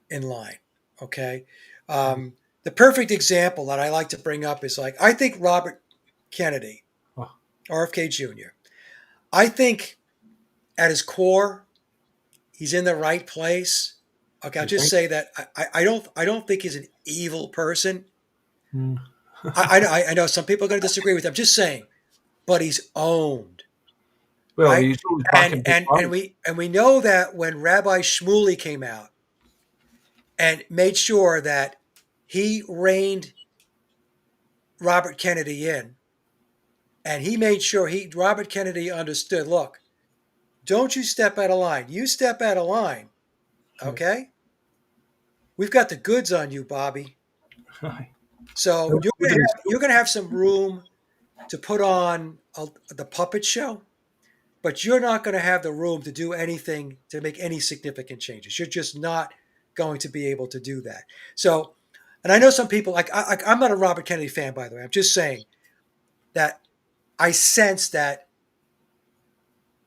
[SPEAKER 3] in line. Okay. The perfect example that I like to bring up is I think Robert Kennedy, RFK Jr., I think at his core, he's in the right place. Okay. I'll just say that I don't think he's an evil person. I know some people are going to disagree with him. I'm just saying, but he's owned.
[SPEAKER 2] Well,
[SPEAKER 3] Right?
[SPEAKER 2] he's always backing big
[SPEAKER 3] And
[SPEAKER 2] money.
[SPEAKER 3] we know that when Rabbi Shmuley came out and made sure that he reined Robert Kennedy in, and he made sure Robert Kennedy understood, look, don't you step out of line. You step out of line, okay? We've got the goods on you, Bobby. So you're gonna have some room to put on the puppet show, but you're not going to have the room to do anything to make any significant changes. You're just not going to be able to do that. So, and I know some people I'm not a Robert Kennedy fan, by the way. I'm just saying that I sense that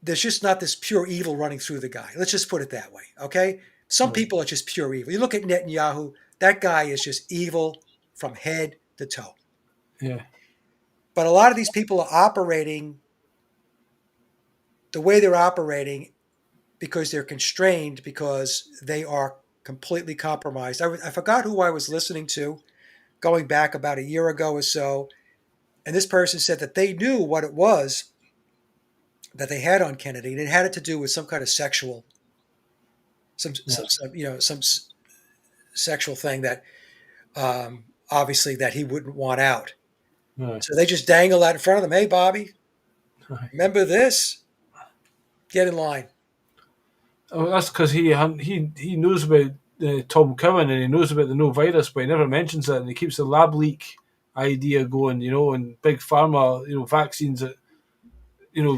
[SPEAKER 3] there's just not this pure evil running through the guy. Let's just put it that way. Okay. Some people are just pure evil. You look at Netanyahu, that guy is just evil from head to toe.
[SPEAKER 2] Yeah.
[SPEAKER 3] But a lot of these people are operating the way they're operating because they're constrained, because they are completely compromised. I forgot who I was listening to going back about a year ago or so. And this person said that they knew what it was that they had on Kennedy. And it had to do with some kind of sexual, some sexual thing that obviously that he wouldn't want out.
[SPEAKER 2] Yeah.
[SPEAKER 3] So they just dangle that in front of them. Hey, Bobby, remember this? Get in line.
[SPEAKER 2] Oh, that's because he knows about Tom Cowan, and he knows about the no virus, but he never mentions it, and he keeps the lab leak idea going, and big pharma, vaccines that,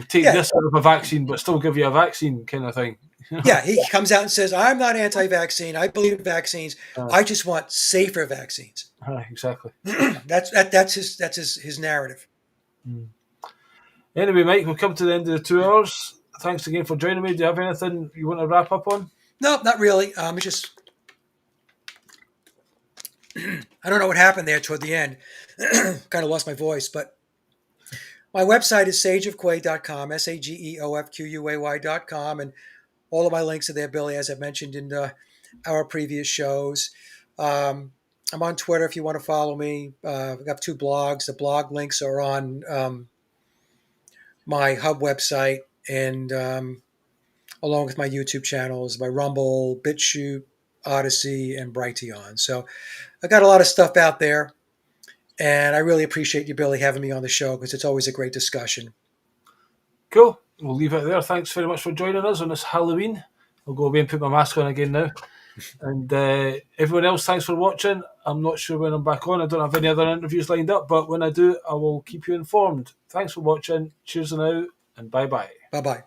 [SPEAKER 2] take this out of a vaccine but still give you a vaccine kind of thing.
[SPEAKER 3] Yeah, he comes out and says, I'm not anti-vaccine. I believe in vaccines. I just want safer vaccines.
[SPEAKER 2] Exactly.
[SPEAKER 3] That's his narrative.
[SPEAKER 2] Anyway, Mike, we've come to the end of the 2 hours. Thanks again for joining me. Do you have anything you want to wrap up on?
[SPEAKER 3] No, not really. It's just I don't know what happened there toward the end. Kind of lost my voice, but my website is sageofquay.com, SAGEOFQUAY.com, and all of my links are there, Billy, as I've mentioned in our previous shows. I'm on Twitter if you want to follow me. I've got 2 blogs. The blog links are on my hub website, and along with my YouTube channels, my Rumble, BitChute, Odyssey, and Brighteon. So I got a lot of stuff out there, and I really appreciate you, Billy, having me on the show, because it's always a great discussion.
[SPEAKER 2] Cool. We'll leave it there. Thanks very much for joining us on this Halloween. I'll go away and put my mask on again now. And everyone else, thanks for watching. I'm not sure when I'm back on. I don't have any other interviews lined up, but when I do, I will keep you informed. Thanks for watching. Cheers now, and bye-bye.
[SPEAKER 3] Bye-bye.